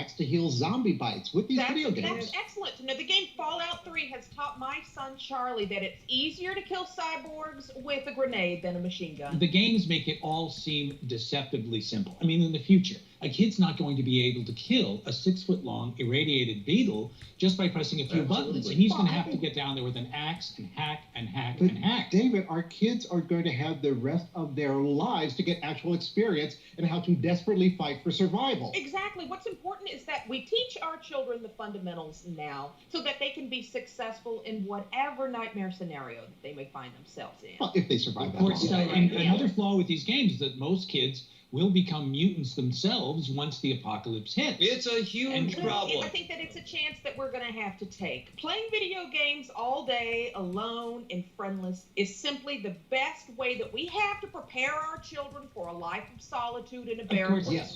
hacks to heal zombie bites with these video games. That's excellent to know. The game Fallout 3 has taught my son Charlie that it's easier to kill cyborgs with a grenade than a machine gun. The games make it all seem deceptively simple. I mean, in the future, a kid's not going to be able to kill a 6-foot-long irradiated beetle just by pressing a few buttons. And he's going to have to get down there with an axe and hack and hack and hack. David, our kids are going to have the rest of their lives to get actual experience in how to desperately fight for survival. Exactly. What's important is that we teach our children the fundamentals now so that they can be successful in whatever nightmare scenario that they may find themselves in. Well, if they survive that course, long. and another flaw with these games is that most kids will become mutants themselves once the apocalypse hits. It's a huge problem. I think that it's a chance that we're going to have to take. Playing video games all day, alone and friendless, is simply the best way that we have to prepare our children for a life of solitude and a barren Yes.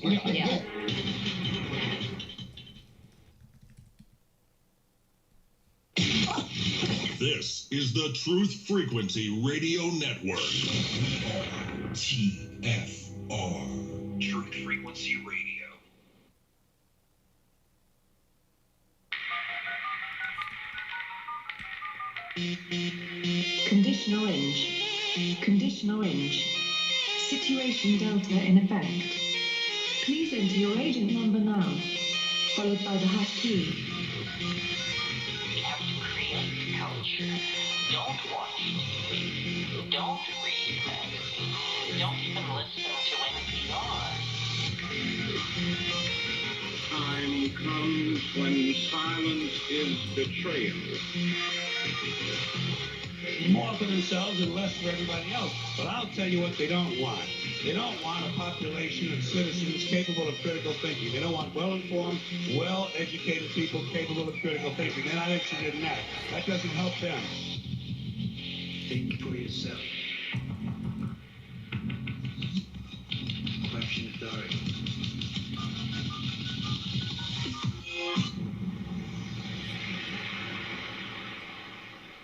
This is the Truth Frequency Radio Network. TFR. Truth Frequency Radio. Condition orange. Condition orange. Situation Delta in effect. Please enter your agent number now, followed by the hash key. We have to create culture. Don't watch TV. Don't read magazines. Don't even listen to NPR. Time comes when silence is betrayal. More for themselves and less for everybody else. But I'll tell you what they don't want. They don't want a population of citizens capable of critical thinking. They don't want well-informed, well-educated people capable of critical thinking. They're not interested in that. That doesn't help them. Think for yourself. Question authority.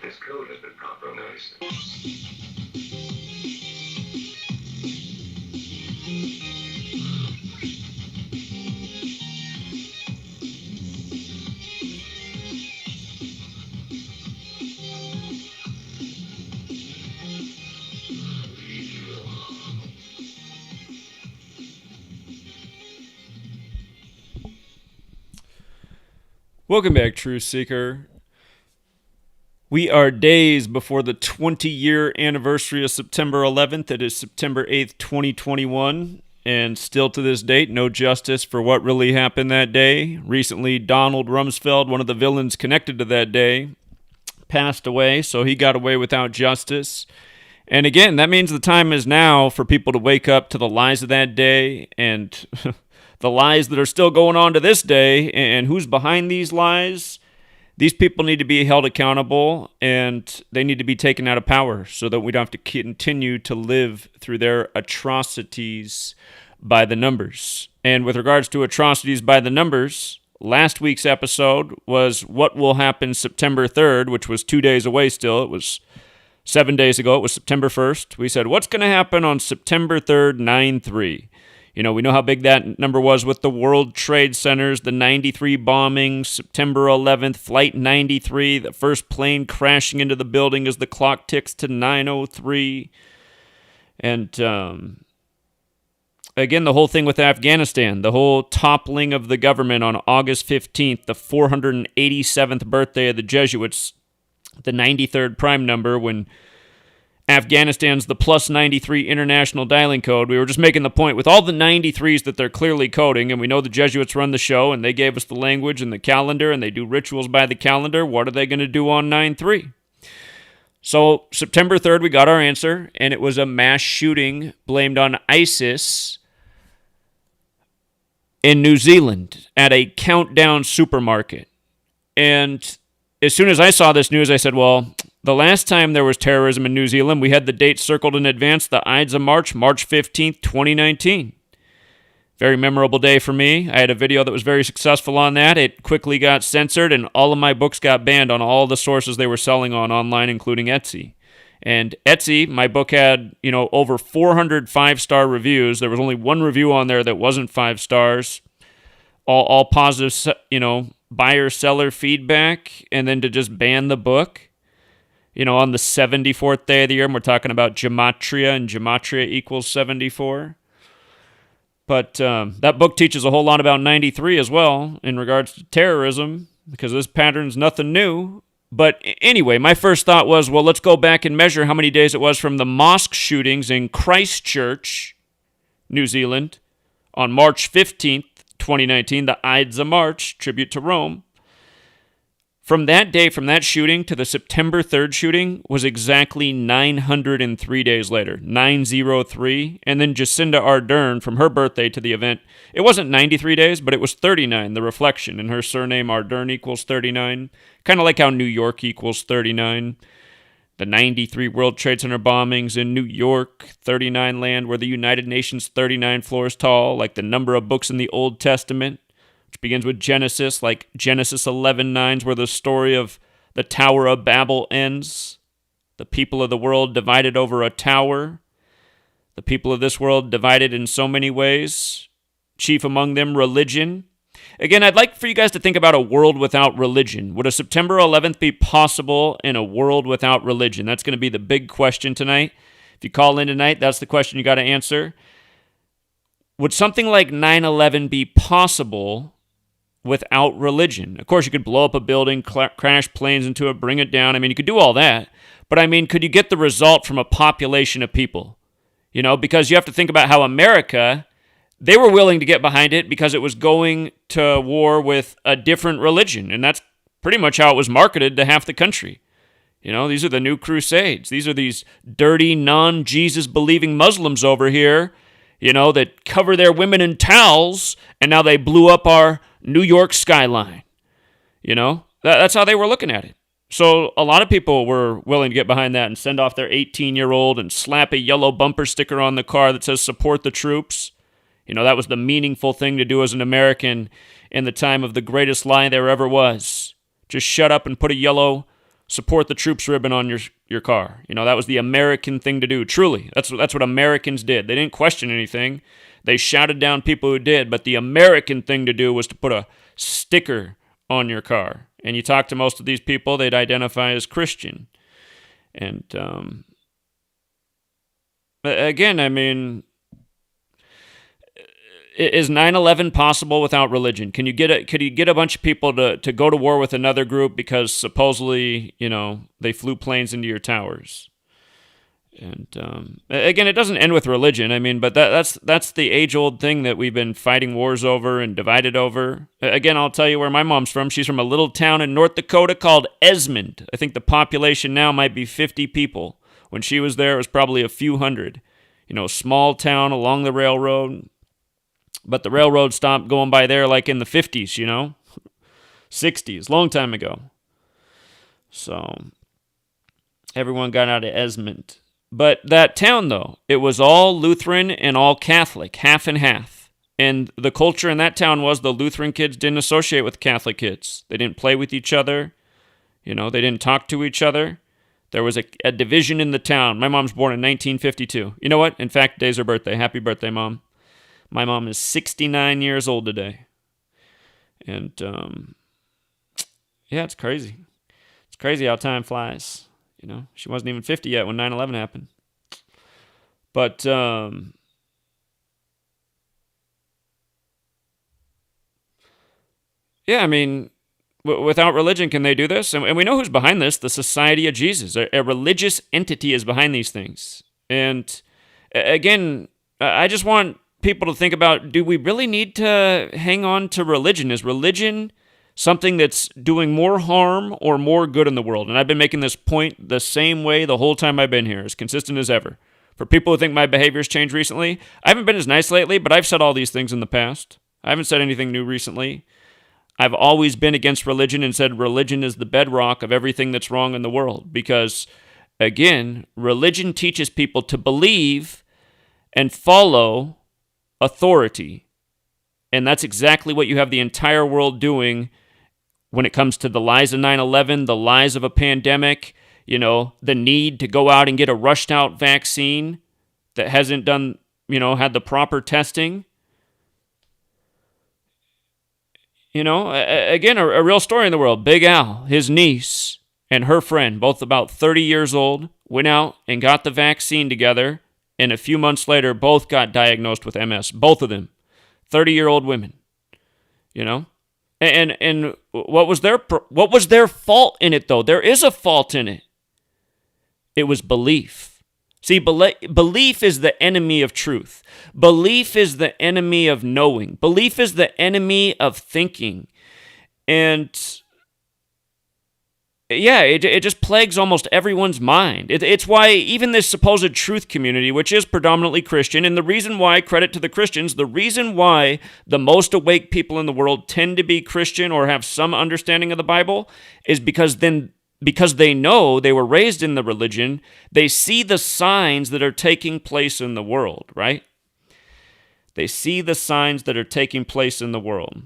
This code has been compromised. Welcome back, Truth Seeker. We are days before the 20-year anniversary of September 11th. It is September 8th, 2021, and still to this date, no justice for what really happened that day. Recently, Donald Rumsfeld, one of the villains connected to that day, passed away, so he got away without justice. And again, that means the time is now for people to wake up to the lies of that day and the lies that are still going on to this day, and who's behind these lies. These people need to be held accountable, and they need to be taken out of power so that we don't have to continue to live through their atrocities by the numbers. And with regards to atrocities by the numbers, last week's episode was what will happen September 3rd, which was 2 days away still. It was 7 days ago. It was September 1st. We said, what's going to happen on September 3rd, 9/3? You know, we know how big that number was with the World Trade Centers, the 93 bombings, September 11th, Flight 93, the first plane crashing into the building as the clock ticks to 9:03. And again, the whole thing with Afghanistan, the whole toppling of the government on August 15th, the 487th birthday of the Jesuits, the 93rd prime number, when Afghanistan's the plus 93 international dialing code. We were just making the point with all the 93s that they're clearly coding, and we know the Jesuits run the show, and they gave us the language and the calendar, and they do rituals by the calendar. What are they going to do on 9/3? So September 3rd, we got our answer, and it was a mass shooting blamed on ISIS in New Zealand at a Countdown supermarket. And as soon as I saw this news, I said, well, the last time there was terrorism in New Zealand, we had the date circled in advance, the Ides of March, March 15th, 2019. Very memorable day for me. I had a video that was very successful on that. It quickly got censored, and all of my books got banned on all the sources they were selling on online, including Etsy. And Etsy, my book had, over 400 5-star reviews. There was only one review on there that wasn't 5 stars. all positive, buyer-seller feedback, and then to just ban the book, on the 74th day of the year, and we're talking about gematria, and gematria equals 74. But that book teaches a whole lot about 93 as well in regards to terrorism, because this pattern's nothing new. But anyway, my first thought was, well, let's go back and measure how many days it was from the mosque shootings in Christchurch, New Zealand, on March 15th, 2019, the Ides of March, tribute to Rome. From that day, from that shooting to the September 3rd shooting was exactly 903 days later, 903. And then Jacinda Ardern, from her birthday to the event, it wasn't 93 days, but it was 39, the reflection. And her surname Ardern equals 39, kind of like how New York equals 39. The 93 World Trade Center bombings in New York, 39 land where the United Nations 39 floors tall, like the number of books in the Old Testament, which begins with Genesis, like Genesis 11:9, where the story of the Tower of Babel ends. The people of the world divided over a tower. The people of this world divided in so many ways. Chief among them, religion. Again, I'd like for you guys to think about a world without religion. Would a September 11th be possible in a world without religion? That's going to be the big question tonight. If you call in tonight, that's the question you got to answer. Would something like 9/11 be possible without religion? Of course, you could blow up a building, crash planes into it, bring it down. I mean, you could do all that. But I mean, could you get the result from a population of people? Because you have to think about how America, they were willing to get behind it because it was going to war with a different religion. And that's pretty much how it was marketed to half the country. These are the new crusades. These are these dirty, non-Jesus believing Muslims over here, that cover their women in towels, and now they blew up our New York skyline. That's how they were looking at it. So a lot of people were willing to get behind that and send off their 18-year-old and slap a yellow bumper sticker on the car that says support the troops. That was the meaningful thing to do as an American in the time of the greatest lie there ever was. Just shut up and put a yellow support the troops ribbon on your car. That was the American thing to do. Truly, that's what Americans did. They didn't question anything. They shouted down people who did, but the American thing to do was to put a sticker on your car. And you talk to most of these people, they'd identify as Christian. And again, I mean, is 9/11 possible without religion? Could you get a bunch of people to go to war with another group because supposedly, they flew planes into your towers? And again, it doesn't end with religion. I mean, but that's the age-old thing that we've been fighting wars over and divided over. Again, I'll tell you where my mom's from. She's from a little town in North Dakota called Esmond. I think the population now might be 50 people. When she was there, it was probably a few hundred. Small town along the railroad. But the railroad stopped going by there like in the 50s, 60s, long time ago. So everyone got out of Esmond. But that town, though, it was all Lutheran and all Catholic, half and half. And the culture in that town was the Lutheran kids didn't associate with Catholic kids. They didn't play with each other. They didn't talk to each other. There was a division in the town. My mom's born in 1952. You know what? In fact, today's her birthday. Happy birthday, Mom. My mom is 69 years old today. And, yeah, it's crazy. It's crazy how time flies. She wasn't even 50 yet when 9/11 happened. But, yeah, I mean, without religion, can they do this? And we know who's behind this, the Society of Jesus. A religious entity is behind these things. And, again, I just want people to think about, do we really need to hang on to religion? Is religion something that's doing more harm or more good in the world? And I've been making this point the same way the whole time I've been here, as consistent as ever. For people who think my behavior's changed recently, I haven't been as nice lately, but I've said all these things in the past. I haven't said anything new recently. I've always been against religion and said religion is the bedrock of everything that's wrong in the world. Because, again, religion teaches people to believe and follow authority. And that's exactly what you have the entire world doing when it comes to the lies of 9/11, the lies of a pandemic, the need to go out and get a rushed out vaccine that hasn't done, had the proper testing. You know, again, a real story in the world. Big Al, his niece, and her friend, both about 30 years old, went out and got the vaccine together, and a few months later, both got diagnosed with MS. Both of them, 30-year-old women. You know, and what was their fault in it though? There is a fault in it. It was belief. See, belief is the enemy of truth. Belief is the enemy of knowing. Belief is the enemy of thinking. And yeah, it just plagues almost everyone's mind. It's why even this supposed truth community, which is predominantly Christian, and the reason why, credit to the Christians, the reason why the most awake people in the world tend to be Christian or have some understanding of the Bible is because they know they were raised in the religion, they see the signs that are taking place in the world, right? They see the signs that are taking place in the world.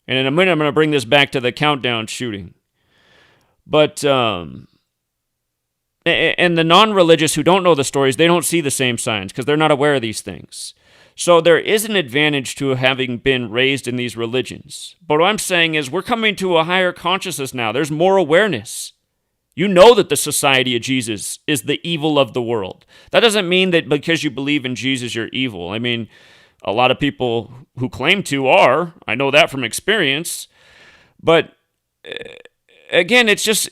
And in a minute, I'm going to bring this back to the countdown shooting. But, and the non-religious who don't know the stories, they don't see the same signs because they're not aware of these things. So there is an advantage to having been raised in these religions. But what I'm saying is we're coming to a higher consciousness now. There's more awareness. You know that the Society of Jesus is the evil of the world. That doesn't mean that because you believe in Jesus, you're evil. I mean, a lot of people who claim to are. I know that from experience. But again, it's just,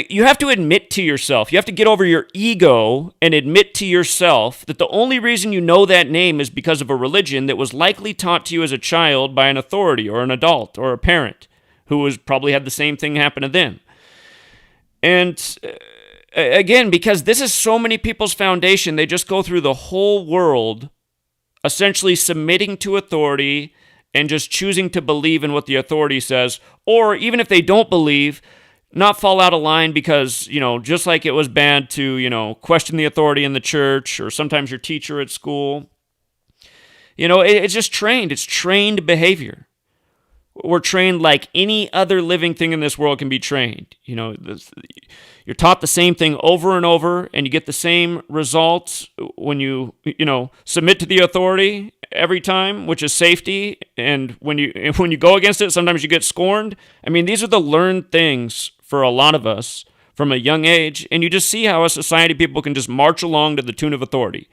you have to admit to yourself, you have to get over your ego and admit to yourself that the only reason you know that name is because of a religion that was likely taught to you as a child by an authority or an adult or a parent who was probably had the same thing happen to them. And again, because this is so many people's foundation, they just go through the whole world essentially submitting to authority and just choosing to believe in what the authority says, or even if they don't believe, not fall out of line because, you know, just like it was bad to, you know, question the authority in the church or sometimes your teacher at school. You know, it's just trained. It's trained behavior. We're trained like any other living thing in this world can be trained. You know, you're taught the same thing over and over, and you get the same results when you submit to the authority every time, which is safety. And when you go against it, sometimes you get scorned. I mean, these are the learned things for a lot of us from a young age, and you just see how a society people can just march along to the tune of authority.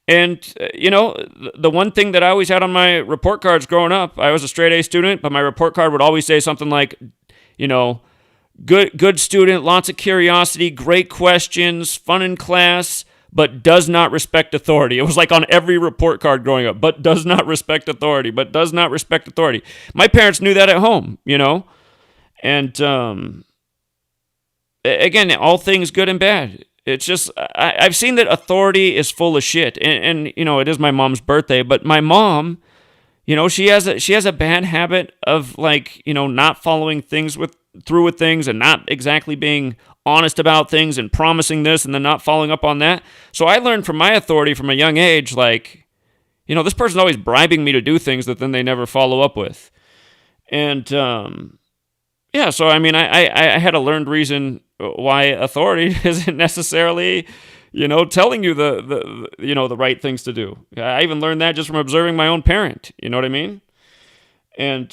And, you know, the one thing that I always had on my report cards growing up, I was a straight A student, but my report card would always say something like, you know, good student, lots of curiosity, great questions, fun in class, but does not respect authority. It was like on every report card growing up, but does not respect authority, but does not respect authority. My parents knew that at home, you know, and again, all things good and bad. It's just, I've seen that authority is full of shit. And, you know, it is my mom's birthday, but my mom, you know, she has a bad habit of, like, you know, not following through with things and not exactly being honest about things and promising this and then not following up on that. So I learned from my authority from a young age, like, you know, this person's always bribing me to do things that then they never follow up with. And, yeah, so I mean, I had a learned reason why authority isn't necessarily, you know, telling you the right things to do. I even learned that just from observing my own parent. You know what I mean? And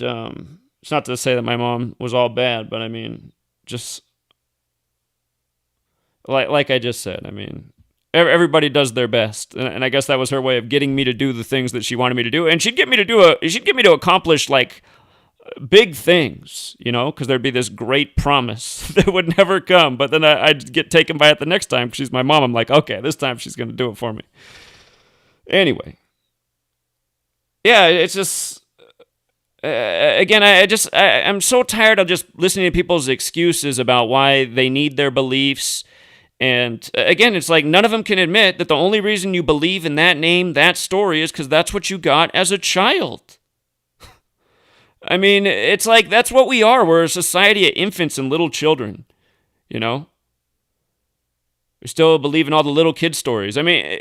it's not to say that my mom was all bad, but I mean, just like I just said, I mean, everybody does their best, and I guess that was her way of getting me to do the things that she wanted me to do, and she'd get me to accomplish like big things, you know, because there'd be this great promise that would never come, but then I'd get taken by it the next time because she's my mom. I'm like, okay, this time she's going to do it for me. Anyway, yeah, it's just, again, I'm so tired of just listening to people's excuses about why they need their beliefs. And again, it's like none of them can admit that the only reason you believe in that name, that story, is because that's what you got as a child. I mean, it's like that's what we are. We're a society of infants and little children, you know? We still believe in all the little kid stories. I mean,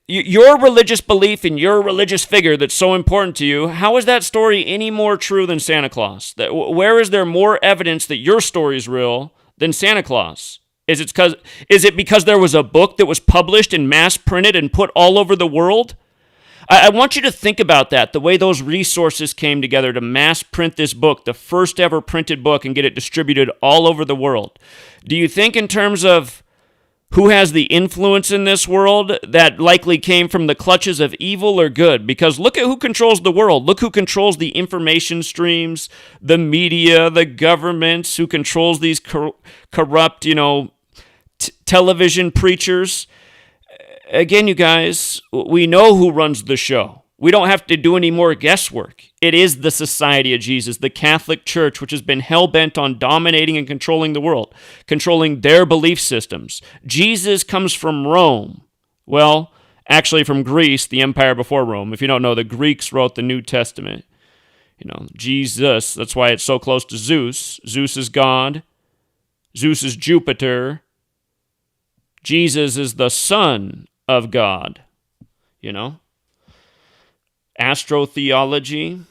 your religious belief in your religious figure that's so important to you, how is that story any more true than Santa Claus? Where is there more evidence that your story is real than Santa Claus? Is it because there was a book that was published and mass printed and put all over the world? I want you to think about that, the way those resources came together to mass print this book, the first ever printed book, and get it distributed all over the world. Do you think in terms of who has the influence in this world that likely came from the clutches of evil or good? Because look at who controls the world. Look who controls the information streams, the media, the governments, who controls these corrupt, television preachers. Again, you guys, we know who runs the show. We don't have to do any more guesswork. It is the Society of Jesus, the Catholic Church, which has been hell-bent on dominating and controlling the world, controlling their belief systems. Jesus comes from Rome. Well, actually from Greece, the empire before Rome. If you don't know, the Greeks wrote the New Testament. Jesus, that's why it's so close to Zeus. Zeus is God. Zeus is Jupiter. Jesus is the Son of God. Astrotheology.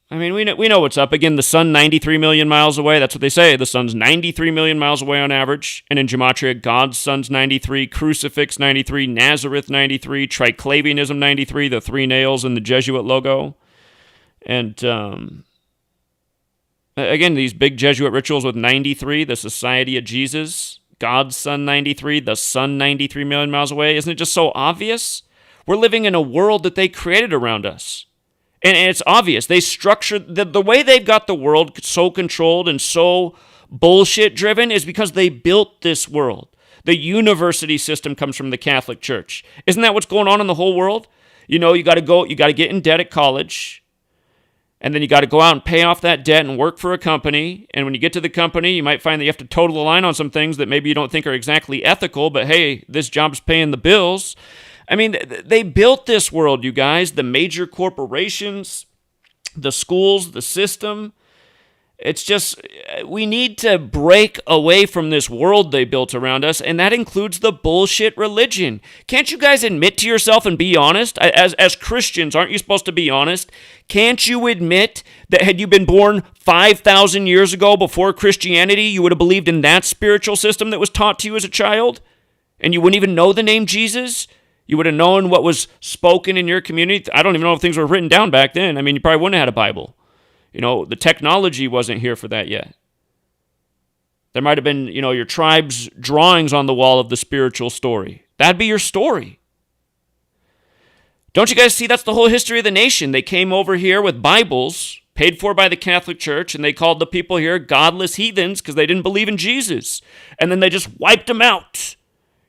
I mean, we know what's up. Again, the sun 93 million miles away. That's what they say. The sun's 93 million miles away on average. And in Gematria, God's sun's 93, Crucifix 93, Nazareth 93, Triclavianism 93, the three nails in the Jesuit logo. And again, these big Jesuit rituals with 93, the Society of Jesus, God's sun 93, the sun 93 million miles away. Isn't it just so obvious? We're living in a world that they created around us. And it's obvious. They structured, the way they've got the world so controlled and so bullshit driven is because they built this world. The university system comes from the Catholic Church. Isn't that what's going on in the whole world? You got to get in debt at college. And then you got to go out and pay off that debt and work for a company. And when you get to the company, you might find that you have to toe the line on some things that maybe you don't think are exactly ethical, but hey, this job's paying the bills. I mean, they built this world, you guys, the major corporations, the schools, the system. It's just, we need to break away from this world they built around us, and that includes the bullshit religion. Can't you guys admit to yourself and be honest? As Christians, aren't you supposed to be honest? Can't you admit that had you been born 5,000 years ago before Christianity, you would have believed in that spiritual system that was taught to you as a child? And you wouldn't even know the name Jesus? You would have known what was spoken in your community. I don't even know if things were written down back then. I mean, you probably wouldn't have had a Bible. The technology wasn't here for that yet. There might have been, your tribe's drawings on the wall of the spiritual story. That'd be your story. Don't you guys see that's the whole history of the nation? They came over here with Bibles, paid for by the Catholic Church, and they called the people here godless heathens because they didn't believe in Jesus. And then they just wiped them out.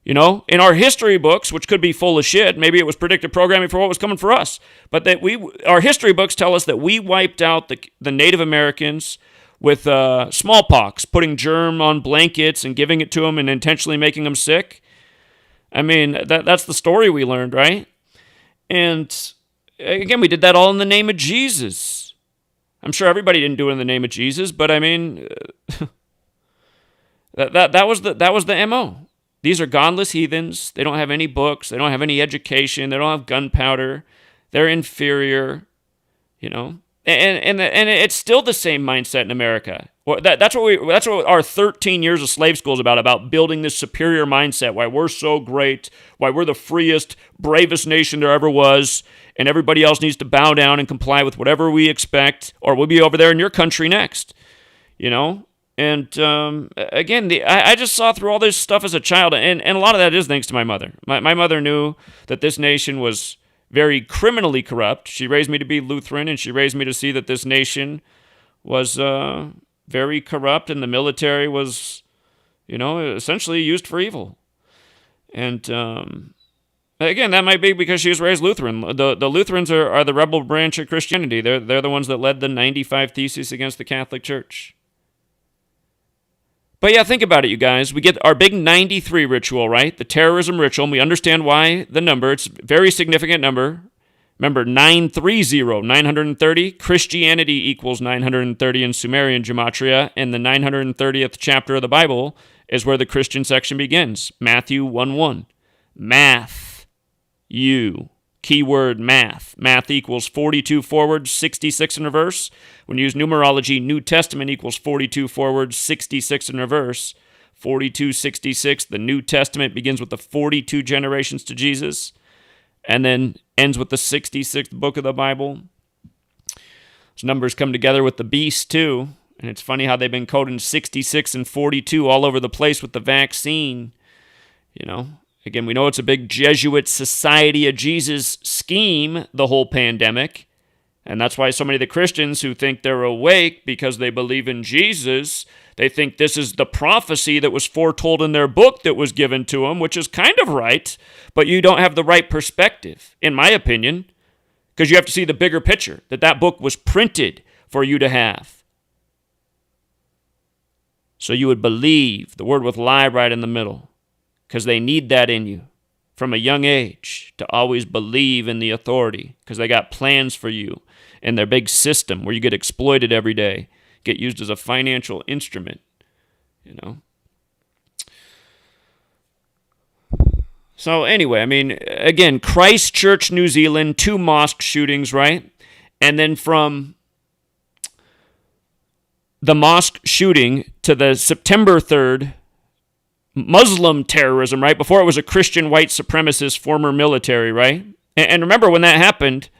In our history books, which could be full of shit, maybe it was predictive programming for what was coming for us, but that our history books tell us that we wiped out the Native Americans with smallpox, putting germ on blankets and giving it to them and intentionally making them sick. I mean, that's the story we learned, right? And again, we did that all in the name of Jesus. I'm sure everybody didn't do it in the name of Jesus, but I mean, that was the MO. These are godless heathens. They don't have any books. They don't have any education. They don't have gunpowder. They're inferior, And it's still the same mindset in America. That's what our 13 years of slave school is about building this superior mindset, why we're so great, why we're the freest, bravest nation there ever was, and everybody else needs to bow down and comply with whatever we expect, or we'll be over there in your country next, And again, I just saw through all this stuff as a child, and a lot of that is thanks to my mother. My mother knew that this nation was very criminally corrupt. She raised me to be Lutheran, and she raised me to see that this nation was very corrupt, and the military was, essentially used for evil. And again, that might be because she was raised Lutheran. The Lutherans are the rebel branch of Christianity. They're the ones that led the 95 Theses against the Catholic Church. But yeah, think about it, you guys. We get our big 93 ritual, right? The terrorism ritual, and we understand why the number. It's a very significant number. Remember, 930. Christianity equals 930 in Sumerian Gematria, and the 930th chapter of the Bible is where the Christian section begins. Matthew 1:1. Math. Keyword math. Math equals 42 forward, 66 in reverse. When you use numerology, New Testament equals 42 forward, 66 in reverse. 42, 66. The New Testament begins with the 42 generations to Jesus. and then ends with the 66th book of the Bible. Those numbers come together with the beast too, and it's funny how they've been coding 66 and 42 all over the place with the vaccine. Again, we know it's a big Jesuit Society of Jesus scheme, the whole pandemic. And that's why so many of the Christians who think they're awake because they believe in Jesus, they think this is the prophecy that was foretold in their book that was given to them, which is kind of right, but you don't have the right perspective, in my opinion, because you have to see the bigger picture, that book was printed for you to have. So you would believe the word with lie right in the middle, because they need that in you from a young age to always believe in the authority, because they got plans for you in their big system where you get exploited every day, get used as a financial instrument, So anyway, again, Christchurch, New Zealand, 2 mosque shootings, right? And then from the mosque shooting to the September 3rd Muslim terrorism, right? Before it was a Christian white supremacist former military, right? And remember when that happened,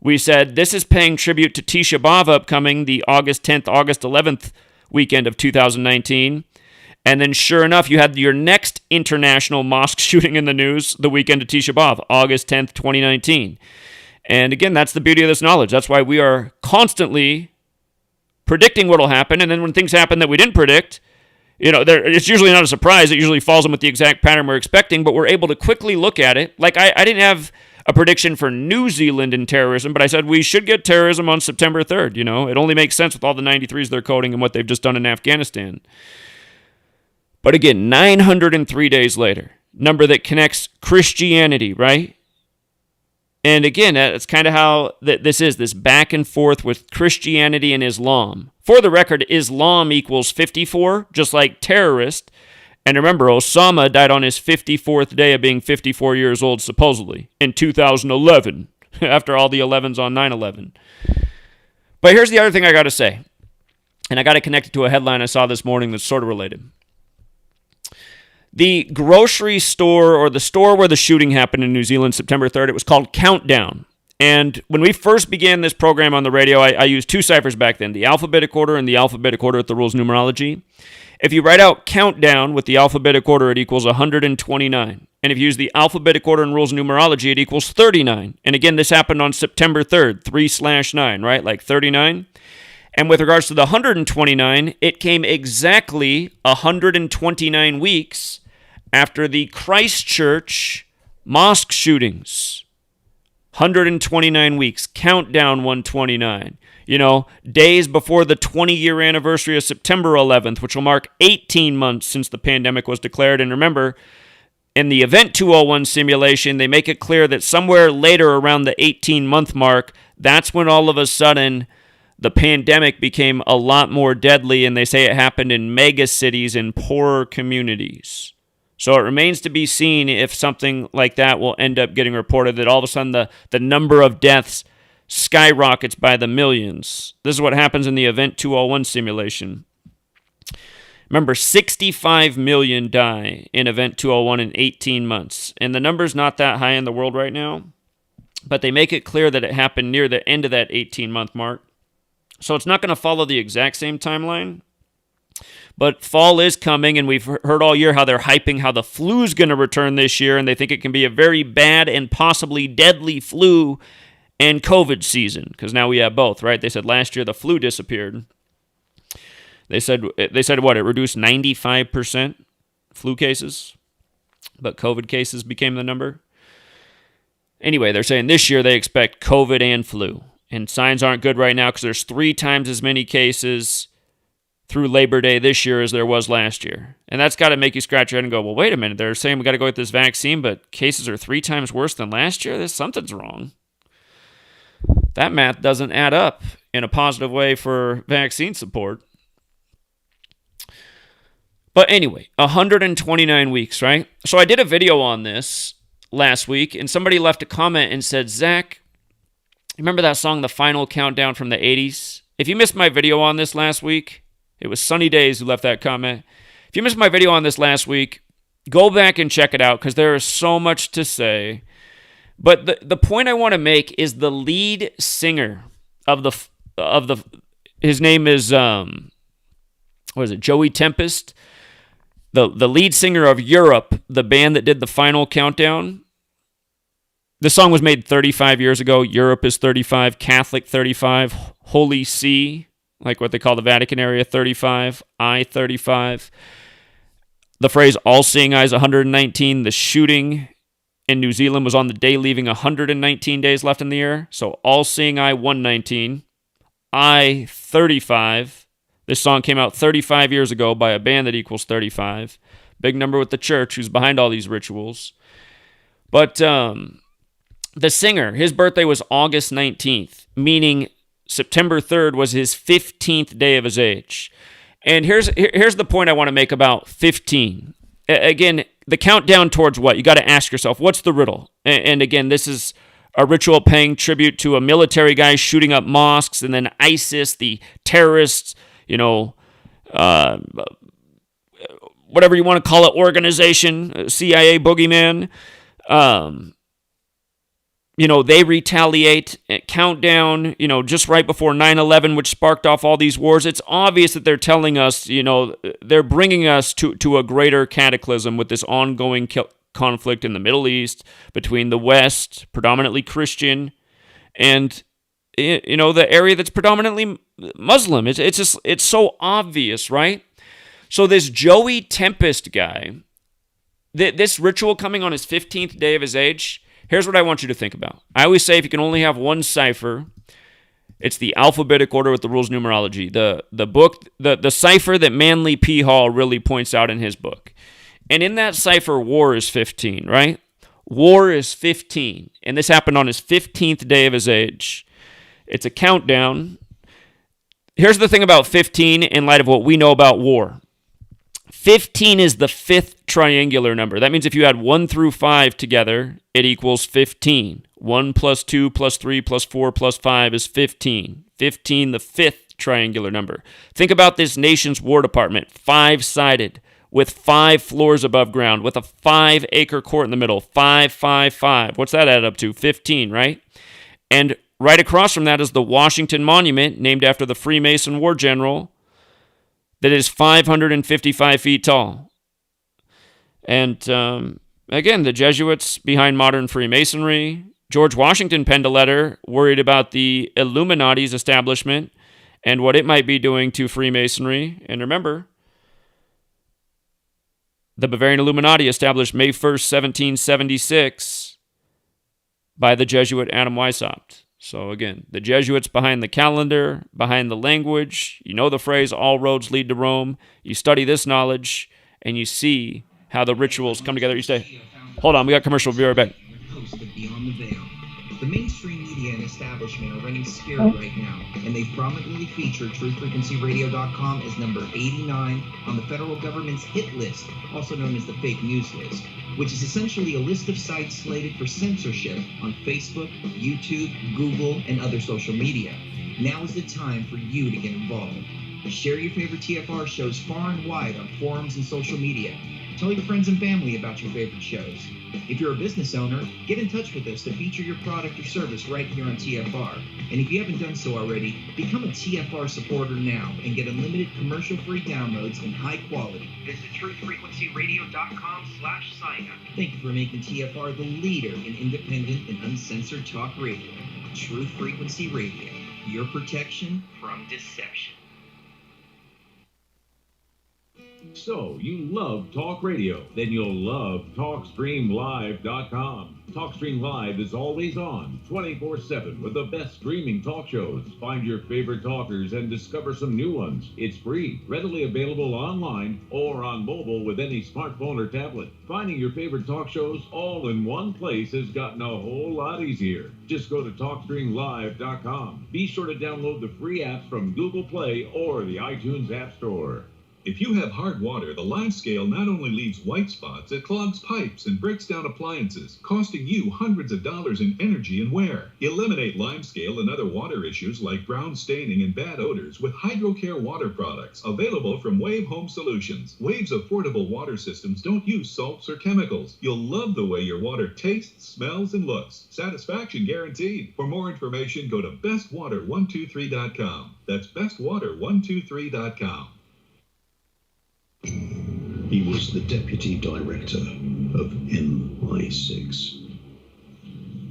we said this is paying tribute to Tisha B'Av upcoming the August 10th, August 11th weekend of 2019. And then sure enough, you had your next international mosque shooting in the news the weekend of Tisha B'Av, August 10th, 2019. And again, that's the beauty of this knowledge. That's why we are constantly predicting what will happen. And then when things happen that we didn't predict, it's usually not a surprise. It usually falls in with the exact pattern we're expecting, but we're able to quickly look at it. Like I didn't have a prediction for New Zealand in terrorism, but I said we should get terrorism on September 3rd. It only makes sense with all the 93s they're coding and what they've just done in Afghanistan. But again, 903 days later, number that connects Christianity, right? And again, that's kind of how this is, this back and forth with Christianity and Islam. For the record, Islam equals 54, just like terrorist. And remember, Osama died on his 54th day of being 54 years old, supposedly, in 2011, after all the 11s on 9/11. But here's the other thing I got to say, and I got to connect it to a headline I saw this morning that's sort of related. The grocery store, or the store where the shooting happened in New Zealand, September 3rd, it was called Countdown. And when we first began this program on the radio, I used 2 ciphers back then, the alphabetic order and the alphabetic order with the rules numerology. If you write out Countdown with the alphabetic order, it equals 129. And if you use the alphabetic order and rules numerology, it equals 39. And again, this happened on September 3rd, 3/9, right? Like 39. And with regards to the 129, it came exactly 129 weeks after the Christchurch mosque shootings. 129 weeks, countdown 129. Days before the 20-year anniversary of September 11th, which will mark 18 months since the pandemic was declared. And remember, in the Event 201 simulation, they make it clear that somewhere later around the 18-month mark, that's when all of a sudden the pandemic became a lot more deadly, and they say it happened in mega cities and poorer communities. So it remains to be seen if something like that will end up getting reported, that all of a sudden the number of deaths skyrockets by the millions. This is what happens in the Event 201 simulation. Remember, 65 million die in Event 201 in 18 months. And the number's not that high in the world right now, but they make it clear that it happened near the end of that 18-month mark. So it's not going to follow the exact same timeline. But fall is coming, and we've heard all year how they're hyping how the flu's going to return this year, and they think it can be a very bad and possibly deadly flu and COVID season, because now we have both, right? They said last year the flu disappeared. They said what? It reduced 95% flu cases, but COVID cases became the number. Anyway, they're saying this year they expect COVID and flu, and signs aren't good right now because there's 3 times as many cases through Labor Day this year as there was last year. And that's got to make you scratch your head and go, well, wait a minute. They're saying we got to go get this vaccine, but cases are 3 times worse than last year? Something's wrong. That math doesn't add up in a positive way for vaccine support. But anyway, 129 weeks, right? So I did a video on this last week, and somebody left a comment and said, Zach, remember that song, The Final Countdown from the 80s? If you missed my video on this last week, it was Sunny Days who left that comment. If you missed my video on this last week, go back and check it out because there is so much to say. But the point I want to make is the lead singer of the his name is what is it, Joey Tempest, the lead singer of Europe, the band that did the final countdown. The song was made 35 years ago. Europe is 35, Catholic 35, Holy See, like what they call the Vatican area, 35, I 35. The phrase all seeing eyes 119. The shooting in New Zealand was on the day leaving 119 days left in the year. So all seeing eye 119, I 35. This song came out 35 years ago by a band that equals 35. Big number with the church who's behind all these rituals. But the singer, his birthday was August 19th, meaning September 3rd was his 15th day of his age. And here's the point I want to make about 15. Again, the countdown towards what? You got to ask yourself, what's the riddle? And again, this is a ritual paying tribute to a military guy shooting up mosques, and then ISIS, the terrorists, whatever you want to call it, organization, CIA boogeyman. They retaliate, countdown, just right before 9/11, which sparked off all these wars. It's obvious that they're telling us, they're bringing us to a greater cataclysm with this ongoing conflict in the Middle East between the West, predominantly Christian, and, the area that's predominantly Muslim. It's so obvious, right? So this Joey Tempest guy, this ritual coming on his 15th day of his age, here's what I want you to think about. I always say if you can only have one cipher, it's the alphabetic order with the rules numerology. The book, the cipher that Manly P. Hall really points out in his book. And in that cipher, war is 15, right? War is 15. And this happened on his 15th day of his age. It's a countdown. Here's the thing about 15 in light of what we know about war. 15 is the fifth triangular number. That means if you add 1 through 5 together, it equals 15. 1 plus 2 plus 3 plus 4 plus 5 is 15. 15, the fifth triangular number. Think about this nation's War Department, 5-sided, with 5 floors above ground, with a 5-acre court in the middle. 5, 5, 5. What's that add up to? 15, right? And right across from that is the Washington Monument, named after the Freemason war general, that is 555 feet tall. And again, the Jesuits behind modern Freemasonry. George Washington penned a letter worried about the Illuminati's establishment and what it might be doing to Freemasonry. And remember, the Bavarian Illuminati established May 1st, 1776 by the Jesuit Adam Weishaupt. So again, the Jesuits behind the calendar, behind the language. You know the phrase, all roads lead to Rome. You study this knowledge, and you see how the rituals come together. You say, hold on, we got commercial. We'll be right back. Beyond the Veil. The mainstream media and establishment are running scared right now, and they've prominently featured TruthFrequencyRadio.com as number 89 on the federal government's hit list, also known as the fake news list, which is essentially a list of sites slated for censorship on Facebook, YouTube, Google, and other social media. Now is the time for you to get involved. Share your favorite TFR shows far and wide on forums and social media. Tell your friends and family about your favorite shows. If you're a business owner, get in touch with us to feature your product or service right here on TFR. And if you haven't done so already, become a TFR supporter now and get unlimited commercial-free downloads in high quality. Visit truthfrequencyradio.com/sign-up. Thank you for making TFR the leader in independent and uncensored talk radio. Truth Frequency Radio, your protection from deception. So, you love talk radio? Then you'll love TalkStreamLive.com. TalkStream Live is always on, 24/7, with the best streaming talk shows. Find your favorite talkers and discover some new ones. It's free, readily available online or on mobile with any smartphone or tablet. Finding your favorite talk shows all in one place has gotten a whole lot easier. Just go to TalkStreamLive.com. Be sure to download the free apps from Google Play or the iTunes App Store. If you have hard water, the Lime Scale not only leaves white spots, it clogs pipes and breaks down appliances, costing you hundreds of dollars in energy and wear. Eliminate Lime Scale and other water issues like brown staining and bad odors with HydroCare water products, available from Wave Home Solutions. Wave's affordable water systems don't use salts or chemicals. You'll love the way your water tastes, smells, and looks. Satisfaction guaranteed. For more information, go to bestwater123.com. That's bestwater123.com. He was the deputy director of MI6,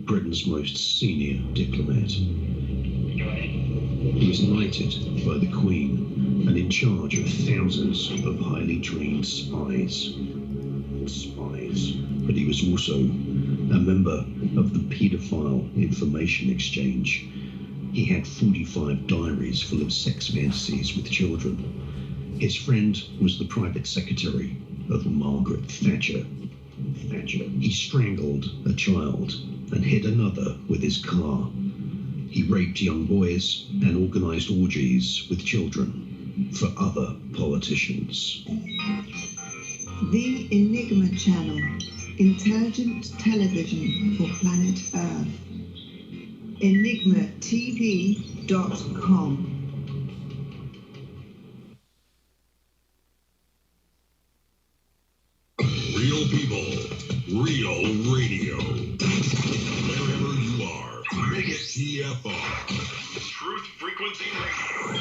Britain's most senior diplomat. He was knighted by the Queen and in charge of thousands of highly trained spies. But he was also a member of the Paedophile Information Exchange. He had 45 diaries full of sex fantasies with children. His friend was the private secretary of Margaret Thatcher. He strangled a child and hit another with his car. He raped young boys and organized orgies with children for other politicians. The Enigma Channel, intelligent television for planet Earth. EnigmaTV.com. Real people, real radio. Wherever you are, make it TFR. Truth Frequency Radio.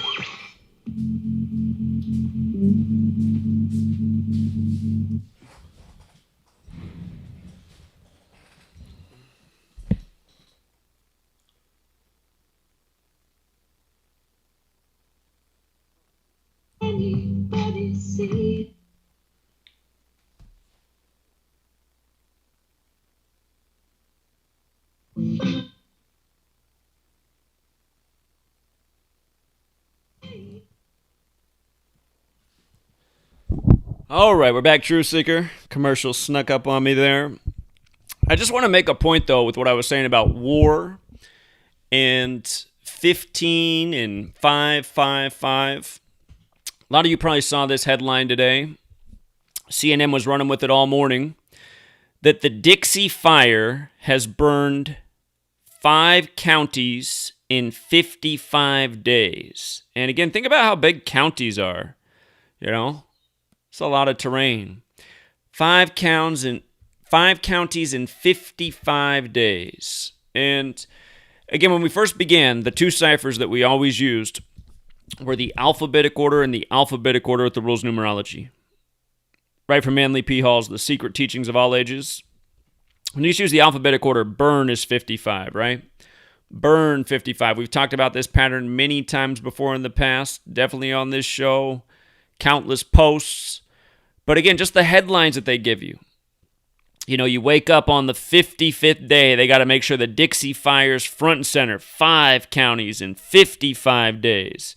Anybody see? All right, we're back, True Seeker. Commercial snuck up on me there. I just want to make a point, though, with what I was saying about war and 15 and 555. A lot of you probably saw this headline today. CNN was running with it all morning, that the Dixie Fire has burned 5 counties in 55 days. And again, think about how big counties are. You know, it's a lot of terrain. 5 counties in 55 days. And again, when we first began, the 2 ciphers that we always used were the alphabetic order and the alphabetic order with the rules numerology. Right from Manly P. Hall's The Secret Teachings of All Ages. When you use the alphabetic order, burn is 55, right? Burn 55. We've talked about this pattern many times before in the past, definitely on this show, countless posts. But again, just the headlines that they give you. You know, you wake up on the 55th day, they got to make sure the Dixie Fire's front and center, 5 counties in 55 days.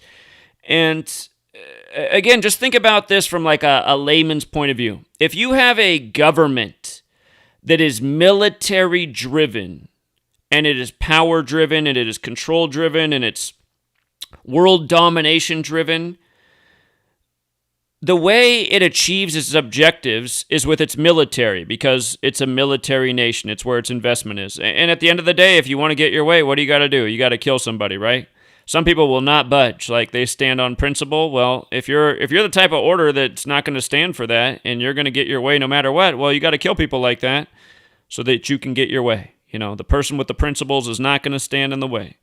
And again, just think about this from like a layman's point of view. If you have a government that is military driven, and it is power driven, and it is control driven, and it's world domination driven, the way it achieves its objectives is with its military, because it's a military nation. It's where its investment is. And at the end of the day, if you want to get your way, what do you got to do? You got to kill somebody, right? Some people will not budge, like they stand on principle. Well, if you're the type of order that's not going to stand for that, and you're going to get your way no matter what, well, you got to kill people like that so that you can get your way. You know, the person with the principles is not going to stand in the way.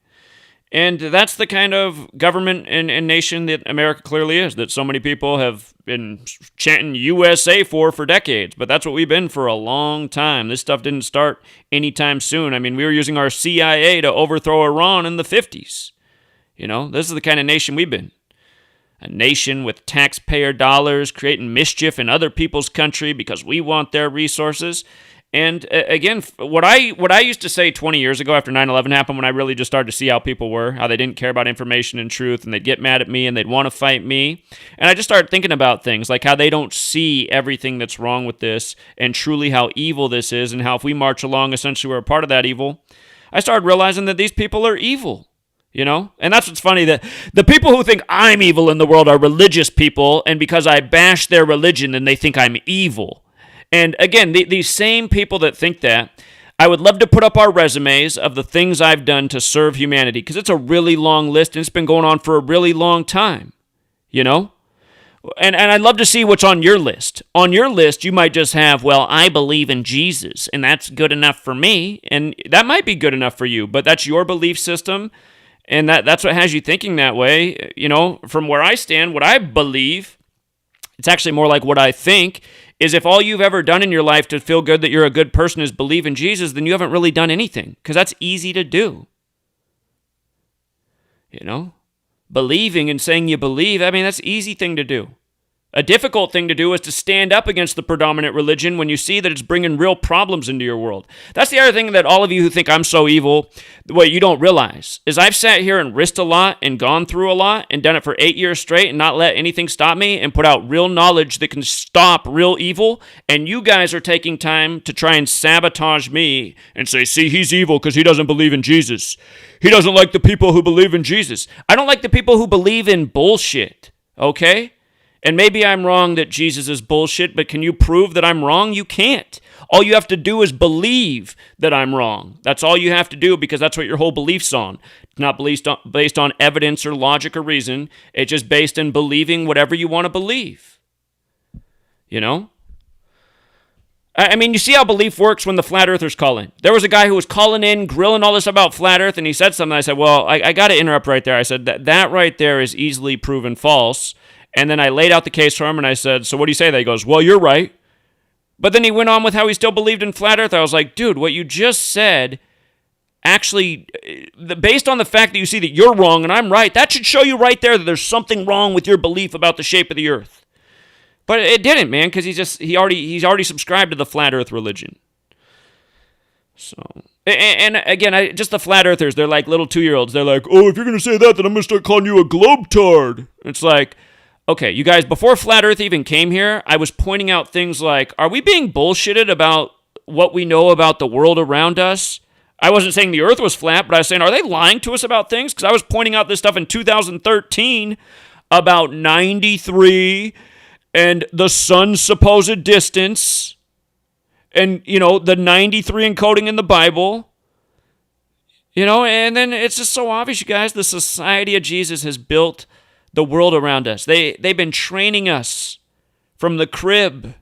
And that's the kind of government and nation that America clearly is, that so many people have been chanting USA for decades. But that's what we've been for a long time. This stuff didn't start anytime soon. I mean, we were using our CIA to overthrow Iran in the 50s. You know, this is the kind of nation we've been. A nation with taxpayer dollars creating mischief in other people's country because we want their resources. And again, what I used to say 20 years ago after 9/11 happened, when I really just started to see how people were, how they didn't care about information and truth, and they'd get mad at me and they'd want to fight me. And I just started thinking about things like how they don't see everything that's wrong with this and truly how evil this is, and how if we march along, essentially we're a part of that evil. I started realizing that these people are evil. You know? And that's what's funny, that the people who think I'm evil in the world are religious people, and because I bash their religion, then they think I'm evil. And again, these same people that think that, I would love to put up our resumes of the things I've done to serve humanity, because it's a really long list, and it's been going on for a really long time, you know? And I'd love to see what's on your list. On your list, you might just have, well, I believe in Jesus, and that's good enough for me, and that might be good enough for you, but that's your belief system, and that's what has you thinking that way. You know, from where I stand, what I believe, it's actually more like what I think, is if all you've ever done in your life to feel good that you're a good person is believe in Jesus, then you haven't really done anything, because that's easy to do. You know? Believing and saying you believe, I mean, that's an easy thing to do. A difficult thing to do is to stand up against the predominant religion when you see that it's bringing real problems into your world. That's the other thing that all of you who think I'm so evil, what you don't realize is I've sat here and risked a lot and gone through a lot and done it for 8 years straight and not let anything stop me and put out real knowledge that can stop real evil. And you guys are taking time to try and sabotage me and say, see, he's evil because he doesn't believe in Jesus. He doesn't like the people who believe in Jesus. I don't like the people who believe in bullshit, okay? And maybe I'm wrong that Jesus is bullshit, but can you prove that I'm wrong? You can't. All you have to do is believe that I'm wrong. That's all you have to do, because that's what your whole belief's on. It's not based on evidence or logic or reason. It's just based in believing whatever you want to believe. You know? I mean, you see how belief works when the flat earthers call in. There was a guy who was calling in, grilling all this about flat earth, and he said something. I said, well, I got to interrupt right there. I said, that right there is easily proven false. And then I laid out the case for him, and I said, so what do you say? He goes, well, you're right. But then he went on with how he still believed in flat earth. I was like, dude, what you just said, actually, based on the fact that you see that you're wrong and I'm right, that should show you right there that there's something wrong with your belief about the shape of the earth. But it didn't, man, because he's already subscribed to the flat earth religion. So, and again, just the flat earthers, they're like little 2-year-olds. They're like, oh, if you're going to say that, then I'm going to start calling you a globetard. It's like, okay, you guys, before flat earth even came here, I was pointing out things like, are we being bullshitted about what we know about the world around us? I wasn't saying the earth was flat, but I was saying, are they lying to us about things? Because I was pointing out this stuff in 2013 about 93 and the sun's supposed distance and, you know, the 93 encoding in the Bible. You know, and then it's just so obvious, you guys, the Society of Jesus has built the world around us. They've been training us from the crib.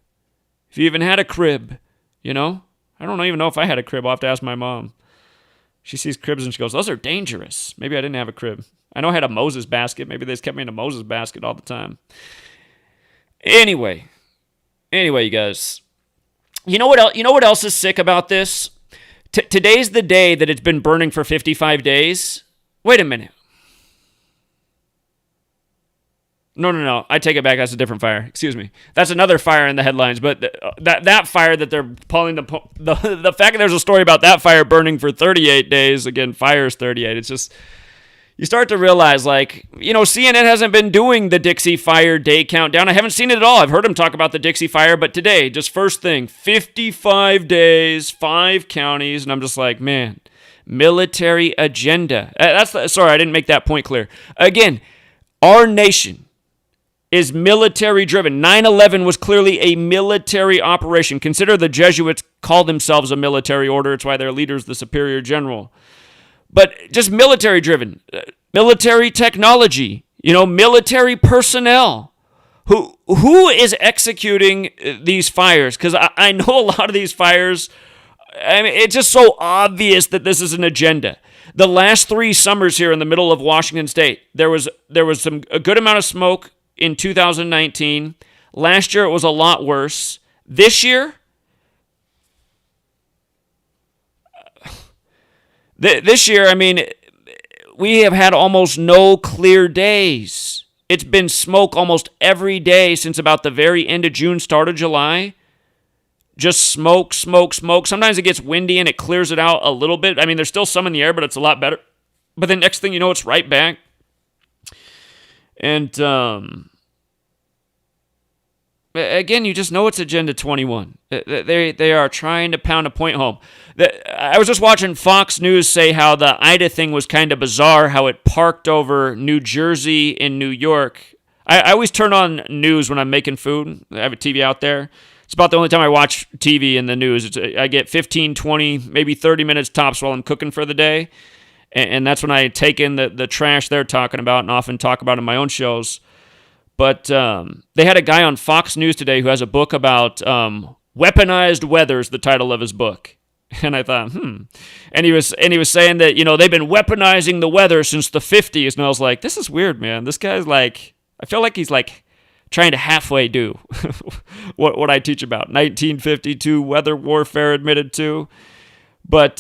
If you even had a crib, you know? I don't even know if I had a crib. I'll have to ask my mom. She sees cribs and she goes, those are dangerous. Maybe I didn't have a crib. I know I had a Moses basket. Maybe they just kept me in a Moses basket all the time. Anyway, you guys. You know what else is sick about this? Today's the day that it's been burning for 55 days. Wait a minute. No. I take it back. That's a different fire. Excuse me. That's another fire in the headlines. But that fire that they're calling the fact that there's a story about that fire burning for 38 days. Again, fire's 38. It's just, you start to realize, like, you know, CNN hasn't been doing the Dixie Fire Day countdown. I haven't seen it at all. I've heard them talk about the Dixie Fire, but today, just first thing, 55 days, 5 counties, and I'm just like, man, military agenda. Sorry, I didn't make that point clear. Again, our nation is military driven. 9/11 was clearly a military operation. Consider the Jesuits call themselves a military order. It's why their leader's the superior general. But just military driven. Military technology, you know, military personnel. Who is executing these fires? Because I know a lot of these fires, I mean, it's just so obvious that this is an agenda. The last 3 summers here in the middle of Washington State, there was a good amount of smoke in 2019. Last year, it was a lot worse. This year, I mean, we have had almost no clear days. It's been smoke almost every day since about the very end of June, start of July. Just smoke. Sometimes it gets windy and it clears it out a little bit. I mean, there's still some in the air, but it's a lot better. But the next thing you know, it's right back. And Again, you just know it's Agenda 21. They are trying to pound a point home. I was just watching Fox News say how the Ida thing was kind of bizarre, how it parked over New Jersey and New York. I always turn on news when I'm making food. I have a TV out there. It's about the only time I watch TV in the news. I get 15, 20, maybe 30 minutes tops while I'm cooking for the day. And that's when I take in the trash they're talking about and often talk about in my own shows. But they had a guy on Fox News today who has a book about weaponized weather is the title of his book. And I thought, And he was saying that, they've been weaponizing the weather since the 50s. And I was like, this is weird, man. This guy's like, I feel like he's like trying to halfway do what I teach about. 1952 weather warfare admitted to. But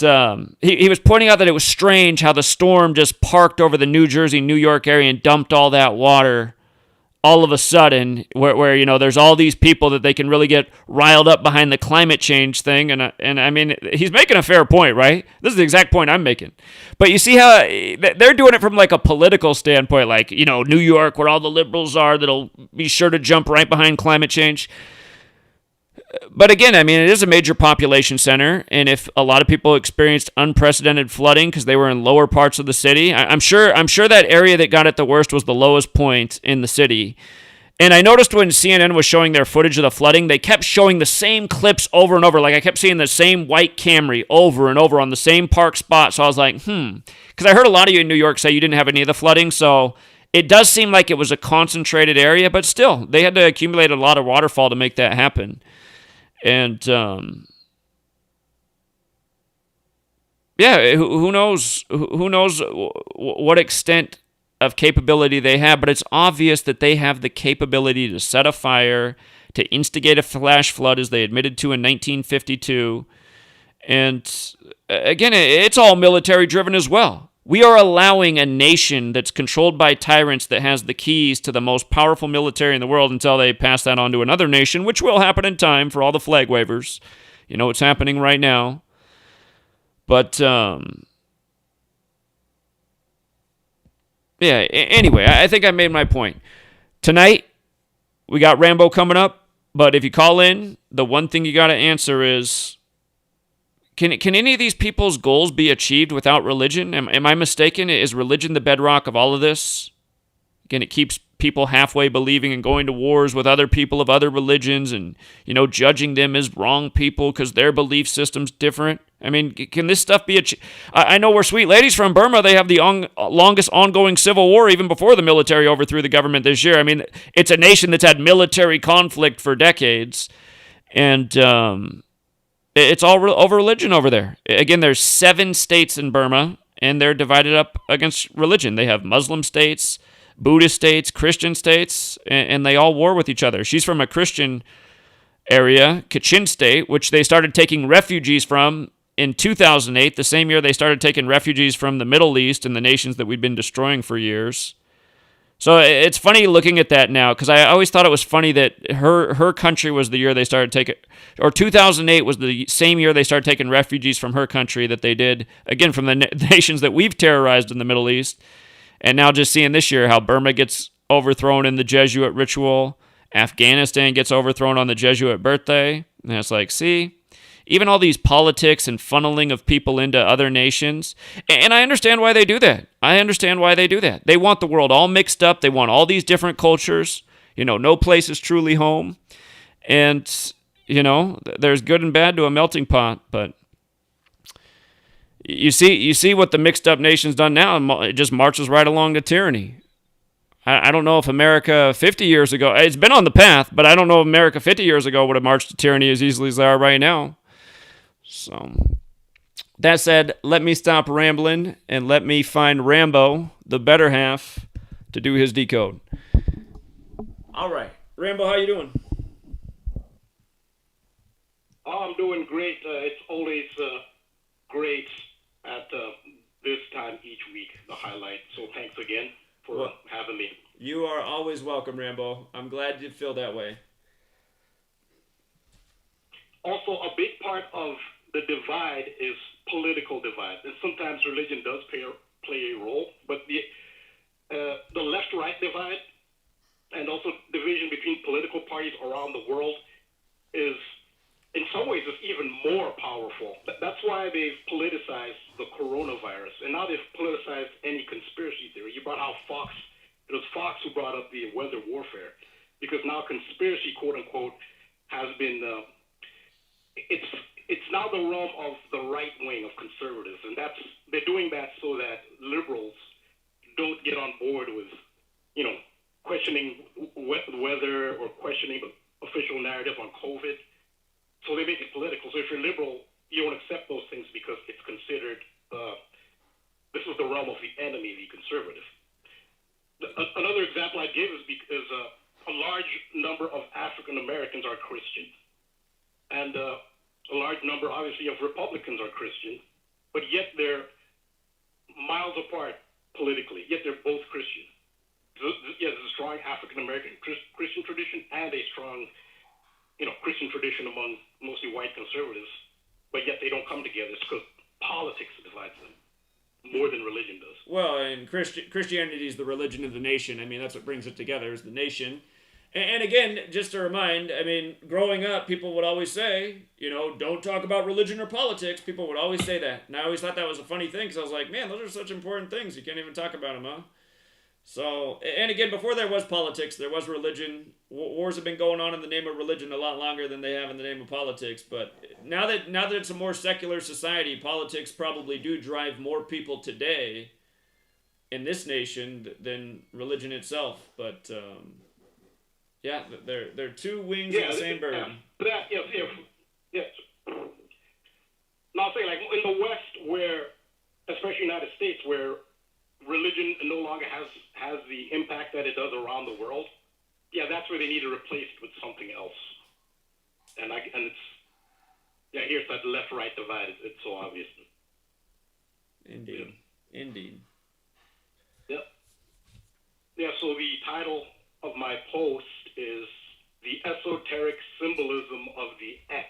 he was pointing out that it was strange how the storm just parked over the New Jersey, New York area and dumped all that water all of a sudden, where there's all these people that they can really get riled up behind the climate change thing, and I mean, he's making a fair point, right? This is the exact point I'm making. But you see how they're doing it from like a political standpoint, like New York, where all the liberals are, that'll be sure to jump right behind climate change. But again, I mean, it is a major population center, and if a lot of people experienced unprecedented flooding because they were in lower parts of the city, I'm sure that area that got it the worst was the lowest point in the city. And I noticed when CNN was showing their footage of the flooding, they kept showing the same clips over and over. Like I kept seeing the same white Camry over and over on the same park spot. So I was like, because I heard a lot of you in New York say you didn't have any of the flooding, so it does seem like it was a concentrated area, but still, they had to accumulate a lot of waterfall to make that happen. And, who knows what extent of capability they have, but it's obvious that they have the capability to set a fire, to instigate a flash flood, as they admitted to in 1952. And, again, it's all military-driven as well. We are allowing a nation that's controlled by tyrants that has the keys to the most powerful military in the world until they pass that on to another nation, which will happen in time for all the flag wavers. It's happening right now. But, anyway, I think I made my point. Tonight, we got Rambo coming up, but if you call in, the one thing you got to answer is, Can any of these people's goals be achieved without religion? Am I mistaken? Is religion the bedrock of all of this? Again, it keeps people halfway believing and going to wars with other people of other religions and, judging them as wrong people because their belief system's different. I mean, can this stuff be achieved? I know where sweet ladies from Burma, they have the longest ongoing civil war even before the military overthrew the government this year. I mean, it's a nation that's had military conflict for decades. And, it's all over religion over there. Again, there's 7 states in Burma, and they're divided up against religion. They have Muslim states, Buddhist states, Christian states, and they all war with each other. She's from a Christian area, Kachin State, which they started taking refugees from in 2008, the same year they started taking refugees from the Middle East and the nations that we've been destroying for years. So it's funny looking at that now, because I always thought it was funny that her country was the year they started taking, or 2008 was the same year they started taking refugees from her country that they did, again, from the nations that we've terrorized in the Middle East. And now just seeing this year how Burma gets overthrown in the Jesuit ritual, Afghanistan gets overthrown on the Jesuit birthday. And it's like, see, even all these politics and funneling of people into other nations. And I understand why they do that. They want the world all mixed up. They want all these different cultures. No place is truly home. And, there's good and bad to a melting pot. But you see what the mixed up nation's done now. It just marches right along to tyranny. I don't know if America 50 years ago, it's been on the path, but I don't know if America 50 years ago would have marched to tyranny as easily as they are right now. So, that said, let me stop rambling and let me find Rambo, the better half, to do his decode. All right. Rambo, how you doing? Oh, I'm doing great. It's always great at this time each week, the highlight. So thanks again for having me. You are always welcome, Rambo. I'm glad you feel that way. Also, a big part of the divide is political divide, and sometimes religion does play a role. But the left-right divide, and also division between political parties around the world is, in some ways, is even more powerful. That's why they've politicized the coronavirus, and now they've politicized any conspiracy theory. You brought out Fox. It was Fox who brought up the weather warfare, because now conspiracy, quote unquote, has been it's now the realm of the right wing of conservatives, and they're doing that so that liberals don't get on board with, questioning weather or questioning the official narrative on COVID. So they make it political. So if you're liberal, you don't accept those things because it's considered this is the realm of the enemy, the conservative. Another example I give is because a large number of African Americans are Christian, and a large number, obviously, of Republicans are Christian, but yet they're miles apart politically. Yet they're both Christian. There's a strong African American Christian tradition and a strong, Christian tradition among mostly white conservatives, but yet they don't come together. It's because politics divides them more than religion does. Well, and Christianity is the religion of the nation. I mean, that's what brings it together, is the nation. And again, just to remind, I mean, growing up, people would always say, don't talk about religion or politics. People would always say that. And I always thought that was a funny thing, because I was like, man, those are such important things. You can't even talk about them, huh? So, and again, before there was politics, there was religion. Wars have been going on in the name of religion a lot longer than they have in the name of politics. But now that it's a more secular society, politics probably do drive more people today in this nation than religion itself. But yeah, they're two wings of the same bird. Yes. Now, say like in the West, where, especially United States, where religion no longer has the impact that it does around the world, that's where they need to replace it with something else. And it's here's that left-right divide. It's so obvious. Indeed. Yep. Yeah. So the title of my post is "The Esoteric Symbolism of the X."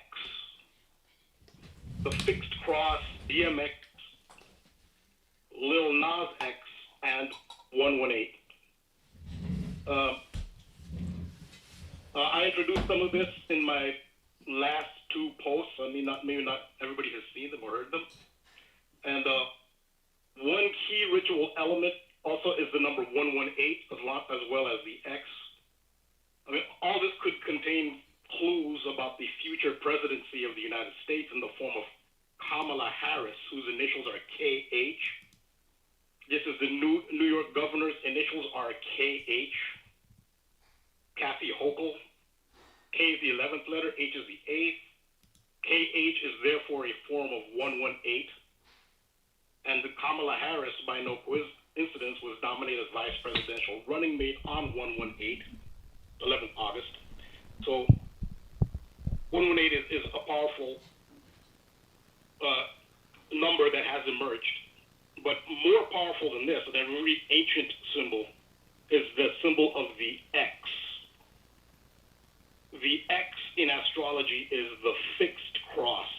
The fixed cross, DMX, Lil Nas X, and 118. I introduced some of this in my last two posts. I mean, maybe not everybody has seen them or heard them. And one key ritual element also is the number 118, as well as the X. I mean, all this could contain clues about the future presidency of the United States in the form of Kamala Harris, whose initials are KH. This is the New York governor's initials are KH. Kathy Hochul. K is the 11th letter, H is the 8th. KH is therefore a form of 118. And the Kamala Harris, by no coincidence, was nominated as vice presidential running mate on 118, 11th August. So 118 is a powerful number that has emerged. But more powerful than this, and a really ancient symbol, is the symbol of the X. The X in astrology is the fixed cross.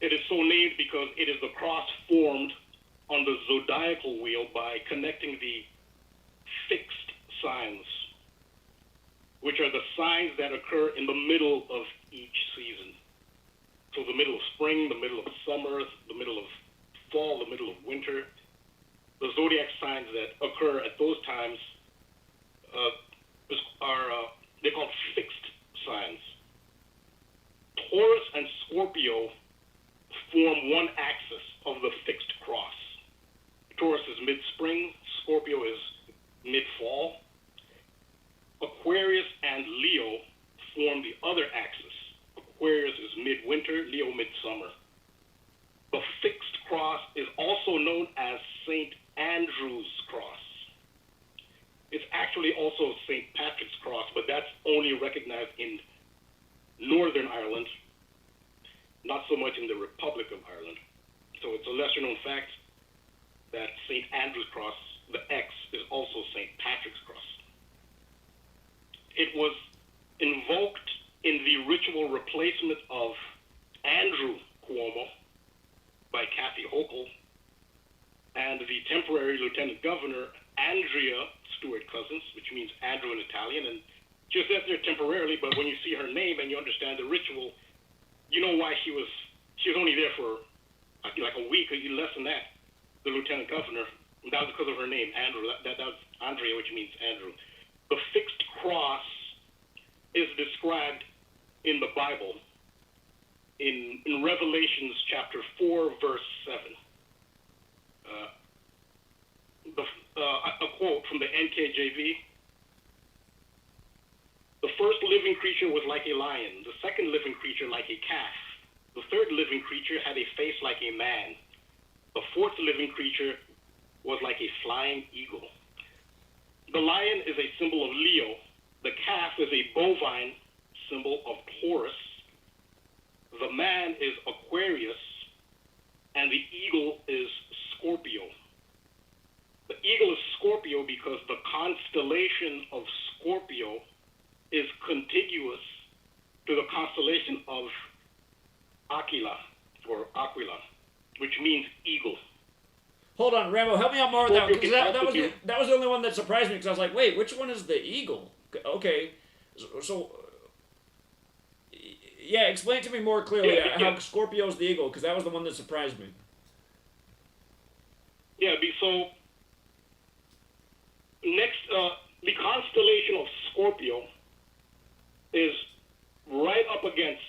It is so named because it is the cross formed on the zodiacal wheel by connecting the fixed signs, which are the signs that occur in the middle of each season. So the middle of spring, the middle of summer, the middle of fall, the middle of winter. The zodiac signs that occur at those times they're called fixed signs. Taurus and Scorpio form one axis of the fixed cross. Taurus is mid-spring, Scorpio is mid-fall. Aquarius and Leo form the other axis. Aquarius is midwinter, Leo midsummer. The fixed cross is also known as St. Andrew's cross. It's actually also St. Patrick's cross, but that's only recognized in Northern Ireland, not so much in the Republic of Ireland. So it's a lesser known fact that St. Andrew's cross, the X, is also St. Patrick's cross. It was invoked in the ritual replacement of Andrew Cuomo by Kathy Hochul, and the temporary lieutenant governor, Andrea Stewart cousins, which means Andrew in Italian, and she was sent there temporarily. But when you see her name and you understand the ritual, you know why she was only there for like a week or less than that. The lieutenant governor. And that was because of her name, Andrew. That was Andrea, which means Andrew. The fixed cross is described in the Bible in Revelations chapter 4, verse 7. A quote from the NKJV. The first living creature was like a lion, the second living creature like a calf. The third living creature had a face like a man. The fourth living creature was like a flying eagle. The lion is a symbol of Leo. The calf is a bovine symbol of Taurus. The man is Aquarius. And the eagle is Scorpio. The eagle is Scorpio because the constellation of Scorpio is contiguous to the constellation of Aquila, which means eagle. Hold on, Rambo, help me out more with that, because that was the only one that surprised me, because I was like, wait, which one is the eagle? Okay, so yeah, explain to me more clearly how Scorpio is the eagle, because that was the one that surprised me. Yeah, so next, the constellation of Scorpio is right up against,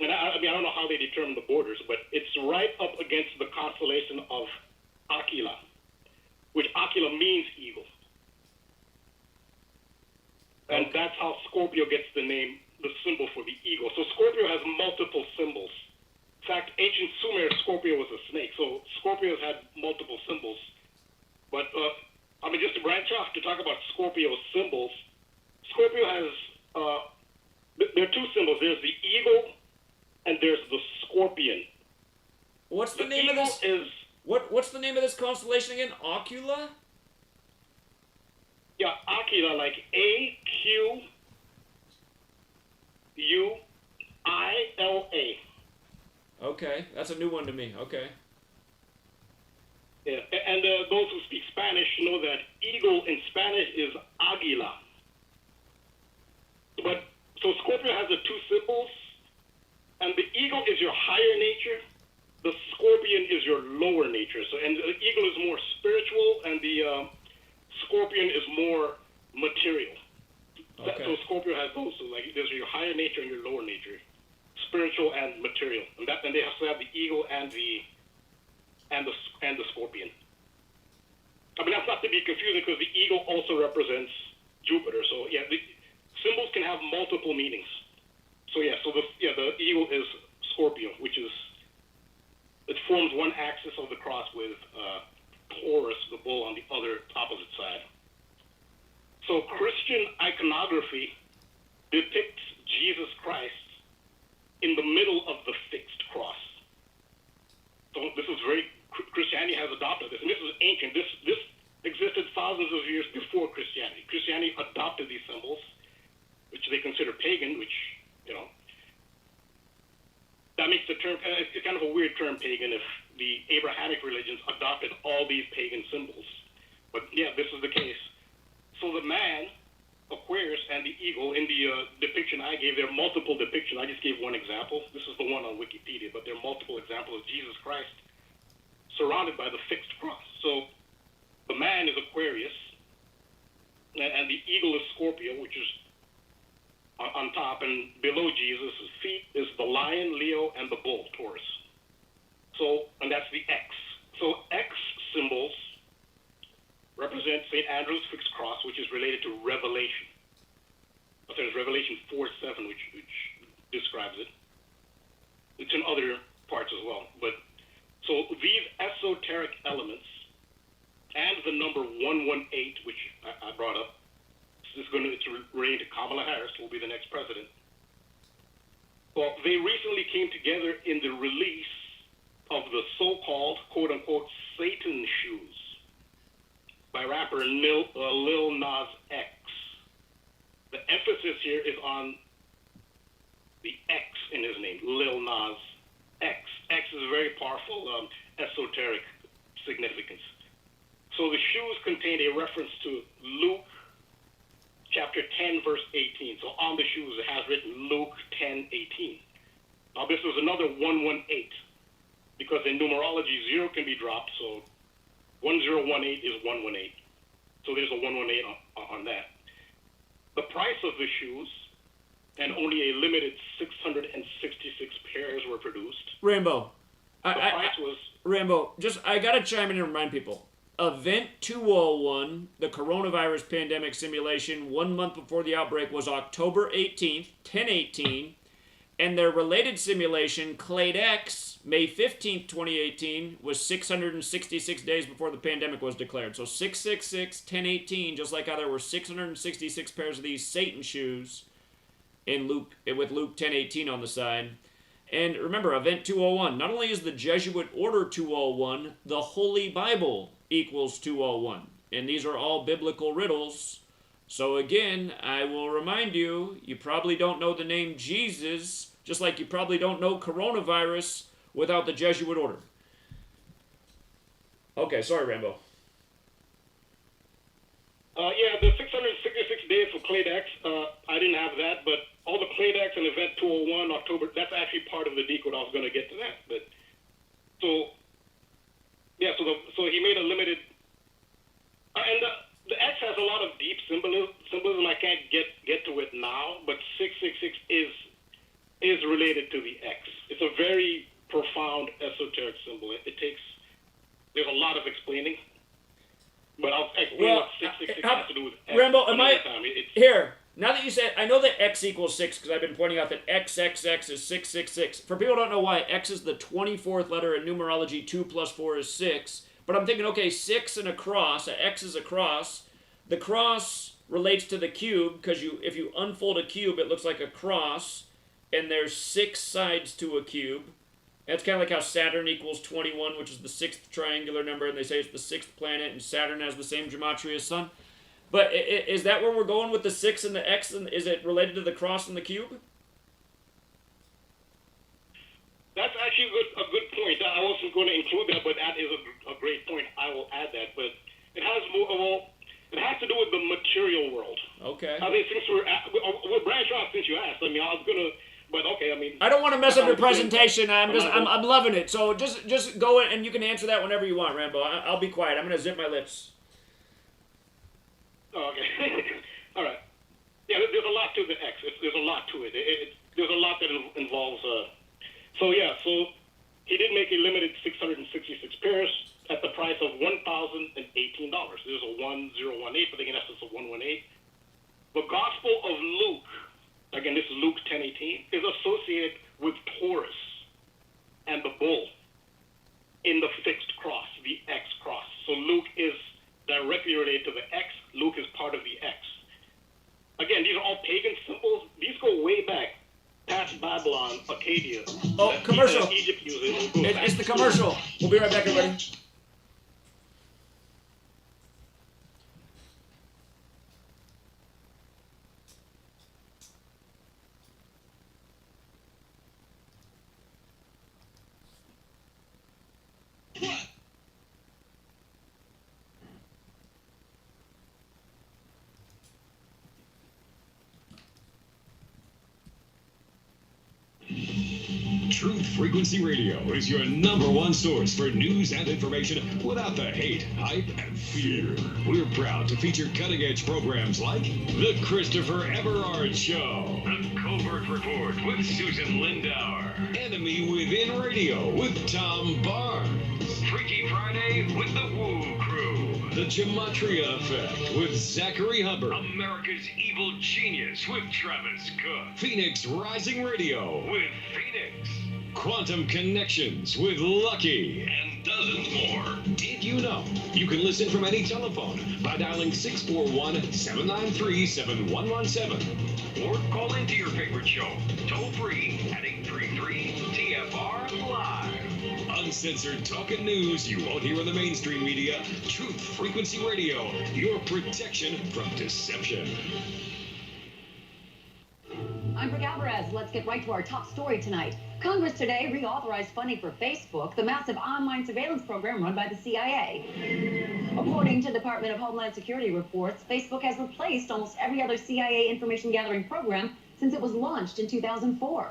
and I don't know how they determine the borders, but it's right up against the constellation of Aquila, which Aquila means eagle. And that's how Scorpio gets the name, the symbol for the eagle. So Scorpio has multiple symbols. In fact, ancient Sumer, Scorpio was a snake. So Scorpio's had multiple symbols. But, just to branch off to talk about Scorpio's symbols, Scorpio has, there are two symbols. There's the eagle and there's the scorpion. What's the name of this? What's the name of this constellation again? Aquila? Yeah, Aquila, like Aquila. Okay, that's a new one to me. Okay. Yeah, and those who speak Spanish know that eagle in Spanish is águila. But so Scorpio has the two symbols, and the eagle is your higher nature. The scorpion is your lower nature. So, and the eagle is more spiritual, and the scorpion is more material. Okay. So Scorpio has both. So like there's your higher nature and your lower nature, spiritual and material. And they also have the eagle and the scorpion. That's not to be confusing because the eagle also represents Jupiter. So yeah, the symbols can have multiple meanings. So yeah, the eagle is Scorpio, which is it forms one axis of the cross with Taurus, the bull, on the other opposite side. So Christian iconography depicts Jesus Christ in the middle of the fixed cross. So this is Christianity has adopted this, and this is ancient. This existed thousands of years before Christianity. Christianity adopted these symbols, which they consider pagan, which, that makes the term, it's kind of a weird term, pagan, if the Abrahamic religions adopted all these pagan symbols. But yeah, this is the case. So the man, Aquarius, and the eagle, in the depiction I gave, there are multiple depictions. I just gave one example. This is the one on Wikipedia, but there are multiple examples of Jesus Christ surrounded by the fixed cross. So the man is Aquarius, and the eagle is Scorpio, which is on top, and below Jesus' feet is the lion, Leo, and the bull, Taurus. So, and that's the X. So X symbols represent St. Andrew's fixed cross, which is related to Revelation. But there's Revelation 4:7, which describes it. It's in other parts as well. But so these esoteric elements and the number 118, which I brought up, it's related to Kamala Harris, who will be the next president. Well, they recently came together in the release of the so-called, quote-unquote, Satan shoes by rapper Lil Nas X. The emphasis here is on the X in his name, Lil Nas X. X is a very powerful esoteric significance. So the shoes contain a reference to Luke chapter 10, verse 18. So on the shoes it has written Luke 10:18. Now this was another 118, because in numerology 0 can be dropped, so 1018 is 118. So there's a 118 on that. The price of the shoes, and only a limited 666 pairs were produced. Rambo. The price was... Rambo, I gotta chime in and remind people. Event 201, the coronavirus pandemic simulation, 1 month before the outbreak, was October 18th, 10/18, and their related simulation, Clade X, May 15th, 2018, was 666 days before the pandemic was declared. So 666, 10/18, just like how there were 666 pairs of these Satan shoes in Luke, with Luke 10:18 on the side. And remember, Event 201, not only is the Jesuit Order 201, the Holy Bible equals 201. And these are all biblical riddles. So again, I will remind you, you probably don't know the name Jesus, just like you probably don't know coronavirus without the Jesuit Order. Okay, sorry, Rambo. Yeah, the 666 days for Clade X, I didn't have that, but all the Clade X and Event 201, October, that's actually part of the decode. I was going to get to that. But so, yeah, so he made a limited, and the X has a lot of deep symbolism. I can't get to it now, but 666 is related to the X. It's a very profound esoteric symbol. There's a lot of explaining. But I'll explain what 666 has to do with X. Rambo, here, now that you said, I know that X equals 6 because I've been pointing out that XXX is 666. For people who don't know why, X is the 24th letter in numerology, 2 plus 4 is 6. But I'm thinking, okay, 6 and a cross, an X is a cross. The cross relates to the cube because if you unfold a cube, it looks like a cross. And there's 6 sides to a cube. That's kind of like how Saturn equals 21, which is the 6th triangular number, and they say it's the 6th planet, and Saturn has the same gematria as Sun. But is that where we're going with the 6 and the X, and is it related to the cross and the cube? That's actually a good point. I wasn't going to include that, but that is a great point. I will add that. But it has to do with the material world. Okay. I mean, since we're branch off since you asked. I mean, I was going to... But okay, I mean... I don't want to mess up your presentation. I'm loving it. So just go in, and you can answer that whenever you want, Rambo. I'll be quiet. I'm going to zip my lips. Oh, okay. All right. Yeah, there's a lot to the X. There's a lot to it. There's a lot that involves... So he did make a limited 666 pairs at the price of $1,018. There's a 1018, but in essence a 118. The Gospel of Luke... Again, this is Luke 10:18, is associated with Taurus and the bull in the fixed cross, the X cross. So Luke is directly related to the X. Luke is part of the X. Again, these are all pagan symbols. These go way back past Babylon, Acadia. Oh, commercial. Egypt uses. It's the commercial. We'll be right back, everybody. Truth Frequency Radio is your #1 source for news and information without the hate, hype, and fear. We're proud to feature cutting-edge programs like The Christopher Everard Show, The Covert Report with Susan Lindauer, Enemy Within Radio with Tom Barnes, Freaky Friday with The Woo Crew, The Gematria Effect with Zachary Hubbard, America's Evil Genius with Travis Cook, Phoenix Rising Radio with Phoenix, Quantum Connections with Lucky, and dozens more. Did you know you can listen from any telephone by dialing 641-793-7117 or call into your favorite show toll free at 833-TFR Live. Uncensored talk and news you won't hear in the mainstream media. Truth Frequency Radio, your protection from deception. I'm Brooke Alvarez. Let's get right to our top story tonight. Congress today reauthorized funding for Facebook, the massive online surveillance program run by the CIA. According to Department of Homeland Security reports, Facebook has replaced almost every other CIA information gathering program since it was launched in 2004.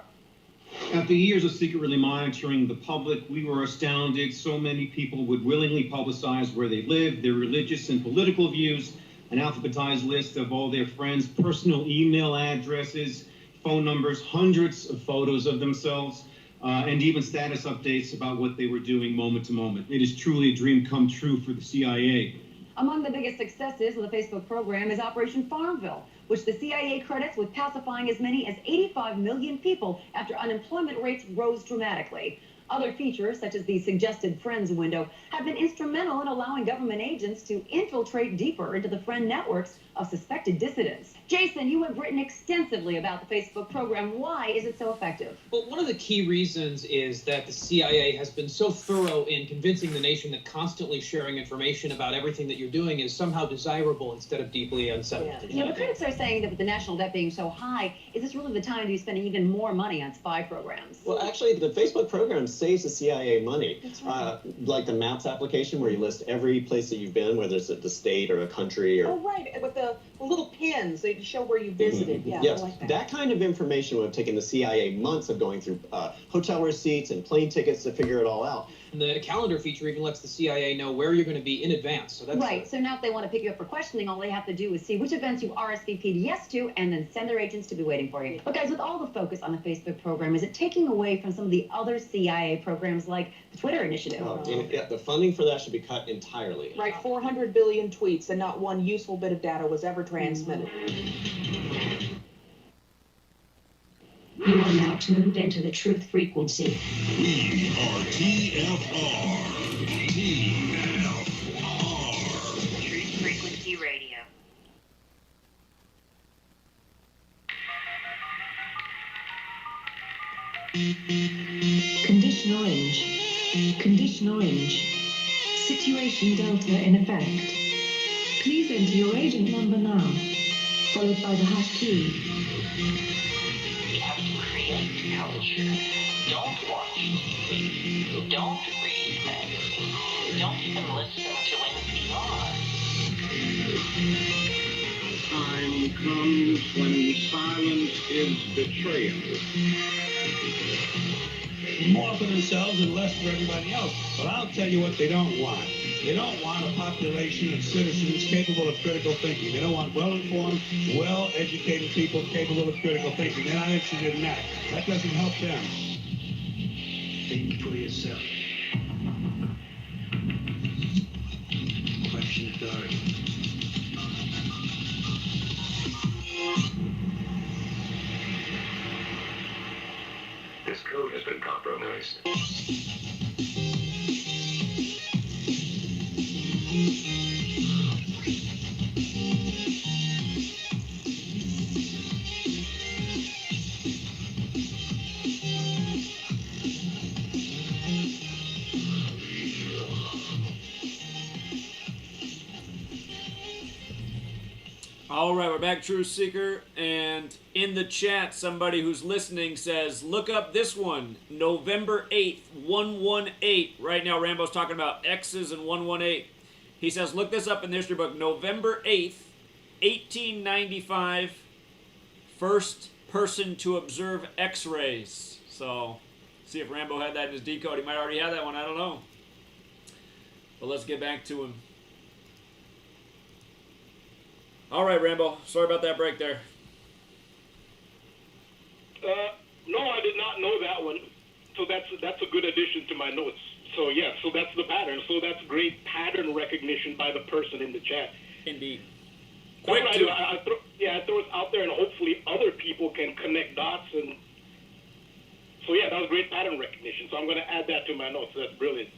After years of secretly monitoring the public, we were astounded so many people would willingly publicize where they live, their religious and political views, an alphabetized list of all their friends' personal email addresses, phone numbers, hundreds of photos of themselves, and even status updates about what they were doing moment to moment. It is truly a dream come true for the CIA. Among the biggest successes of the Facebook program is Operation Farmville, which the CIA credits with pacifying as many as 85 million people after unemployment rates rose dramatically. Other features, such as the suggested friends window, have been instrumental in allowing government agents to infiltrate deeper into the friend networks of suspected dissidents. Jason, you have written extensively about the Facebook program. Why is it so effective? Well, one of the key reasons is that the CIA has been so thorough in convincing the nation that constantly sharing information about everything that you're doing is somehow desirable instead of deeply unsettling. Yeah. You know, the critics are saying that with the national debt being so high, is this really the time to be spending even more money on spy programs? Well, actually, the Facebook program saves the CIA money. That's right. Like the Maps application where you list every place that you've been, whether it's at the state or a country or... Oh, right, with the little pins that show where you visited. Yeah, Yes, I like that. that kind of information would have taken the CIA months of going through hotel receipts and plane tickets to figure it all out. And the calendar feature even lets the CIA know where you're going to be in advance. So that's Right, so now if they want to pick you up for questioning, all they have to do is see which events you RSVP'd yes to and then send their agents to be waiting for you. But guys, with all the focus on the Facebook program, is it taking away from some of the other CIA programs like the Twitter initiative? The funding for that should be cut entirely. Right, 400 billion tweets and not one useful bit of data was ever transmitted. You are now tuned into the truth frequency. We are TFR. Truth Frequency Radio. Condition orange. Condition orange. Situation Delta in effect. Please enter your agent number now, followed by the hash key. We have to create culture. Don't watch TV. Don't read magazines. Don't even listen to NPR. Time comes when silence is betrayal. More for themselves and less for everybody else. But I'll tell you what they don't want. They don't want a population of citizens capable of critical thinking. They don't want well-informed, well-educated people capable of critical thinking. They're not interested in that. That doesn't help them. Think for yourself. Question authority. This code has been compromised. All right, we're back, Truth Seeker, and in the chat, somebody who's listening says, look up this one, November 8th, 118. Right now, Rambo's talking about X's and 118. He says, look this up in the history book, November 8th, 1895, first person to observe X-rays. So, see if Rambo had that in his decode. He might already have that one, I don't know. But let's get back to him. All right, Rambo. Sorry about that break there. No, I did not know that one. So that's a good addition to my notes. So yeah, so that's the pattern. So that's great pattern recognition by the person in the chat. Indeed. That's what I do. I throw it out there, and hopefully other people can connect dots. And so yeah, that was great pattern recognition. So I'm going to add that to my notes. That's brilliant.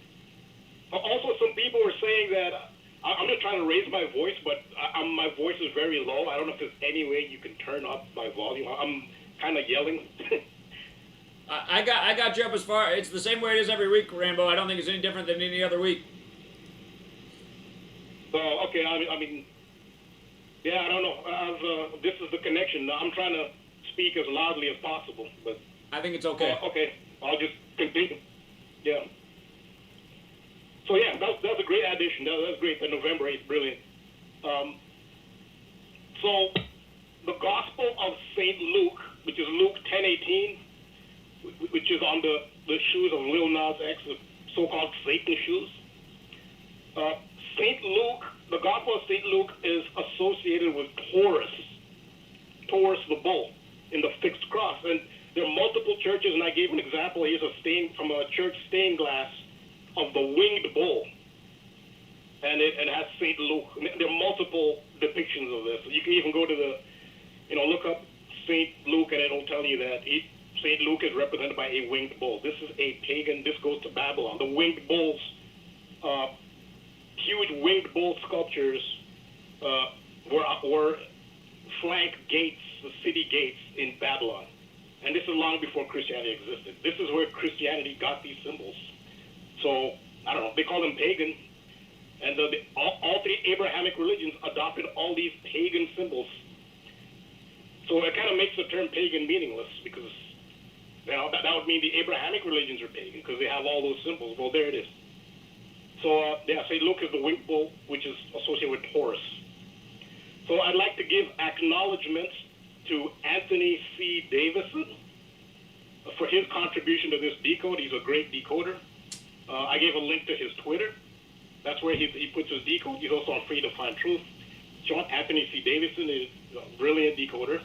Also, some people were saying that. I'm just trying to raise my voice, but my voice is very low. I don't know if there's any way you can turn up my volume. I'm kind of yelling. I got you up as far. It's the same way it is every week, Rambo. I don't think it's any different than any other week. So I mean, yeah, I don't know. This is the connection. I'm trying to speak as loudly as possible, but I think it's okay. Okay, I'll just continue. Yeah. So yeah, that's a great addition. That's great. The November 8th, brilliant. So the Gospel of St. Luke, which is Luke 10:18, which is on the shoes of Lil Nas X, the so-called Satan shoes. St. Luke, the Gospel of St. Luke is associated with Taurus the bull in the fixed cross. And there are multiple churches, and I gave an example. Here's a stain from a church stained glass of the winged bull. And it has St. Luke. There are multiple depictions of this. You can even go to look up St. Luke, and it'll tell you that St. Luke is represented by a winged bull. This is a pagan, this goes to Babylon. The winged bulls, huge winged bull sculptures were flank gates, the city gates in Babylon. And this is long before Christianity existed. This is where Christianity got these symbols. So, I don't know, they call them pagan. And all three Abrahamic religions adopted all these pagan symbols. So it kind of makes the term pagan meaningless, because that would mean the Abrahamic religions are pagan because they have all those symbols. Well, there it is. So, St. Luke is the winged bull, which is associated with Taurus. So I'd like to give acknowledgement to Anthony C. Davison for his contribution to this decode. He's a great decoder. I gave a link to his Twitter. That's where he puts his decode. He's also on Free to Find Truth. John Anthony C. Davison is a brilliant decoder.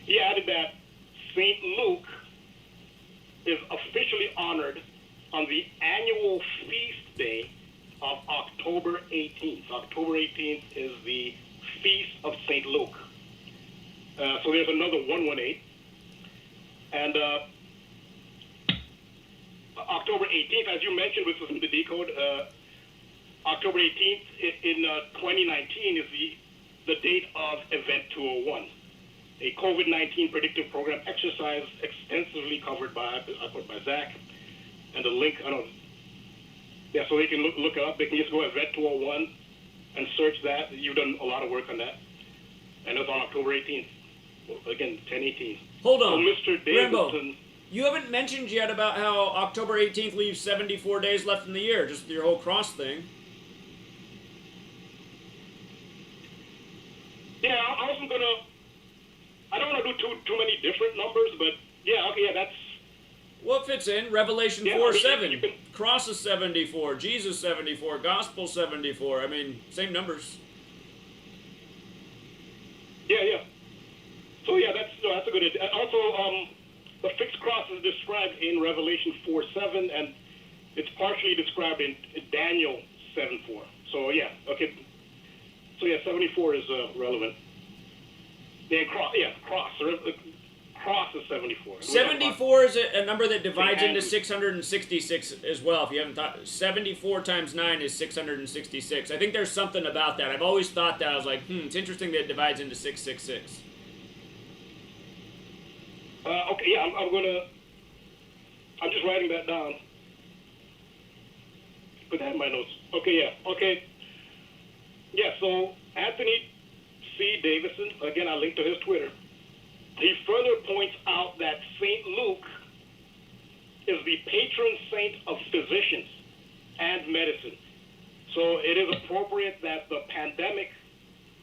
He added that St. Luke is officially honored on the annual feast day of October 18th. October 18th is the Feast of St. Luke. So there's another 118. And October 18th, as you mentioned, which was in the decode, October 18th in 2019 is the date of Event 201, a COVID-19 predictive program exercise extensively covered by Zach, and the link, so they can look it up. They can just go to Event 201 and search that. You've done a lot of work on that. And it's on October 18th. Again, 10/18. Hold on. So Mr. Rambo, Davidson, you haven't mentioned yet about how October 18th leaves 74 days left in the year, just your whole cross thing. yeah, I wasn't going to... I don't want to do too many different numbers, but that's... What fits in? Revelation 4:7. Cross is 74. Jesus 74. Gospel 74. I mean, same numbers. Yeah. So that's a good idea. Also, the fixed cross is described in Revelation 4:7, and it's partially described in Daniel 7:4. So okay. So 74 is relevant. Cross is 74. 74 is a number that divides into 666 as well. If you haven't thought, 74 times 9 is 666. I think there's something about that. I've always thought that. I was like, it's interesting that it divides into 666. I'm just writing that down. Put that in my notes. Okay. So Anthony C. Davison, again, I linked to his Twitter. He further points out that St. Luke is the patron saint of physicians and medicine. So it is appropriate that the pandemic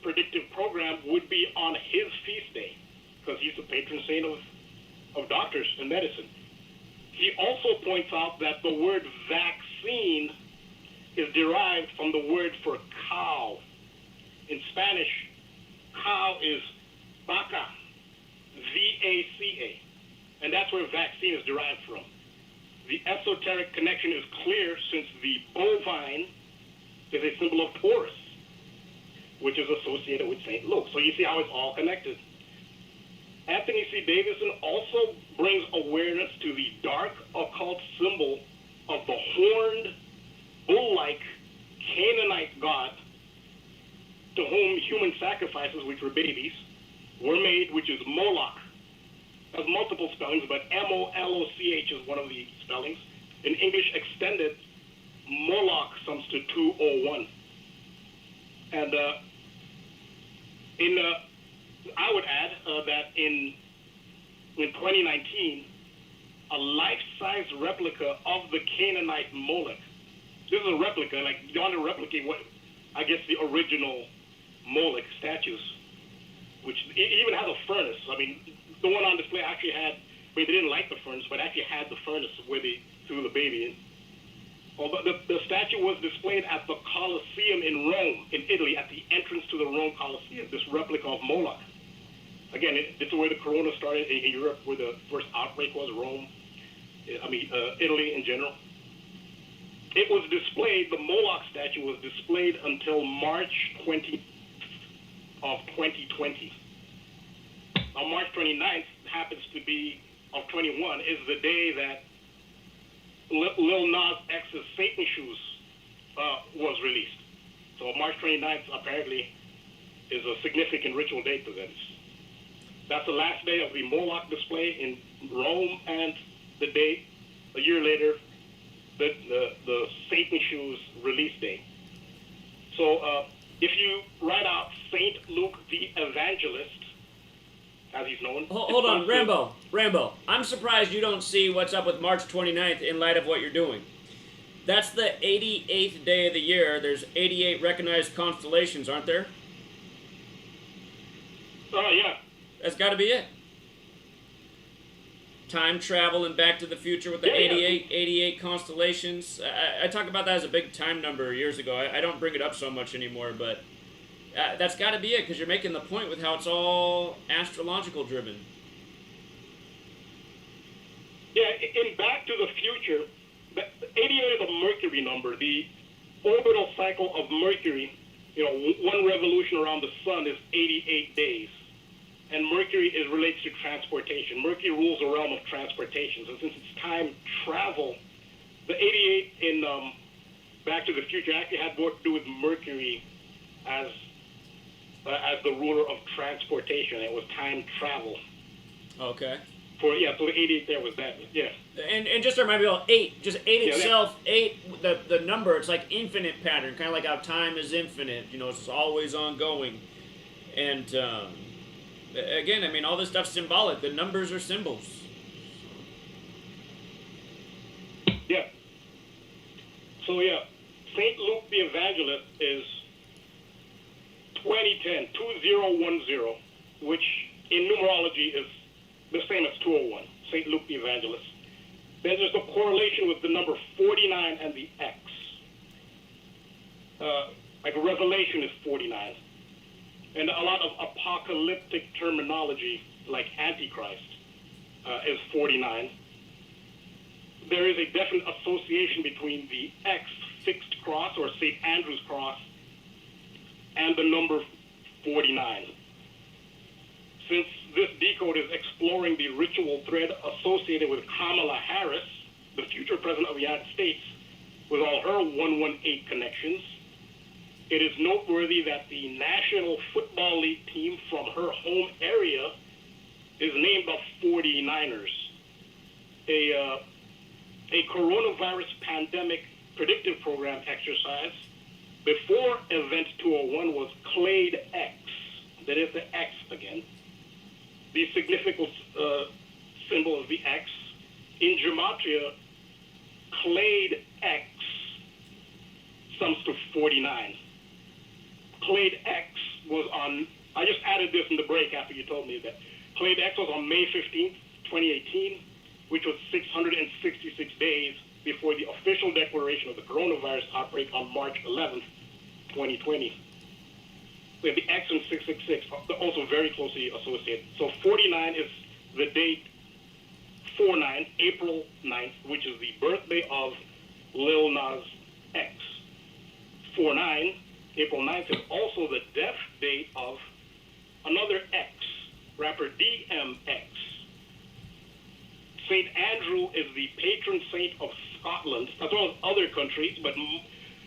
predictive program would be on his feast day, because he's the patron saint of doctors and medicine. He also points out that the word vaccine is derived from the word for cow. In Spanish, cow is vaca, V-A-C-A, and that's where vaccine is derived from. The esoteric connection is clear, since the bovine is a symbol of Taurus, which is associated with St. Luke. So you see how it's all connected. Anthony C. Davison also brings awareness to the dark occult symbol of the horned, bull-like Canaanite god to whom human sacrifices, which were babies, were made, which is Moloch. It has multiple spellings, but M-O-L-O-C-H is one of the spellings. In English extended, Moloch sums to 201. And I would add that in in 2019 a life-size replica of the Canaanite Moloch. This is a replica, like you want to replicate what, I guess, the original Moloch statues, which even has a furnace. I mean, the one on display actually had, I mean, they didn't light the furnace, but actually had the furnace where they threw the baby in. Although the statue was displayed at the Colosseum in Rome, in Italy, at the entrance to the Rome Colosseum, this replica of Moloch. Again, this is where the corona started in Europe, where the first outbreak was, Rome, Italy in general. It was displayed, the Moloch statue was displayed until March 20th of 2020. Now, March 29th happens to be, of 21, is the day that Lil Nas X's Satan Shoes was released. So March 29th apparently is a significant ritual date to them. That's the last day of the Moloch display in Rome, and the day, a year later, the Satan Shoes release day. So if you write out Saint Luke the Evangelist, as he's known. Hold on, Rambo. I'm surprised you don't see what's up with March 29th in light of what you're doing. That's the 88th day of the year. There's 88 recognized constellations, aren't there? Oh, yeah. That's got to be it. Time travel and Back to the Future with the 88 constellations. I talked about that as a big time number years ago. I don't bring it up so much anymore, but that's got to be it, because you're making the point with how it's all astrological driven. Yeah, in Back to the Future, 88 is a Mercury number. The orbital cycle of Mercury, one revolution around the sun is 88 days. And Mercury is related to transportation. Mercury rules the realm of transportation. So since it's time travel, the 88 in Back to the Future actually had more to do with Mercury as the ruler of transportation. It was time travel. Okay. So the 88 there was that. Yeah. And just to remind people, 8 itself, 8, the number, it's like infinite pattern, kind of like how time is infinite. It's always ongoing. And again, I mean, all this stuff's symbolic. The numbers are symbols. Yeah. So Saint Luke the Evangelist is 2010, which in numerology is the same as 201, St. Luke the Evangelist. Then there's a correlation with the number 49 and the X. Like Revelation is 49. And a lot of apocalyptic terminology, like Antichrist, is 49. There is a definite association between the X fixed cross, or St. Andrew's cross, and the number 49. Since this decode is exploring the ritual thread associated with Kamala Harris, the future president of the United States, with all her 118 connections, it is noteworthy that the National Football League team from her home area is named the 49ers. A coronavirus pandemic predictive program exercise before Event 201 was Clade X. That is the X again. The significant symbol of the X. In Gematria, Clade X sums to 49. Clade X was on, I just added this in the break after you told me that. Clade X was on May 15th, 2018, which was 666 days before the official declaration of the coronavirus outbreak on March 11th, 2020. We have the X and 666, they're also very closely associated. So 49 is the date 49, April 9th, which is the birthday of Lil Nas X. 49, April 9th, is also the death date of another X, rapper DMX. St. Andrew is the patron saint of Scotland, as well as other countries, but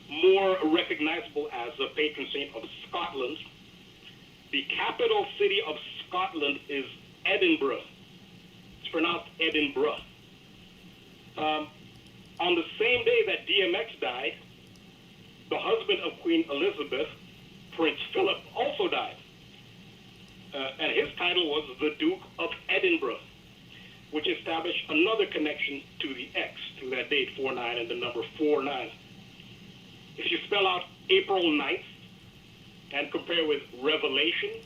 more recognizable as the patron saint of Scotland. The capital city of Scotland is Edinburgh. It's pronounced Edinburgh. On the same day that DMX died, the husband of Queen Elizabeth, Prince Philip, also died. And his title was the Duke of Edinburgh. which established another connection to the X through that date 49 and the number 49. If you spell out April 9th and compare with Revelation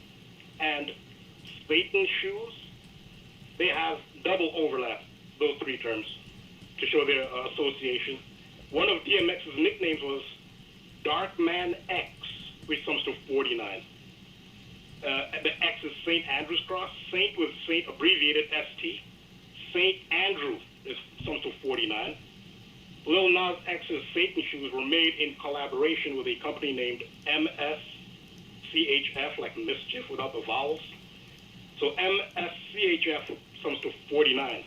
and Satan's shoes, they have double overlap, those three terms, to show their association. One of DMX's nicknames was Dark Man X, which sums to 49. The X is St. Andrew's Cross. Saint with Saint abbreviated ST. St. Andrew sums to 49. Lil Nas X's Satan shoes were made in collaboration with a company named MSCHF, like mischief without the vowels. So MSCHF sums to 49.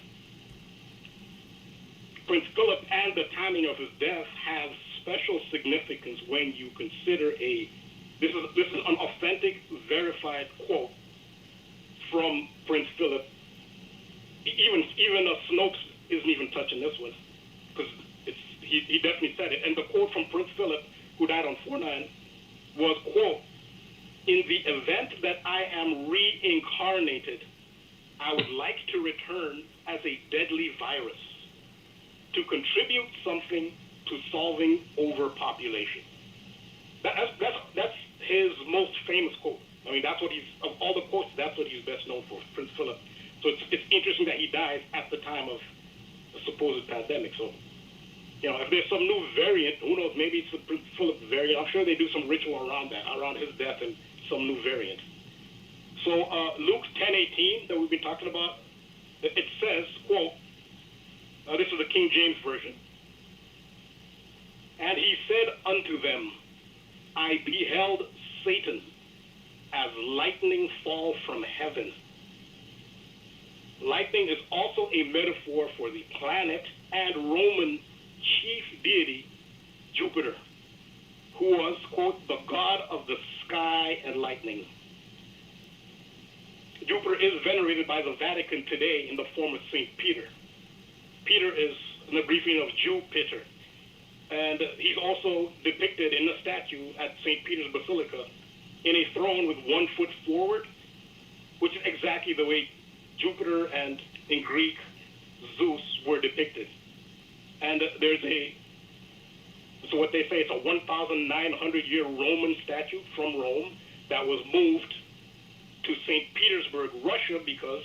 Prince Philip and the timing of his death have special significance when you consider this is an authentic, verified quote from Prince Philip. Even Snopes isn't even touching this one, because he definitely said it. And the quote from Prince Philip, who died on 4/9, was, quote, "In the event that I am reincarnated, I would like to return as a deadly virus to contribute something to solving overpopulation." That's his most famous quote. I mean, that's what of all the quotes, that's what he's best known for, Prince Philip. So it's interesting that he dies at the time of a supposed pandemic. So, if there's some new variant, who knows, maybe it's the Prince Philip variant. I'm sure they do some ritual around that, around his death and some new variant. So Luke 10:18 that we've been talking about, it says, quote, this is the King James Version, "And he said unto them, I beheld Satan as lightning fall from heaven." Lightning is also a metaphor for the planet and Roman chief deity Jupiter, who was, quote, the god of the sky and lightning. Jupiter is venerated by the Vatican today in the form of St. Peter. Peter is an abbreviation of Jupiter. And he's also depicted in the statue at St. Peter's Basilica in a throne with 1 foot forward, which is exactly the way Jupiter and, in Greek, Zeus were depicted. And so what they say, it's a 1,900-year Roman statue from Rome that was moved to St. Petersburg, Russia, because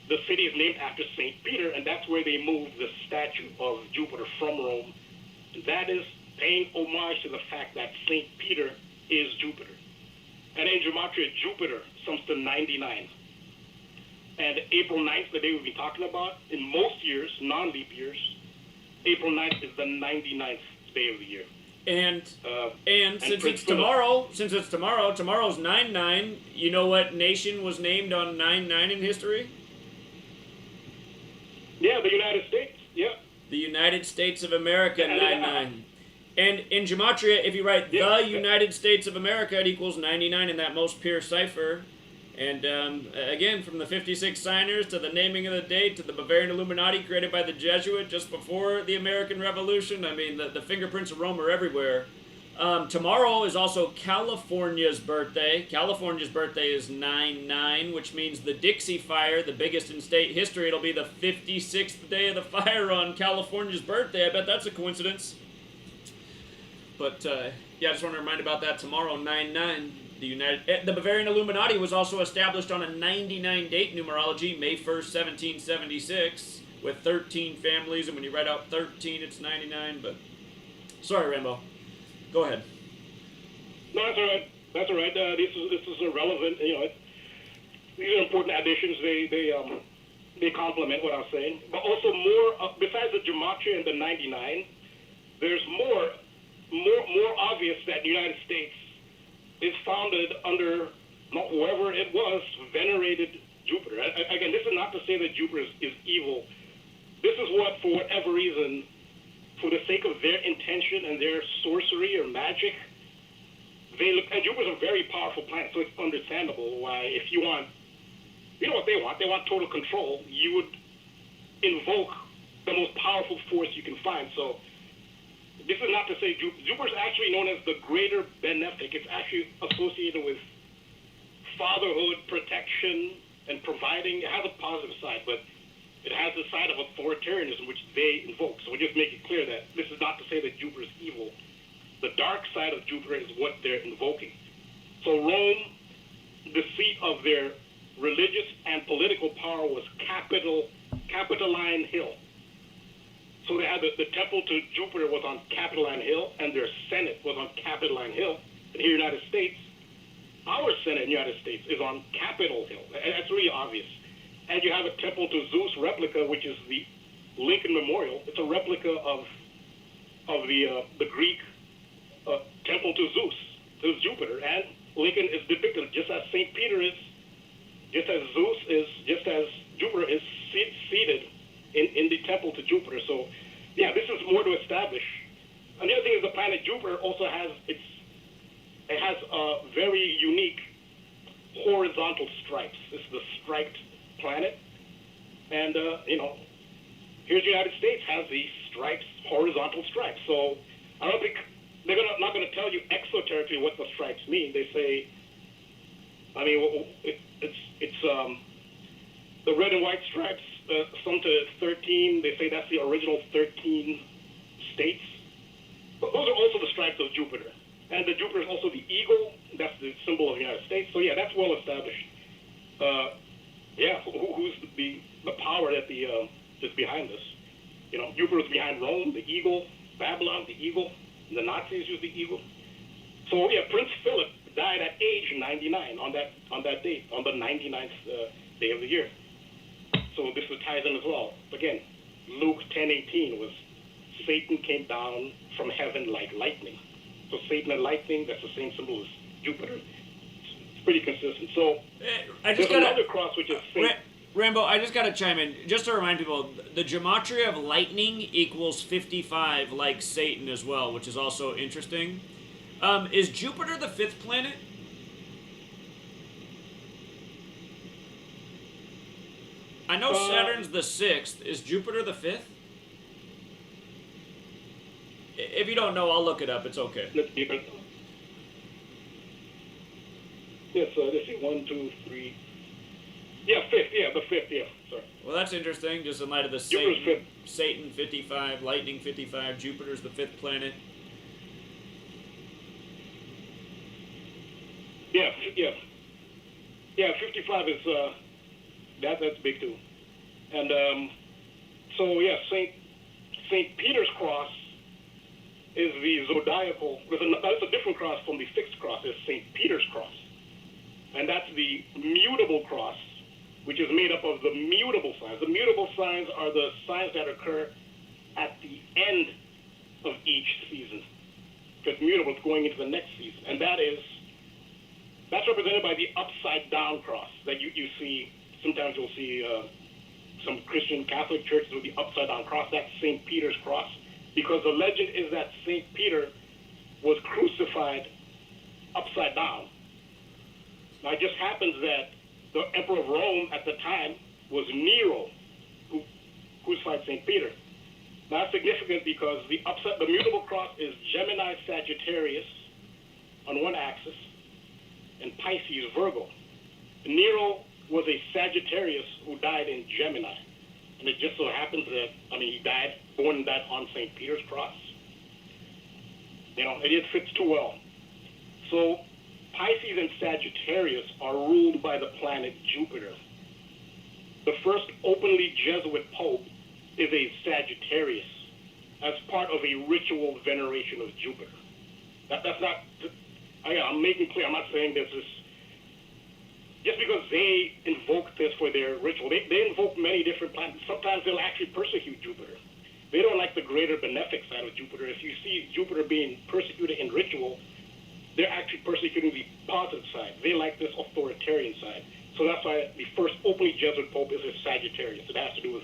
the city is named after St. Peter, and that's where they moved the statue of Jupiter from Rome. That is paying homage to the fact that St. Peter is Jupiter. And in gematria, Jupiter sums to 99. And April 9th, the day we've been talking about, in most years, non-leap years, April 9th is the 99th day of the year. And since it's tomorrow, tomorrow's 9/9, you know what nation was named on 9/9 in history? Yeah, the United States, yeah. The United States of America, 9/9. And in gematria, if you write the United States of America, it equals 99 in that most pure cipher. And again, from the 56 signers to the naming of the date to the Bavarian Illuminati created by the Jesuit just before the American Revolution, I mean, the fingerprints of Rome are everywhere. Tomorrow is also California's birthday. California's birthday is 9/9, which means the Dixie Fire, the biggest in state history, it'll be the 56th day of the fire on California's birthday. I bet that's a coincidence. But, yeah, I just want to remind about that tomorrow, 9/9. The Bavarian Illuminati was also established on a 99 date numerology, May 1st, 1776, with 13 families, and when you write out 13, it's 99, but... Sorry, Rambo. Go ahead. No, that's all right. That's all right. This is irrelevant. These are important additions. They complement what I was saying. But also more, besides the gematria and the 99, there's more obvious that the United States is founded under whoever it was venerated Jupiter. Again, this is not to say that Jupiter is evil. This is what, for whatever reason, for the sake of their intention and their sorcery or magic, they look. And Jupiter's a very powerful planet, so it's understandable why, if you want, you know what they want? They want total control. You would invoke the most powerful force you can find. So this is not to say Jupiter's actually known as the greater benefic. It's actually associated with fatherhood, protection, and providing. It has a positive side, but it has the side of authoritarianism, which they invoke. So we just make it clear that this is not to say that Jupiter is evil. The dark side of Jupiter is what they're invoking. So Rome, the seat of their religious and political power, was Capitoline Hill. So they had the temple to Jupiter was on Capitoline Hill, and their Senate was on Capitoline Hill. And here in the United States, our Senate in the United States is on Capitol Hill. That's really obvious. And you have a temple to Zeus replica, which is the Lincoln Memorial. It's a replica of the Greek temple to Zeus, to Jupiter. And Lincoln is depicted just as St. Peter is, just as Zeus is, just as Jupiter is seated in the temple to Jupiter. So, yeah, this is more to establish. And the other thing is the planet Jupiter also has it has very unique horizontal stripes. This is the striped planet. And, here's the United States has these stripes, horizontal stripes. So I don't think they're not going to tell you exoterrically what the stripes mean. They say, it's the red and white stripes, some to 13. They say that's the original 13 states. But those are also the stripes of Jupiter. And the Jupiter is also the eagle. That's the symbol of the United States. So, yeah, that's well established. Who's the power that is behind this? Jupiter is behind Rome, the eagle, Babylon, the eagle. The Nazis used the eagle. So, yeah, Prince Philip died at age 99 on that date, on the 99th day of the year. So this ties in as well. Again, Luke 10:18 was Satan came down from heaven like lightning. So Satan and lightning, that's the same symbol as Jupiter. It's pretty consistent. So there's another cross which is Rambo, I just got to chime in. Just to remind people, the gematria of lightning equals 55 like Satan as well, which is also interesting. Is Jupiter the 5th planet? I know Saturn's the 6th. Is Jupiter the 5th? If you don't know, I'll look it up. It's okay. Yes, let's see. 1, 2, 3. Yeah, 5th. Yeah, the 5th. Yeah, sorry. Well, that's interesting, just in light of the Satan 55, lightning 55, Jupiter's the 5th planet. Yeah. 55 is that's big too, and so yeah, Saint Peter's cross is the zodiacal. That's a different cross from the fixed cross. Is Saint Peter's cross, and that's the mutable cross, which is made up of the mutable signs. The mutable signs are the signs that occur at the end of each season, because mutable is going into the next season, and that's represented by the upside down cross that you see. Sometimes you'll see some Christian Catholic churches with the upside down cross. That's St. Peter's cross, because the legend is that St. Peter was crucified upside down. Now it just happens that the Emperor of Rome at the time was Nero, who crucified St. Peter. Now that's significant because the mutable cross is Gemini Sagittarius on one axis, and Pisces Virgo. Nero was a Sagittarius who died in Gemini. And it just so happens that, he born and died on St. Peter's cross. It fits too well. So Pisces and Sagittarius are ruled by the planet Jupiter. The first openly Jesuit pope is a Sagittarius as part of a ritual veneration of Jupiter. That's not... I'm making clear, I'm not saying this is just because they invoke this for their ritual. They invoke many different planets. Sometimes they'll actually persecute Jupiter. They don't like the greater benefic side of Jupiter. If you see Jupiter being persecuted in ritual, they're actually persecuting the positive side. They like this authoritarian side. So that's why the first openly Jesuit pope is a Sagittarius. It has to do with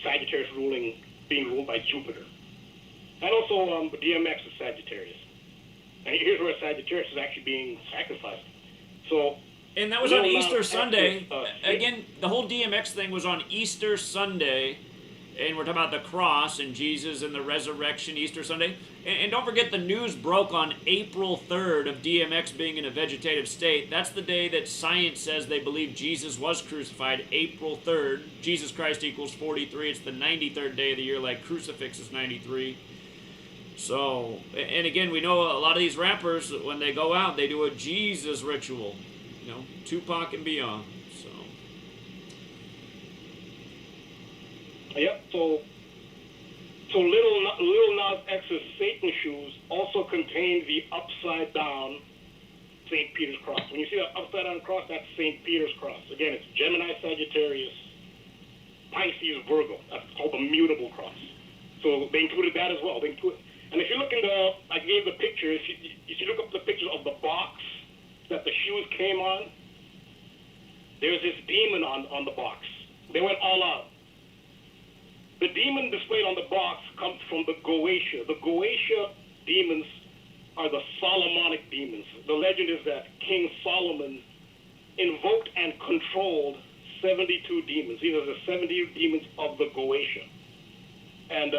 Sagittarius being ruled by Jupiter. And also DMX is Sagittarius. And here's where Sagittarius is actually being sacrificed. And that was on Easter Sunday. Again, the whole DMX thing was on Easter Sunday. And we're talking about the cross and Jesus and the resurrection Easter Sunday. And don't forget the news broke on April 3rd of DMX being in a vegetative state. That's the day that science says they believe Jesus was crucified, April 3rd. Jesus Christ equals 43. It's the 93rd day of the year, like crucifix is 93. So, and again, we know a lot of these rappers, when they go out, they do a Jesus ritual. You know, Tupac and beyond. So. Yep. So Lil Nas X's Satan shoes also contain the upside down St. Peter's cross. When you see that upside down cross, that's St. Peter's cross. Again, it's Gemini, Sagittarius, Pisces, Virgo. That's called the mutable cross. So they included that as well. And if you look in I gave the picture. If you look up the pictures of the box that the shoes came on, there's this demon on the box. They went all out. The demon displayed on the box comes from the Goetia. The Goetia demons are the Solomonic demons. The legend is that King Solomon invoked and controlled 72 demons. These are the 70 demons of the Goetia. And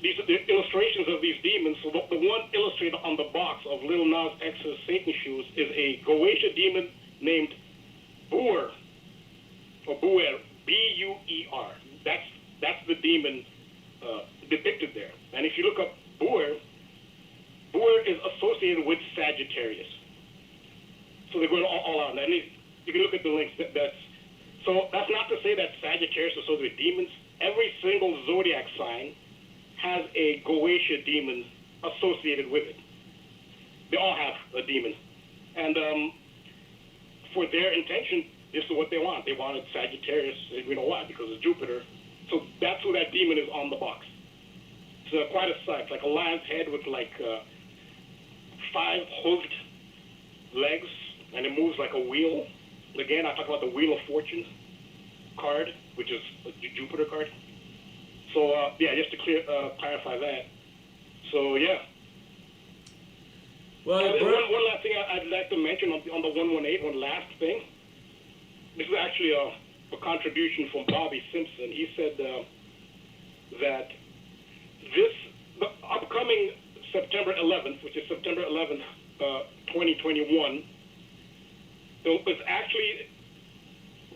these are the illustrations of these demons. So the one illustrated on the box of Lil Nas X's Satan shoes is a Goetia demon named Buer, or Buer, B-U-E-R. That's the demon depicted there. And if you look up Buer is associated with Sagittarius. So they're going all out. And you can look at the links. That's not to say that Sagittarius is associated with demons. Every single zodiac sign has a Goetia demon associated with it. They all have a demon. And for their intention, this is what they want. They wanted Sagittarius. We know why, because of Jupiter. So that's who that demon is on the box. It's quite a sight. It's like a lion's head with like 5 hooked legs, and it moves like a wheel. Again, I talk about the Wheel of Fortune card, which is a Jupiter card. So, just to clarify that. So, yeah. Well, one last thing I'd like to mention on the 118, one last thing. This is actually a contribution from Bobby Simpson. He said that the upcoming September 11th, which is September 11th, 2021, is actually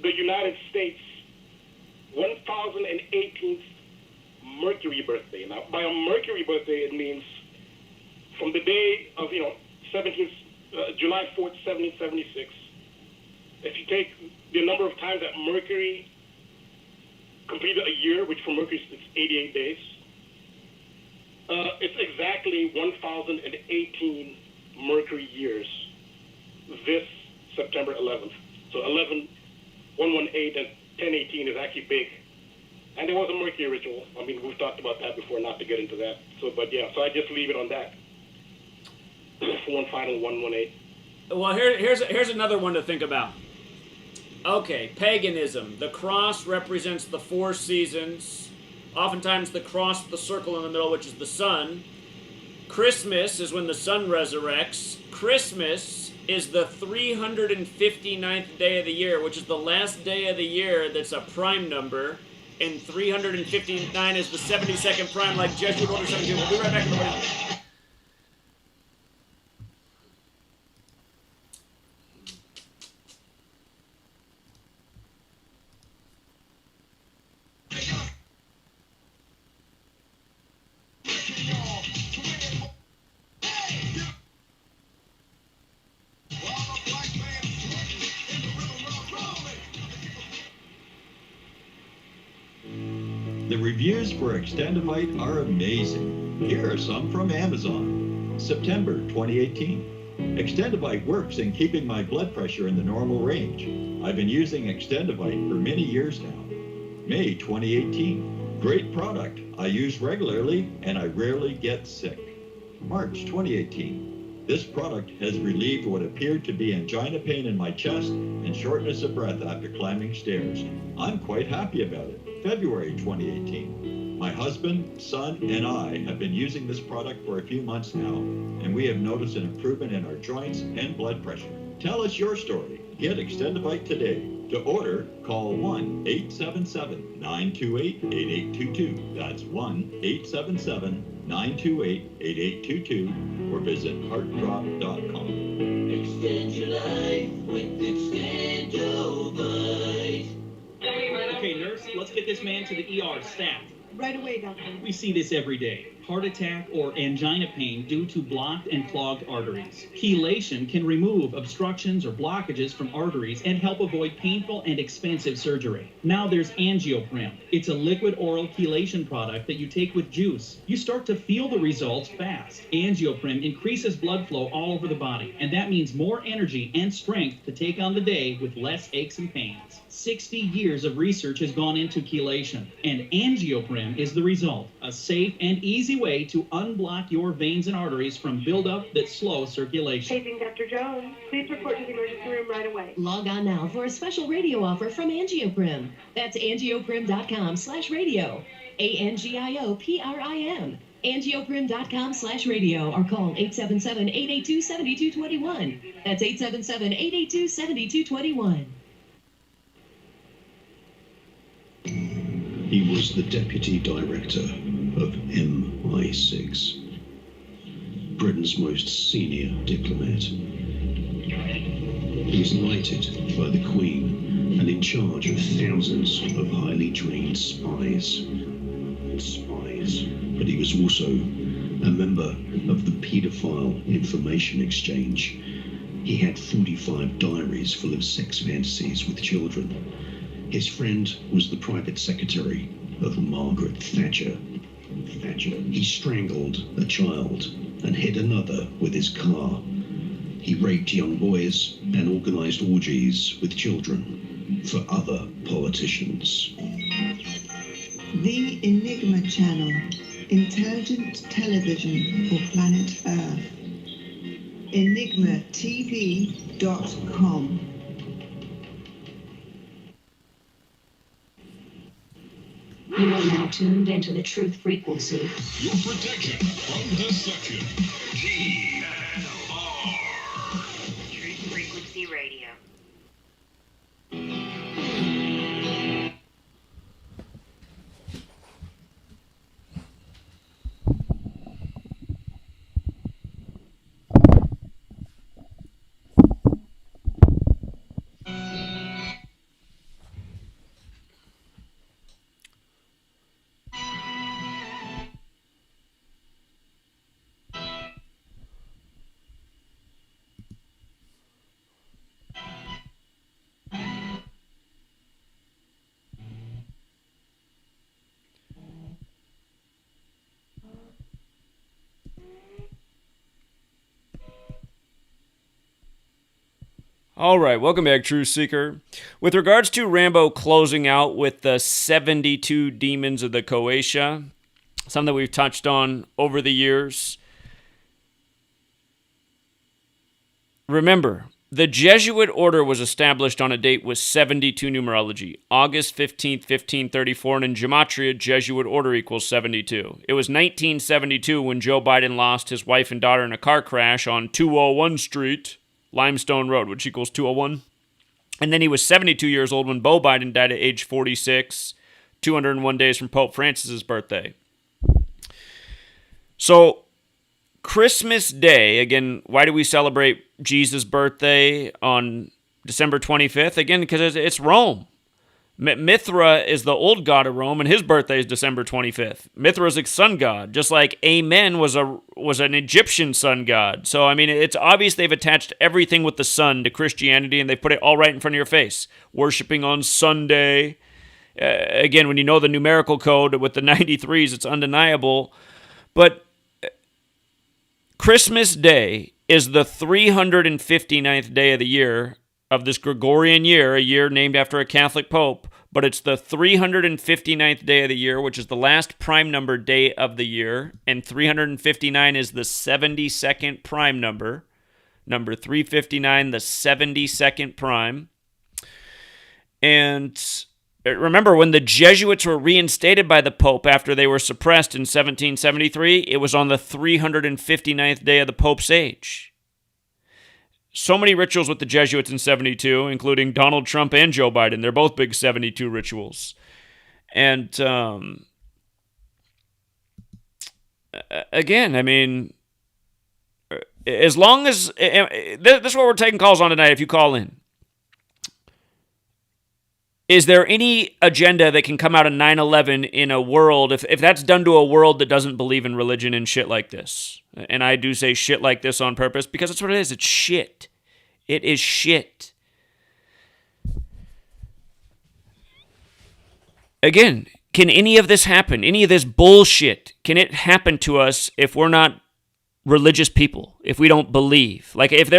the United States' 1018th Mercury birthday. Now, by a Mercury birthday, it means from the day of, July 4th, 1776. If you take the number of times that Mercury completed a year, which for Mercury is 88 days, it's exactly 1,018 Mercury years this September 11th. So 118 and 1018 is actually big. And there was a Mercury ritual. I mean, we've talked about that before, not to get into that. So I just leave it on that. For one final 118. Well, here's another one to think about. Okay, paganism. The cross represents the 4 seasons. Oftentimes the cross with the circle in the middle, which is the sun. Christmas is when the sun resurrects. Christmas is the 359th day of the year, which is the last day of the year that's a prime number. And 359 is the 72nd prime, like Jesuit Order 72. We'll be right back in the morning. The reviews for Extendivite are amazing. Here are some from Amazon. September 2018. Extendivite works in keeping my blood pressure in the normal range. I've been using Extendivite for many years now. May 2018. Great product. I use regularly and I rarely get sick. March 2018. This product has relieved what appeared to be angina pain in my chest and shortness of breath after climbing stairs. I'm quite happy about it. February 2018. My husband, son, and I have been using this product for a few months now, and we have noticed an improvement in our joints and blood pressure. Tell us your story. Get Extendivite today. To order, call 1-877-928-8822. That's 1-877-928-8822 or visit heartdrop.com. Extend your life with Extendivite. Okay, nurse, let's get this man to the ER stat. Right away, doctor. We see this every day. Heart attack or angina pain due to blocked and clogged arteries. Chelation can remove obstructions or blockages from arteries and help avoid painful and expensive surgery. Now there's Angioprim. It's a liquid oral chelation product that you take with juice. You start to feel the results fast. Angioprim increases blood flow all over the body, and that means more energy and strength to take on the day with less aches and pains. 60 years of research has gone into chelation, and Angioprim is the result. A safe and easy way to unblock your veins and arteries from buildup that slow circulation. Paging Dr. Jones. Please report to the emergency room right away. Log on now for a special radio offer from Angioprim. That's angioprim.com/radio. ANGIOPRIM. Angioprim.com/radio or call 877-882-7221. That's 877-882-7221. He was the deputy director of MI6, Britain's most senior diplomat. He was knighted by the Queen and in charge of thousands of highly trained spies. But he was also a member of the paedophile information exchange. He had 45 diaries full of sex fantasies with children. His friend was the private secretary of Margaret Thatcher. He strangled a child and hit another with his car. He raped young boys and organized orgies with children for other politicians. The Enigma Channel, intelligent television for planet Earth. EnigmaTV.com. You are now tuned into the truth frequency. Your protection from deception. TFR. Truth Frequency Radio. All right, welcome back, Truth Seeker. With regards to Rambo closing out with the 72 demons of the Croatia, something that we've touched on over the years. Remember, the Jesuit order was established on a date with 72 numerology, August 15th, 1534, and in Gematria, Jesuit order equals 72. It was 1972 when Joe Biden lost his wife and daughter in a car crash on 201 Street, Limestone Road, which equals 201. And then he was 72 years old when Beau Biden died at age 46, 201 days from Pope Francis's birthday. So, Christmas Day, again, why do we celebrate Jesus' birthday on December 25th? Again, because it's Rome. Mithra is the old god of Rome, and his birthday is December 25th. Mithra is a sun god, just like Amen was an Egyptian sun god. So, I mean, it's obvious they've attached everything with the sun to Christianity, and they put it all right in front of your face. Worshipping on Sunday. Again, when you know the numerical code with the 93s, it's undeniable. But Christmas Day is the 359th day of the year, of this Gregorian year, a year named after a Catholic pope, but it's the 359th day of the year, which is the last prime number day of the year, and 359 is the 72nd prime number. Number 359, the 72nd prime. And remember, when the Jesuits were reinstated by the Pope after they were suppressed in 1773, it was on the 359th day of the Pope's age. So many rituals with the Jesuits in 72, including Donald Trump and Joe Biden. They're both big 72 rituals. And again, I mean, as long as... This is what we're taking calls on tonight if you call in. Is there any agenda that can come out of 9/11 in a world, if that's done to a world that doesn't believe in religion and shit like this? And I do say shit like this on purpose because that's what it is. It's shit. It is shit. Again, can any of this happen? Any of this bullshit, can it happen to us if we're not religious people, if we don't believe? Like, if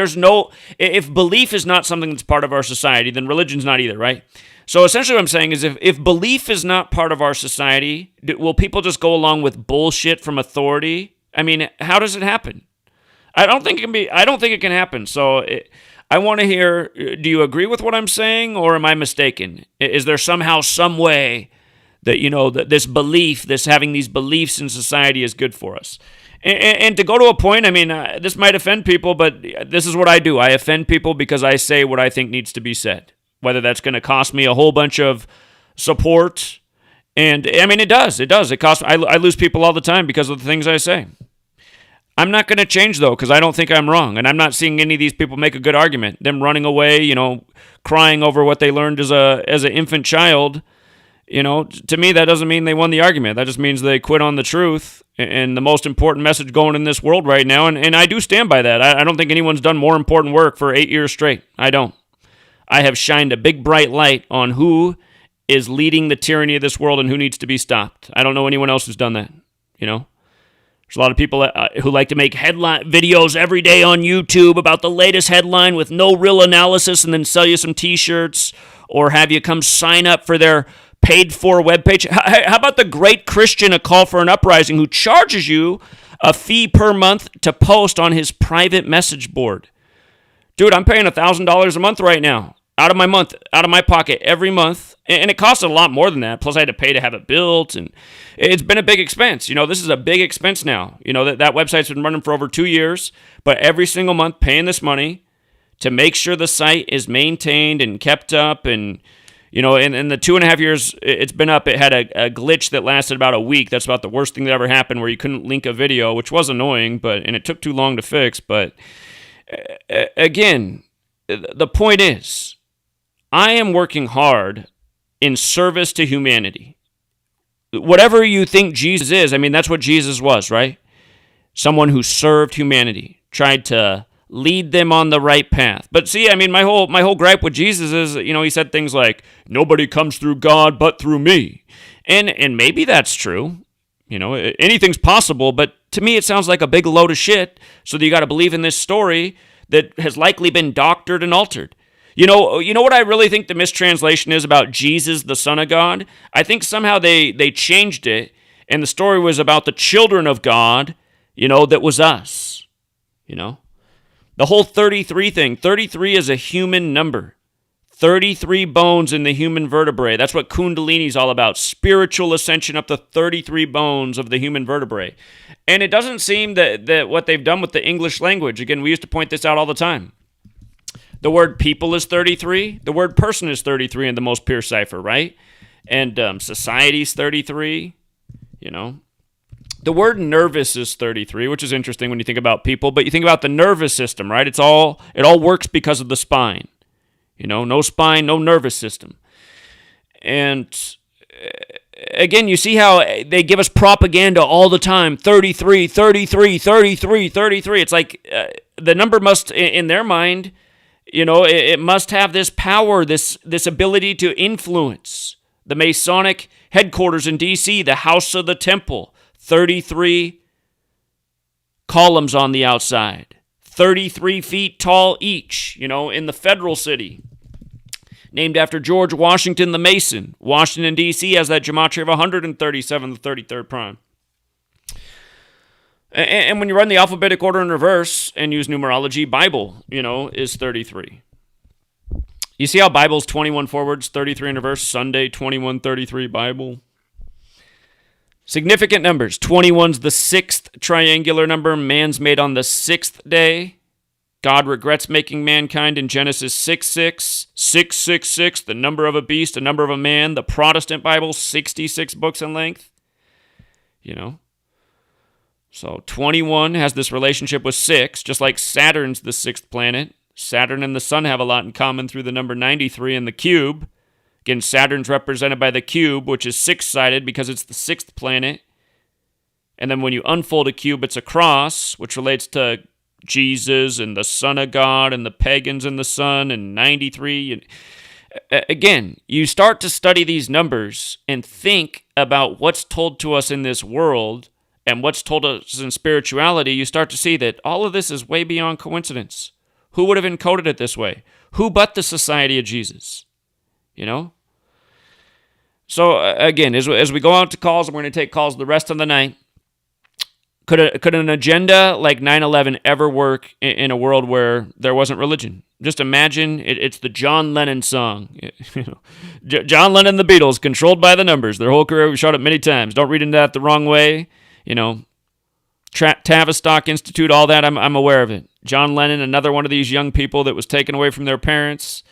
belief is not something that's part of our society, then religion's not either, right? So essentially what I'm saying is if belief is not part of our society, will people just go along with bullshit from authority? I mean, how does it happen? I don't think it can happen. So I want to hear, do you agree with what I'm saying, or am I mistaken? Is there somehow some way that, that this belief, having these beliefs in society is good for us? And to go to a point, I mean, this might offend people, but this is what I do. I offend people because I say what I think needs to be said. Whether that's going to cost me a whole bunch of support. And, I mean, it does. It costs. I lose people all the time because of the things I say. I'm not going to change, though, because I don't think I'm wrong. And I'm not seeing any of these people make a good argument. Them running away, crying over what they learned as an infant child. To me, that doesn't mean they won the argument. That just means they quit on the truth and the most important message going in this world right now. And I do stand by that. I don't think anyone's done more important work for 8 years straight. I don't. I have shined a big bright light on who is leading the tyranny of this world and who needs to be stopped. I don't know anyone else who's done that. There's a lot of people who like to make headline videos every day on YouTube about the latest headline with no real analysis and then sell you some t-shirts or have you come sign up for their paid-for webpage. How about the Great Christian, A Call for an Uprising, who charges you a fee per month to post on his private message board? Dude, I'm paying $1,000 a month right now. Out of my pocket every month. And it costs a lot more than that. Plus, I had to pay to have it built. And it's been a big expense. This is a big expense now. That website's been running for over 2 years. But every single month, paying this money to make sure the site is maintained and kept up. And, in the 2.5 years it's been up, it had a glitch that lasted about a week. That's about the worst thing that ever happened, where you couldn't link a video, which was annoying, and it took too long to fix. But, again, the point is, I am working hard in service to humanity. Whatever you think Jesus is, I mean, that's what Jesus was, right? Someone who served humanity, tried to lead them on the right path. But see, I mean, my whole gripe with Jesus is, he said things like, nobody comes through God but through me. And maybe that's true. Anything's possible, but to me it sounds like a big load of shit, so that you got to believe in this story that has likely been doctored and altered. You know what I really think the mistranslation is about Jesus, the Son of God? I think somehow they changed it, and the story was about the children of God, that was us. The whole 33 thing, 33 is a human number. 33 bones in the human vertebrae. That's what Kundalini's all about. Spiritual ascension up to 33 bones of the human vertebrae. And it doesn't seem that what they've done with the English language, again, we used to point this out all the time. The word people is 33. The word person is 33 in the most pure cipher, right? And society's 33, The word nervous is 33, which is interesting when you think about people. But you think about the nervous system, right? It all works because of the spine. No spine, no nervous system. And again, you see how they give us propaganda all the time. 33, 33, 33, 33. It's like the number must, in their mind, it must have this power, this ability to influence. The Masonic headquarters in D.C., the House of the Temple, 33 columns on the outside, 33 feet tall each, in the federal city. Named after George Washington the Mason. Washington, D.C. has that gematria of 137, the 33rd prime. And when you run the alphabetic order in reverse and use numerology, Bible, is 33. You see how Bible's 21 forwards, 33 in reverse, Sunday, 21:33 Bible. Significant numbers. 21's the 6th triangular number. Man's made on the 6th day. God regrets making mankind in Genesis 6:6, 666, the number of a beast, the number of a man. The Protestant Bible, 66 books in length. You know? So 21 has this relationship with 6, just like Saturn's the 6th planet. Saturn and the Sun have a lot in common through the number 93 and the cube. Again, Saturn's represented by the cube, which is 6-sided because it's the 6th planet. And then when you unfold a cube, it's a cross, which relates to Jesus and the Son of God and the pagans and the Sun and 93. And again, you start to study these numbers and think about what's told to us in this world and what's told us in spirituality. You start to see that all of this is way beyond coincidence. Who would have encoded it this way? Who but the Society of Jesus? You know? So again, as we go out to calls, and we're going to take calls the rest of the night, could an agenda like 9/11 ever work in a world where there wasn't religion? Just imagine it's the John Lennon song. John Lennon and the Beatles, controlled by the numbers. Their whole career, we shot it many times. Don't read into that the wrong way. You know, Tavistock Institute, all that, I'm aware of it. John Lennon, another one of these young people that was taken away from their parents.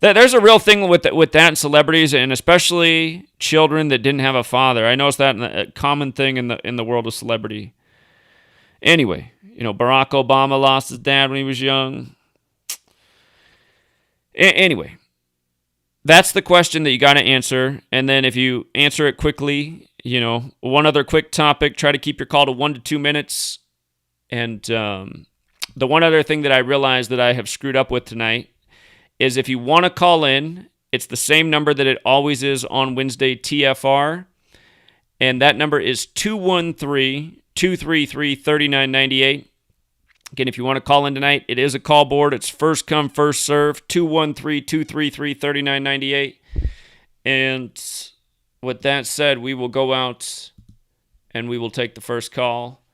There's a real thing with that in celebrities, and especially children that didn't have a father. I noticed that a common thing in the world of celebrity. Anyway, you know, Barack Obama lost his dad when he was young. Anyway, that's the question that you got to answer. And then if you answer it quickly, you know, one other quick topic, try to keep your call to 1 to 2 minutes. And the one other thing that I realized that I have screwed up with tonight is if you want to call in, it's the same number that it always is on Wednesday, TFR. And that number is 213-233-3998. Again, if you want to call in tonight, it is a call board. It's first come, first serve, 213-233-3998. And with that said, we will go out and we will take the first call.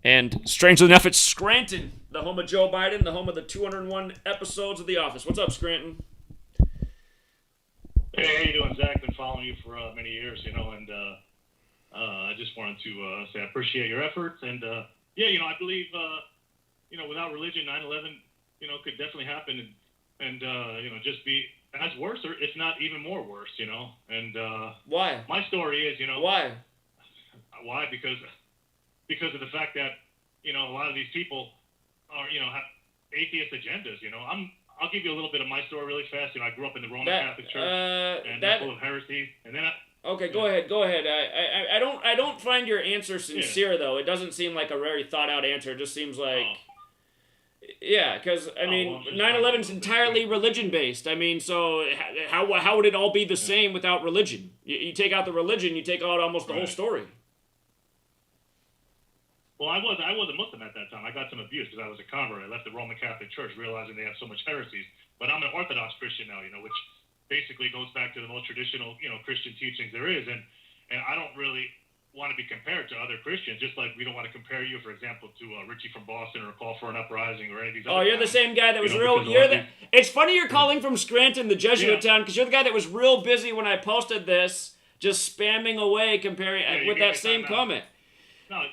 And strangely enough, it's Scranton, the home of Joe Biden, the home of the 201 episodes of The Office. What's up, Scranton? Hey, how you doing, Zach? Been following you for many years, you know, and I just wanted to say I appreciate your efforts. And, yeah, you know, I believe, you know, without religion, 9/11, you know, could definitely happen and you know, just be as worse or if not even more worse, you know. And why? My story is, you know. Why? Why? Because of the fact that, you know, a lot of these people are, you know, have atheist agendas, you know. I'll give you a little bit of my story really fast. You know, I grew up in the Roman Catholic Church, and full of heresy. And then okay, go ahead. I don't find your answer sincere though. It doesn't seem like a very thought out answer. It just seems like, yeah, because I mean, 9/11 is entirely religion based. I mean, so how would it all be the same without religion? You take out the religion, you take out almost the whole story. Well, I was a Muslim at that time. I got some abuse because I was a convert. I left the Roman Catholic Church realizing they have so much heresies. But I'm an Orthodox Christian now, you know, which basically goes back to the most traditional, you know, Christian teachings there is. And I don't really want to be compared to other Christians, just like we don't want to compare you, for example, to Richie from Boston or Call for an Uprising or any of these other you're the same guy that was real. It's funny you're calling from Scranton, the Jesuit town, because you're the guy that was real busy when I posted this, just spamming away comparing with that same comment. No.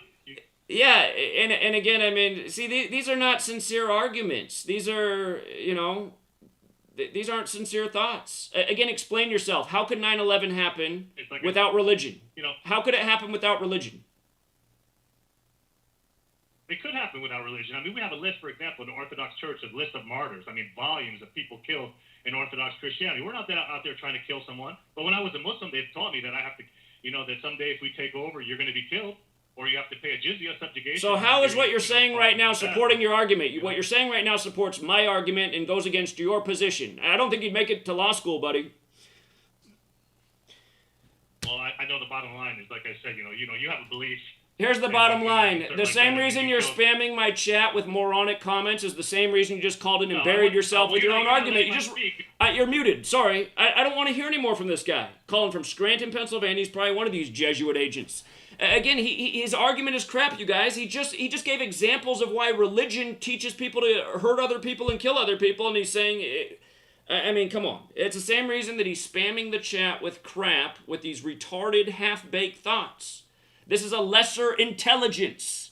Yeah, and again, I mean, see, these are not sincere arguments. These are, you know, these aren't sincere thoughts. Again, explain yourself. How could 9/11 happen without religion? You know, how could it happen without religion? It could happen without religion. I mean, we have a list, for example, in the Orthodox Church, a list of martyrs. I mean, volumes of people killed in Orthodox Christianity. We're not out there trying to kill someone. But when I was a Muslim, they taught me that I have to, you know, that someday if we take over, you're going to be killed. Or you have to pay a jizya subjugation. So how is what you're saying right now supporting your argument? What you're saying right now supports my argument and goes against your position. I don't think you'd make it to law school, buddy. Well, I know the bottom line is, like I said, you know, you have a belief. Here's the bottom line. The same reason you're spamming my chat with moronic comments is the same reason you just called in and buried yourself with your own argument. You're muted. Sorry. I don't want to hear any more from this guy. Calling from Scranton, Pennsylvania. He's probably one of these Jesuit agents. Again, his argument is crap, you guys. He just gave examples of why religion teaches people to hurt other people and kill other people, and he's saying, I mean, come on. It's the same reason that he's spamming the chat with crap, with these retarded, half-baked thoughts. This is a lesser intelligence.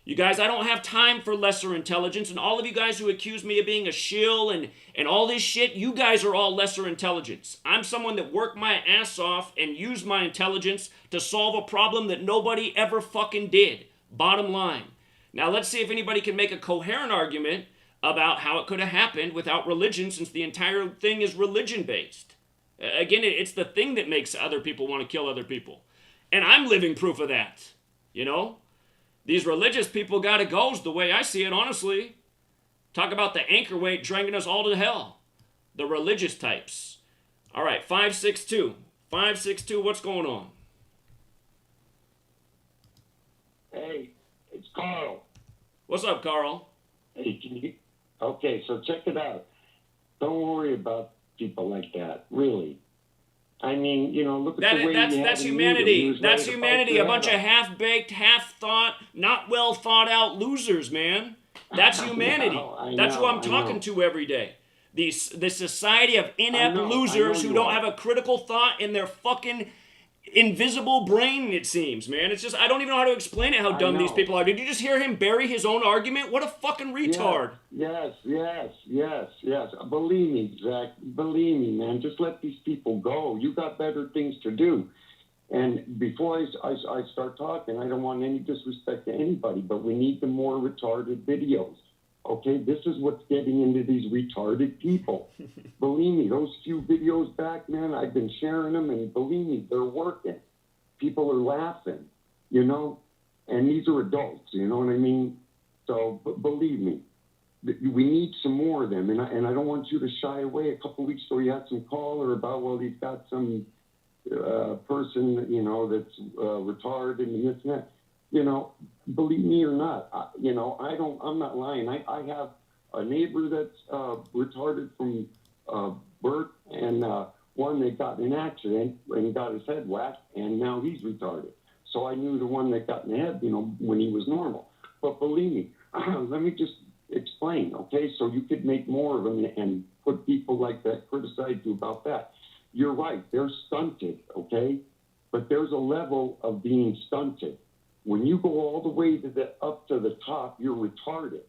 You guys, I don't have time for lesser intelligence, and all of you guys who accuse me of being a shill and all this shit, you guys are all lesser intelligence. I'm someone that worked my ass off and used my intelligence to solve a problem that nobody ever fucking did. Bottom line. Now let's see if anybody can make a coherent argument about how it could have happened without religion, since the entire thing is religion-based. Again, it's the thing that makes other people want to kill other people. And I'm living proof of that, you know? These religious people gotta go is the way I see it, honestly. Talk about the anchor weight dragging us all to hell. The religious types. All right, 562. 562, what's going on? Hey, it's Carl. What's up, Carl? Hey, okay, so check it out. Don't worry about people like that, really. I mean, you know, look at the way that's humanity. That's humanity. A bunch of half-baked, half-thought, not well-thought-out losers, man. That's humanity. That's who I'm talking to every day. The society of inept losers who don't have a critical thought in their fucking invisible brain, it seems, man. It's just, I don't even know how to explain it, how dumb these people are. Did you just hear him bury his own argument? What a fucking retard. Yes. Believe me, Zach. Believe me, man. Just let these people go. You got better things to do. And before I start talking, I don't want any disrespect to anybody, but we need the more retarded videos. Okay, this is what's getting into these retarded people. Believe me, those few videos back, man, I've been sharing them, and believe me, they're working. People are laughing, you know, and these are adults, you know what I mean? So believe me, we need some more of them, and I don't want you to shy away. A couple of weeks ago, you had some caller about, well, he's got some person, you know, that's retarded and this and that. You know, believe me or not, I'm not lying. I have a neighbor that's retarded from birth, and one that got in an accident and got his head whacked, and now he's retarded. So I knew the one that got in the head, you know, when he was normal. But believe me, let me just explain, okay? So you could make more of them and put people like that, criticize you about that. You're right, they're stunted, okay? But there's a level of being stunted. When you go all the way to up to the top, you're retarded,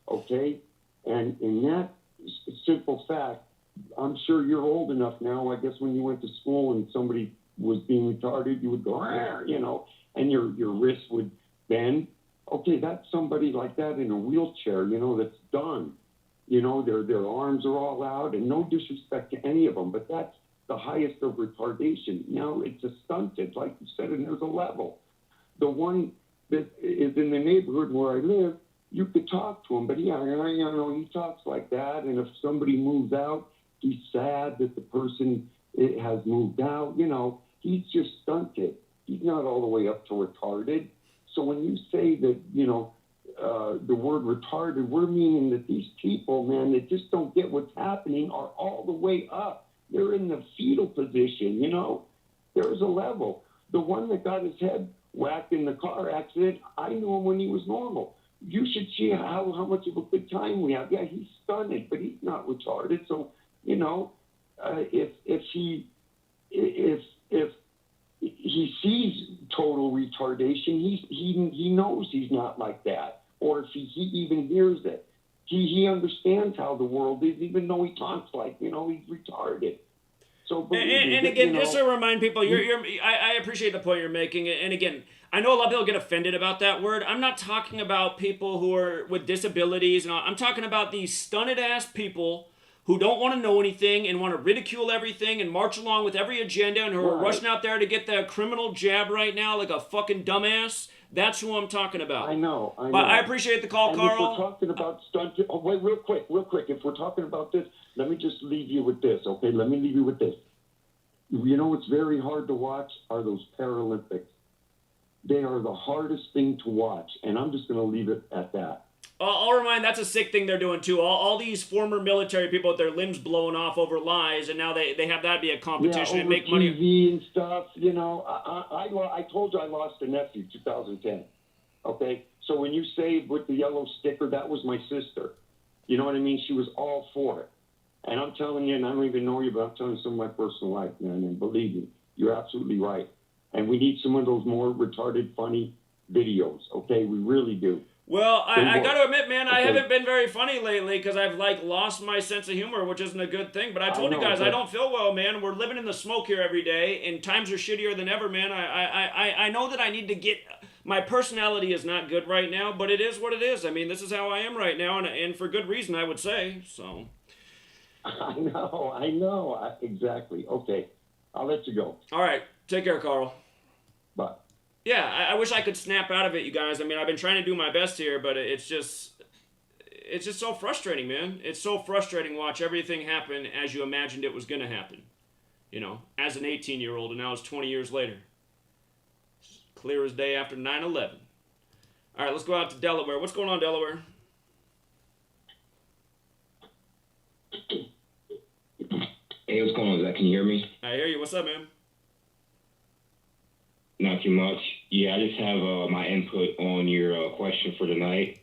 okay? And in that simple fact, I'm sure you're old enough now. I guess when you went to school and somebody was being retarded, you would go, you know, and your wrist would bend. Okay, that's somebody like that in a wheelchair, you know, that's done. You know, their arms are all out, and no disrespect to any of them, but that's the highest of retardation. Now it's a stunted, like you said, and there's a level. The one that is in the neighborhood where I live, you could talk to him, but yeah, you know, he talks like that. And if somebody moves out, he's sad that the person has moved out. You know, he's just stunted. He's not all the way up to retarded. So when you say that, you know, the word retarded, we're meaning that these people, man, that just don't get what's happening are all the way up. They're in the fetal position, you know. There's a level. The one that got his head whacked in the car accident, I knew him when he was normal. You should see how much of a good time we have. Yeah, he's stunted, but he's not retarded. So, you know, if he sees total retardation, he knows he's not like that. Or if he even hears it, he understands how the world is, even though he talks like, you know, he's retarded. So, and again, just to remind people, I appreciate the point you're making. And again, I know a lot of people get offended about that word. I'm not talking about people who are with disabilities. And I'm talking about these stunted ass people who don't want to know anything and want to ridicule everything and march along with every agenda and who are rushing out there to get the criminal jab right now like a fucking dumbass. That's who I'm talking about. I know. But I appreciate the call, and Carl. If we're talking about stunted, wait, real quick. If we're talking about this, let me just leave you with this, okay? Let me leave you with this. You know what's very hard to watch are those Paralympics. They are the hardest thing to watch, and I'm just going to leave it at that. I'll remind, that's a sick thing they're doing too. All these former military people with their limbs blown off over lies, and now they have that be a competition and make money. TV and stuff, you know. I told you I lost a nephew 2010, okay? So when you say with the yellow sticker, that was my sister. You know what I mean? She was all for it. And I'm telling you, and I don't even know you, but I'm telling you some of my personal life, man, and believe me, you're absolutely right. And we need some of those more retarded, funny videos, okay? We really do. Well, I got to admit, man, I haven't been very funny lately because I've like lost my sense of humor, which isn't a good thing. But I told you guys I don't feel well, man. We're living in the smoke here every day, and times are shittier than ever, man. I know that I need to get. My personality is not good right now, but it is what it is. I mean, this is how I am right now, and for good reason, I would say. So. I know. Exactly. Okay, I'll let you go. All right, take care, Carl. Bye. Yeah, I wish I could snap out of it, you guys. I mean, I've been trying to do my best here, but it's just so frustrating, man. It's so frustrating to watch everything happen as you imagined it was going to happen. You know, as an 18-year-old, and now it's 20 years later. It's clear as day after 9/11. All right, let's go out to Delaware. What's going on, Delaware? Hey, what's going on, Zach? Can you hear me? I hear you. What's up, man? Not too much. Yeah, I just have my input on your question for tonight.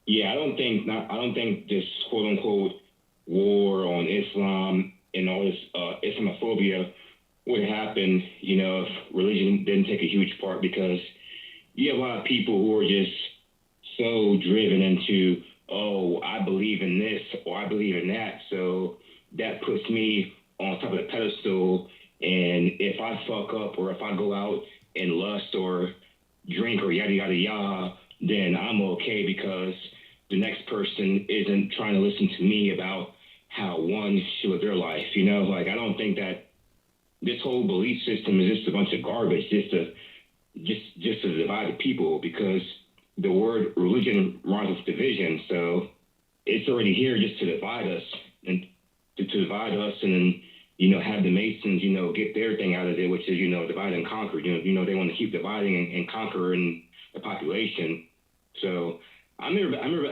Yeah, I don't think this quote unquote war on Islam and all this Islamophobia would happen, if religion didn't take a huge part, because you have a lot of people who are just so driven into, oh, I believe in this or I believe in that, so that puts me on top of the pedestal. And if I fuck up or if I go out and lust or drink or yada, yada, yada, then I'm okay because the next person isn't trying to listen to me about how one should live their life. I don't think that this whole belief system is just a bunch of garbage just to divide the people, because the word religion rhymes with division. So it's already here just to divide us and to divide us and then, have the Masons, get their thing out of it, which is, divide and conquer. They want to keep dividing and conquering the population. So I remember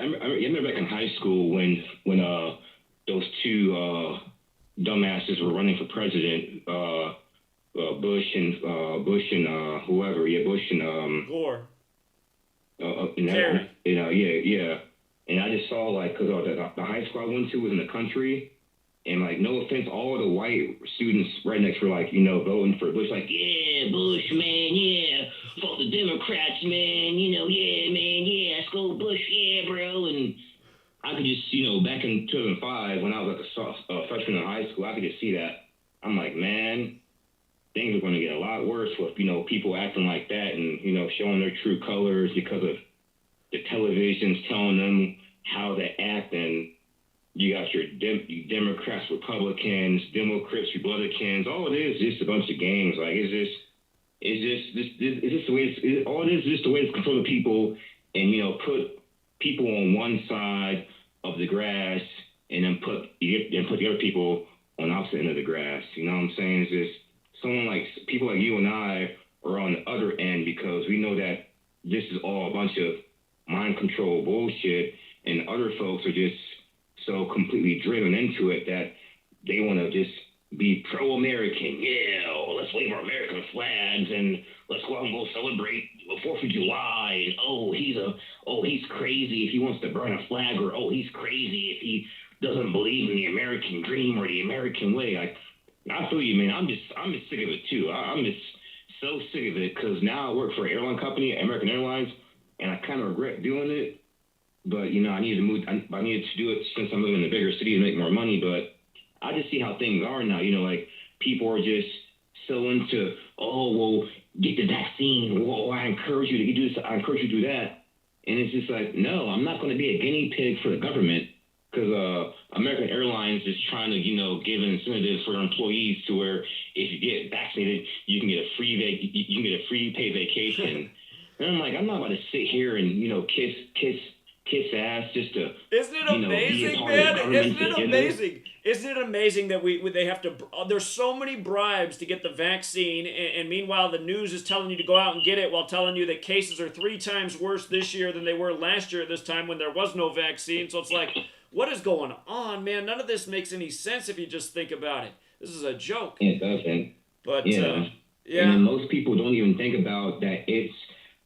back in high school when those two dumbasses were running for president, Bush and whoever, Bush and Gore. Yeah. And I just saw because the high school I went to was in the country. And, no offense, all the white students right next were, voting for Bush. Yeah, Bush, man, yeah. Fuck the Democrats, man. Yeah, man, yeah. Let's go Bush, yeah, bro. And I could just, back in 2005, when I was, a freshman in high school, I could just see that. I'm like, man, things are going to get a lot worse with, people acting like that and, showing their true colors because of the televisions telling them how to act. And you got your Democrats, Republicans, Democrats, Republicans. All it is just a bunch of games. Is this the way? All it is just the way to control the people, and put people on one side of the grass, and then put the other people on the opposite end of the grass. You know what I'm saying? It's just people like you and I are on the other end, because we know that this is all a bunch of mind control bullshit, and other folks are just so completely driven into it that they want to just be pro-American. Yeah, let's wave our American flags and let's go out and go celebrate the 4th of July. And he's crazy if he wants to burn a flag, or he's crazy if he doesn't believe in the American dream or the American way. I feel you, man. I'm just sick of it too. I'm just so sick of it, because now I work for an airline company, American Airlines, and I kind of regret doing it. But, I needed to move. I needed to do it since I'm living in a bigger city to make more money. But I just see how things are now. People are just so into, get the vaccine. Well, I encourage you to do this. I encourage you to do that. And it's just no, I'm not going to be a guinea pig for the government, because American Airlines is trying to, give incentives for their employees to where if you get vaccinated, you can get a free paid vacation. And I'm like, I'm not about to sit here and, kiss ass just to. Isn't it amazing, man? Isn't it amazing? Isn't it amazing that they have to? There's so many bribes to get the vaccine, and meanwhile the news is telling you to go out and get it, while telling you that cases are 3 times worse this year than they were last year at this time when there was no vaccine. So it's what is going on, man? None of this makes any sense if you just think about it. This is a joke. It doesn't. But yeah. And most people don't even think about that.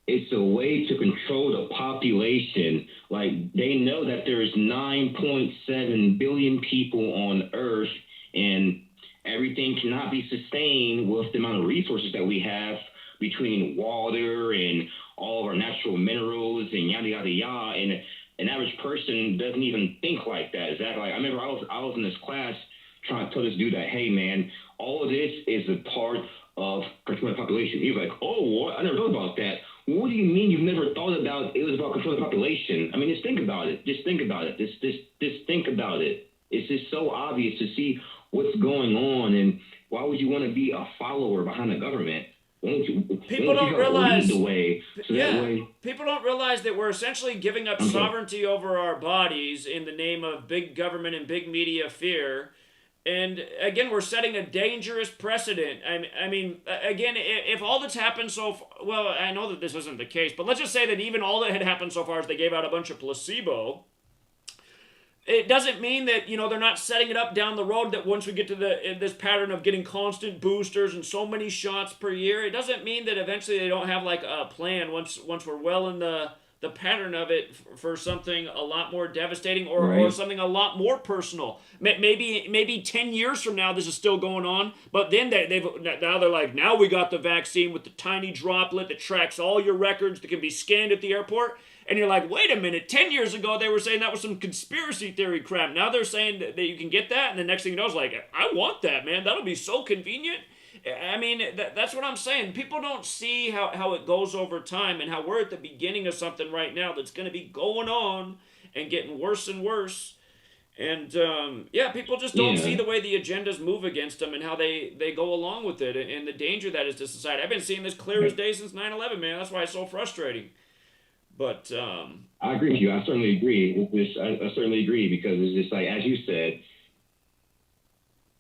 It's a way to control the population. They know that there's 9.7 billion people on Earth, and everything cannot be sustained with the amount of resources that we have between water and all of our natural minerals and yada, yada, yada. And an average person doesn't even think like that. Exactly. Like, I remember I was in this class trying to tell this dude that, hey, man, all of this is a part of controlling the population. He was like, oh, what? I never thought about that. What do you mean you've never thought about it was about controlling the population? I mean, just think about it. Just think about it. Just think about it. It's just so obvious to see what's going on, and why would you want to be a follower behind the government? People don't realize. The way, so that way, people don't realize that we're essentially giving up sovereignty over our bodies in the name of big government and big media fear. And again, we're setting a dangerous precedent. I mean, again, if all that's happened so far, well, I know that this isn't the case, but let's just say that even all that had happened so far is they gave out a bunch of placebo. It doesn't mean that, they're not setting it up down the road that once we get to this pattern of getting constant boosters and so many shots per year, it doesn't mean that eventually they don't have like a plan once we're well in the pattern of it for something a lot more devastating or something a lot more personal. Maybe 10 years from now this is still going on, but then they're like, now we got the vaccine with the tiny droplet that tracks all your records that can be scanned at the airport. And you're like, wait a minute, 10 years ago they were saying that was some conspiracy theory crap. Now they're saying that you can get that, and the next thing you know is like, I want that, man. That'll be so convenient. I mean, that's what I'm saying. People don't see how it goes over time and how we're at the beginning of something right now that's going to be going on and getting worse and worse. And, people just don't see the way the agendas move against them and how they go along with it and the danger that is to society. I've been seeing this clear as day since 9/11, man. That's why it's so frustrating. But I agree with you. I certainly agree. I certainly agree because it's just like, as you said,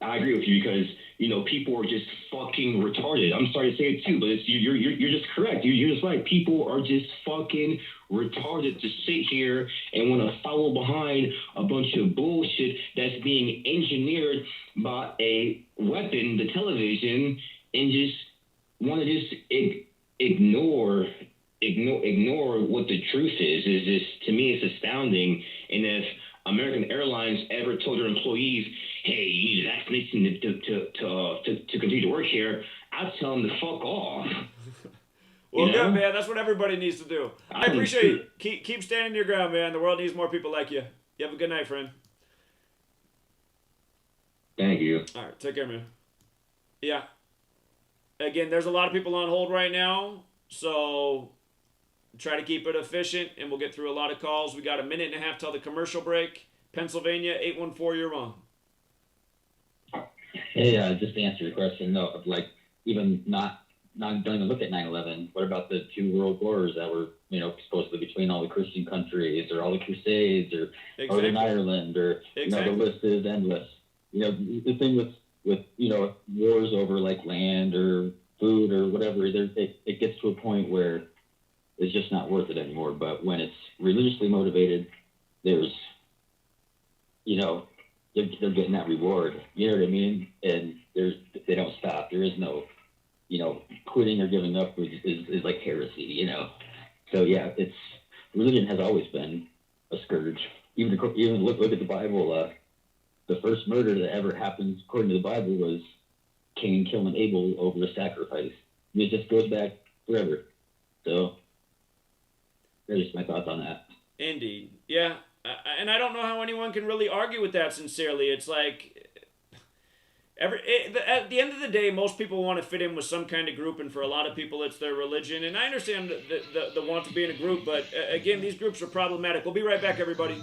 I agree with you because, people are just fucking retarded. I'm sorry to say it too, but you're just correct. You're just right. People are just fucking retarded to sit here and want to follow behind a bunch of bullshit that's being engineered by a weapon, the television, and just want to just ignore what the truth is just, to me, it's astounding. And if American Airlines ever told their employees, hey, you need a vaccination to continue to work here, I'd tell them to fuck off. Well, good, man. That's what everybody needs to do. I appreciate it. Keep standing your ground, man. The world needs more people like you. You have a good night, friend. Thank you. All right, take care, man. Yeah. Again, there's a lot of people on hold right now, so try to keep it efficient, and we'll get through a lot of calls. We got a minute and a half till the commercial break. Pennsylvania, 814, you're on. Hey, just to answer your question, no, like, even not don't even look at 9/11. What about the two world wars that were, supposedly between all the Christian countries, or all the Crusades, or Northern Ireland, or the list is endless. The thing with wars over like land or food or whatever, it gets to a point where it's just not worth it anymore. But when it's religiously motivated, there's, they're getting that reward. You know what I mean? And they don't stop. There is no, quitting or giving up is like heresy. So yeah, religion has always been a scourge. Even look at the Bible. The first murder that ever happened, according to the Bible, was Cain killing Abel over a sacrifice. It just goes back forever. So there's just my thoughts on that. Indeed. Yeah. And I don't know how anyone can really argue with that sincerely. It's like, at the end of the day, most people want to fit in with some kind of group, and for a lot of people, it's their religion. And I understand the want to be in a group, but again, these groups are problematic. We'll be right back, everybody.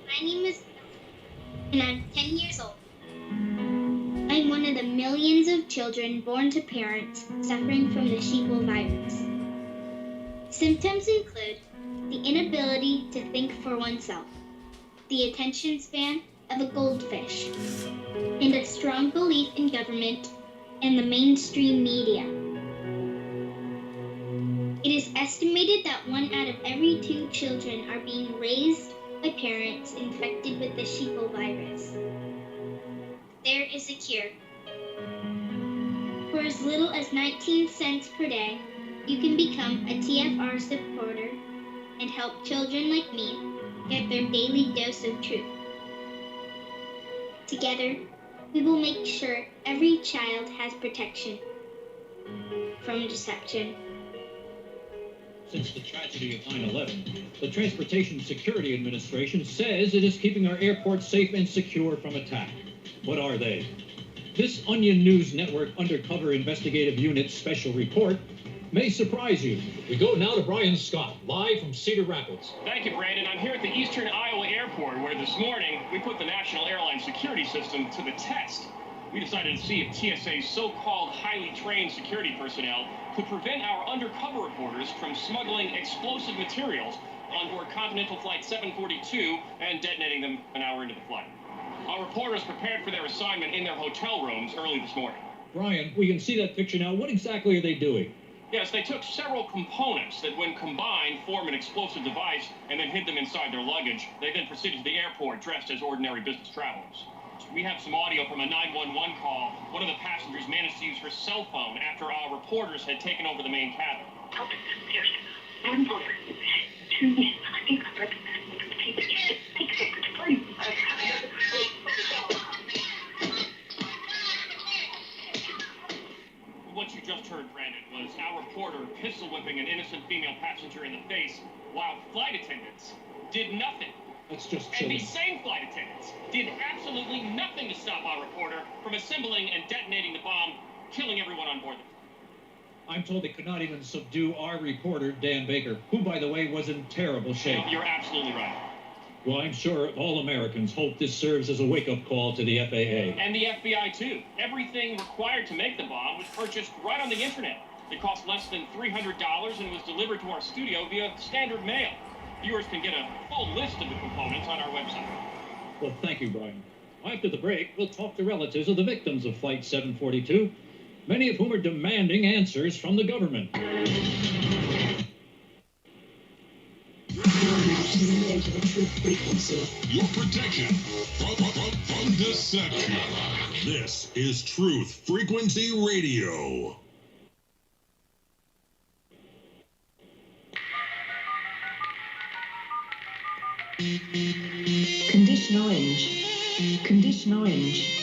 My name is and I'm 10 years old. I'm one of the millions of children born to parents suffering from the sheeple virus. Symptoms include the inability to think for oneself, the attention span of a goldfish, and a strong belief in government and the mainstream media. It is estimated that 1 out of every 2 children are being raised by parents infected with the sheeple virus. There is a cure. For as little as 19 cents per day, you can become a TFR supporter and help children like me get their daily dose of truth. Together, we will make sure every child has protection from deception. Since the tragedy of 9/11, the Transportation Security Administration says it is keeping our airports safe and secure from attack. What are they? This Onion News Network Undercover Investigative Unit special report may surprise you. We go now to Brian Scott, live from Cedar Rapids. Thank you, Brandon. I'm here at the Eastern Iowa Airport, where this morning we put the National Airline Security System to the test. We decided to see if TSA's so-called highly trained security personnel could prevent our undercover reporters from smuggling explosive materials on board Continental Flight 742 and detonating them an hour into the flight. Our reporters prepared for their assignment in their hotel rooms early this morning. Brian, we can see that picture now. What exactly are they doing? Yes, they took several components that, when combined, form an explosive device and then hid them inside their luggage. They then proceeded to the airport dressed as ordinary business travelers. We have some audio from a 911 call. One of the passengers managed to use her cell phone after our reporters had taken over the main cabin. What you just heard, Brandon, was our reporter pistol whipping an innocent female passenger in the face while flight attendants did nothing. That's just And chilling. these same flight attendants did absolutely nothing to stop our reporter from assembling and detonating the bomb, killing everyone on board. I'm told they could not even subdue our reporter, Dan Baker, who, by the way, was in terrible shape. You're absolutely right. Well, I'm sure all Americans hope this serves as a wake-up call to the FAA. And the FBI, too. Everything required to make the bomb was purchased right on the internet. It cost less than $300 and was delivered to our studio via standard mail. Viewers can get a full list of the components on our website. Well, thank you, Brian. After the break, we'll talk to relatives of the victims of Flight 742, many of whom are demanding answers from the government. Your protection from deception. This is Truth Frequency Radio. Condition orange. Condition orange.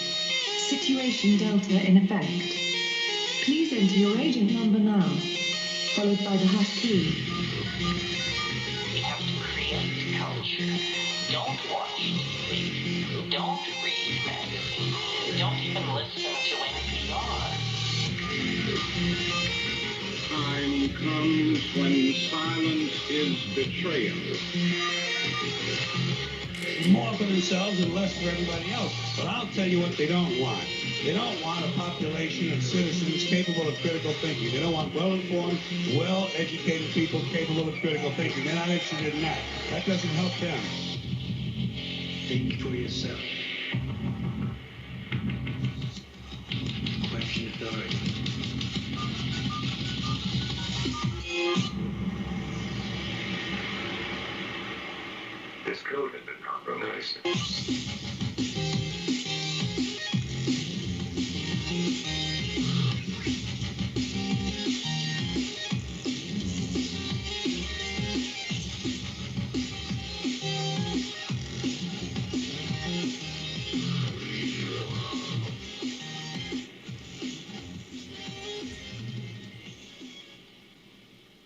Situation Delta in effect. Please enter your agent number now, followed by the hash key. We have to create culture. Don't watch TV. Don't read magazines. Don't even listen to NPR. Time comes when silence is betrayal. More for themselves and less for everybody else. But I'll tell you what they don't want. They don't want a population of citizens capable of critical thinking. They don't want well-informed, well-educated people capable of critical thinking. They're not interested in that. That doesn't help them. Think for yourself. Question authority. This code has been compromised.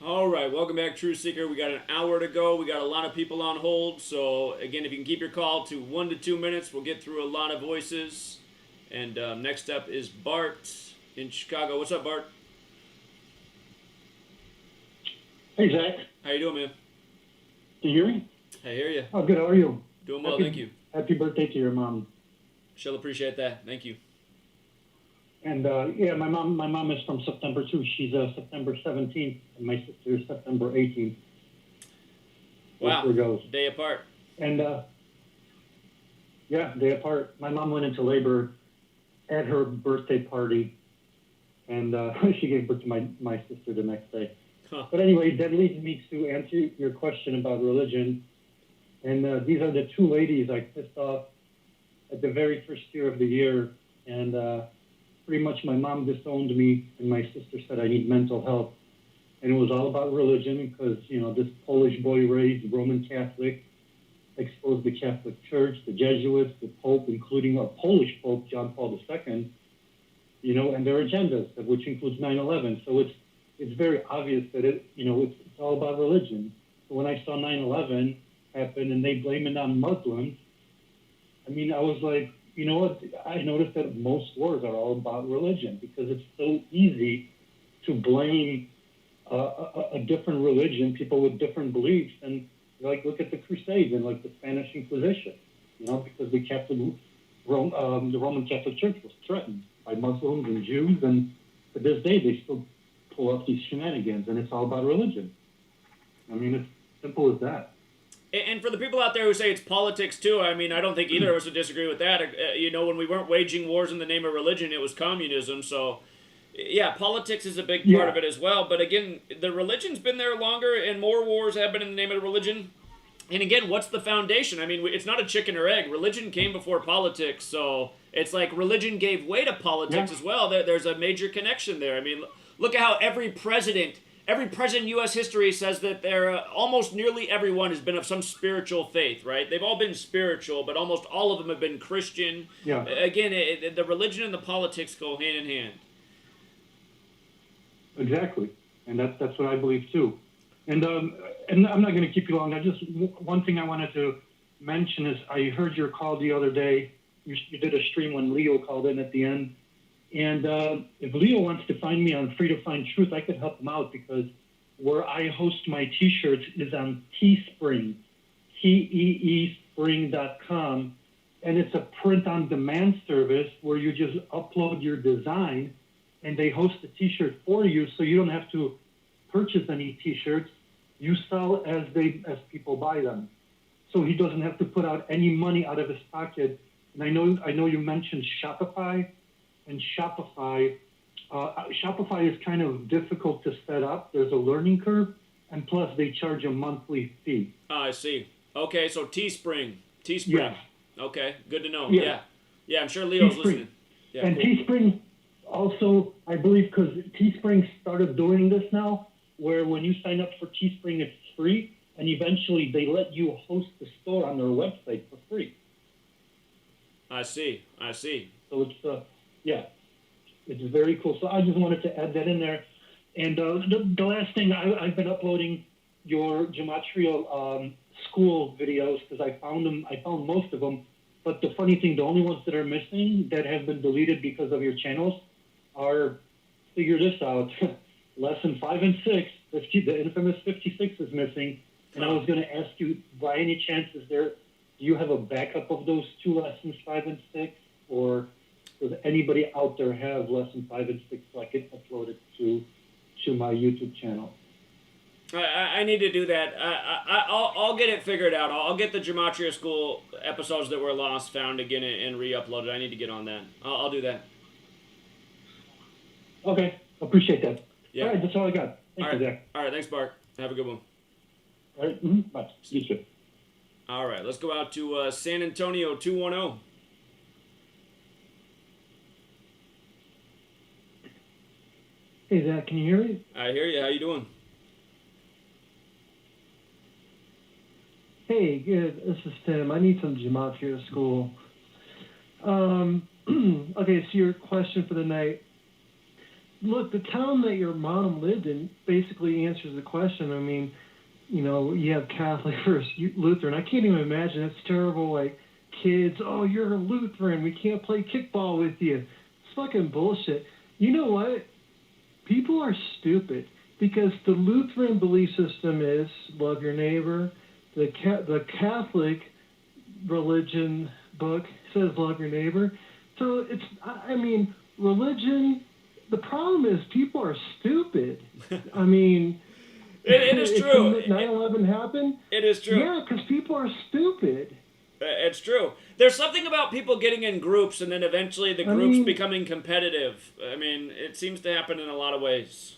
All right, welcome back, True Seeker. We got an hour to go. We got a lot of people on hold. So, again, if you can keep your call to 1 to 2 minutes, we'll get through a lot of voices. And next up is Bart in Chicago. What's up, Bart? Hey, Zach. How you doing, man? Can you hear me? I hear you. Oh, good. How are you? Doing well, thank you. Happy birthday to your mom. Shall appreciate that. Thank you. And yeah, my mom is from September too. She's September 17th, and my sister is September 18th. Wow. There goes. Day apart. And yeah, day apart. My mom went into labor at her birthday party, and she gave birth to my sister the next day. Huh. But anyway, that leads me to answer your question about religion. And these are the two ladies I pissed off at the very first year of the year. And pretty much my mom disowned me, and my sister said I need mental help. And it was all about religion because, you know, this Polish boy raised Roman Catholic exposed the Catholic Church, the Jesuits, the Pope, including a Polish Pope, John Paul II, you know, and their agendas, which includes 9/11. So it's very obvious that it's all about religion. So when I saw 9/11 happen and they blame it on Muslims, I mean, I was like, you know what? I noticed that most wars are all about religion because it's so easy to blame a different religion, people with different beliefs, and like look at the Crusades and like the Spanish Inquisition, you know, because the Roman Catholic Church was threatened by Muslims and Jews, and to this day they still pull up these shenanigans, and it's all about religion. I mean, it's simple as that. And for the people out there who say it's politics too, I mean, I don't think either of us would disagree with that. You know, when we weren't waging wars in the name of religion, it was communism. So, yeah, politics is a big part of it as well. But again, the religion's been there longer, and more wars have been in the name of religion. And again, what's the foundation? I mean, it's not a chicken or egg. Religion came before politics, so it's like religion gave way to politics as well. There's a major connection there. I mean, look at how every president in U.S. history says that almost nearly everyone has been of some spiritual faith, right? They've all been spiritual, but almost all of them have been Christian. Yeah. Again, the religion and the politics go hand in hand. Exactly, and that's what I believe too. And I'm not going to keep you long. One thing I wanted to mention is I heard your call the other day. You did a stream when Leo called in at the end. And if Leo wants to find me on Free to Find Truth, I could help him out because where I host my T-shirts is on Teespring, teespring.com. And it's a print-on-demand service where you just upload your design and they host a T-shirt for you so you don't have to purchase any T-shirts. You sell as people buy them. So he doesn't have to put out any money out of his pocket. And I know you mentioned Shopify. And Shopify is kind of difficult to set up. There's a learning curve, and plus they charge a monthly fee. I see. Okay, so Teespring. Yeah. Okay, good to know. Yeah. Yeah, I'm sure Leo's listening. Yeah, and cool. Teespring also, I believe, because Teespring started doing this now, where when you sign up for Teespring, it's free, and eventually they let you host the store on their website for free. I see. So it's it's very cool. So I just wanted to add that in there. And the last thing, I've been uploading your gematria school videos because I found most of them. But the funny thing, the only ones that are missing that have been deleted because of your channels are, figure this out, lesson 5 and 6, the infamous 56 is missing. And I was going to ask you, by any chance, do you have a backup of those two lessons 5 and 6, or does anybody out there have lesson 5 and 6 so I can upload it to my YouTube channel? I need to do that. I'll get it figured out. I'll get the Gematria School episodes that were lost found again and re-uploaded. I need to get on that. I'll do that. Okay, appreciate that. Yeah. All right, that's all I got. Thank you, Zach. All right, thanks, Bart. Have a good one. All right, bye. You too. All right, let's go out to San Antonio 210. Hey, Zach, can you hear me? I hear you. How you doing? Hey, good. This is Tim. I need some gematria school. Okay, so your question for the night. Look, the town that your mom lived in basically answers the question. I mean, you know, you have Catholic versus Lutheran. I can't even imagine. It's terrible. Like, kids, oh, you're a Lutheran. We can't play kickball with you. It's fucking bullshit. You know what? People are stupid because the Lutheran belief system is love your neighbor. The Catholic religion book says love your neighbor. So it's, I mean, religion, the problem is people are stupid. I mean, it is true. 9/11 happened? It is true. Yeah, because people are stupid. It's true. There's something about people getting in groups and then eventually the groups becoming competitive. I mean, it seems to happen in a lot of ways.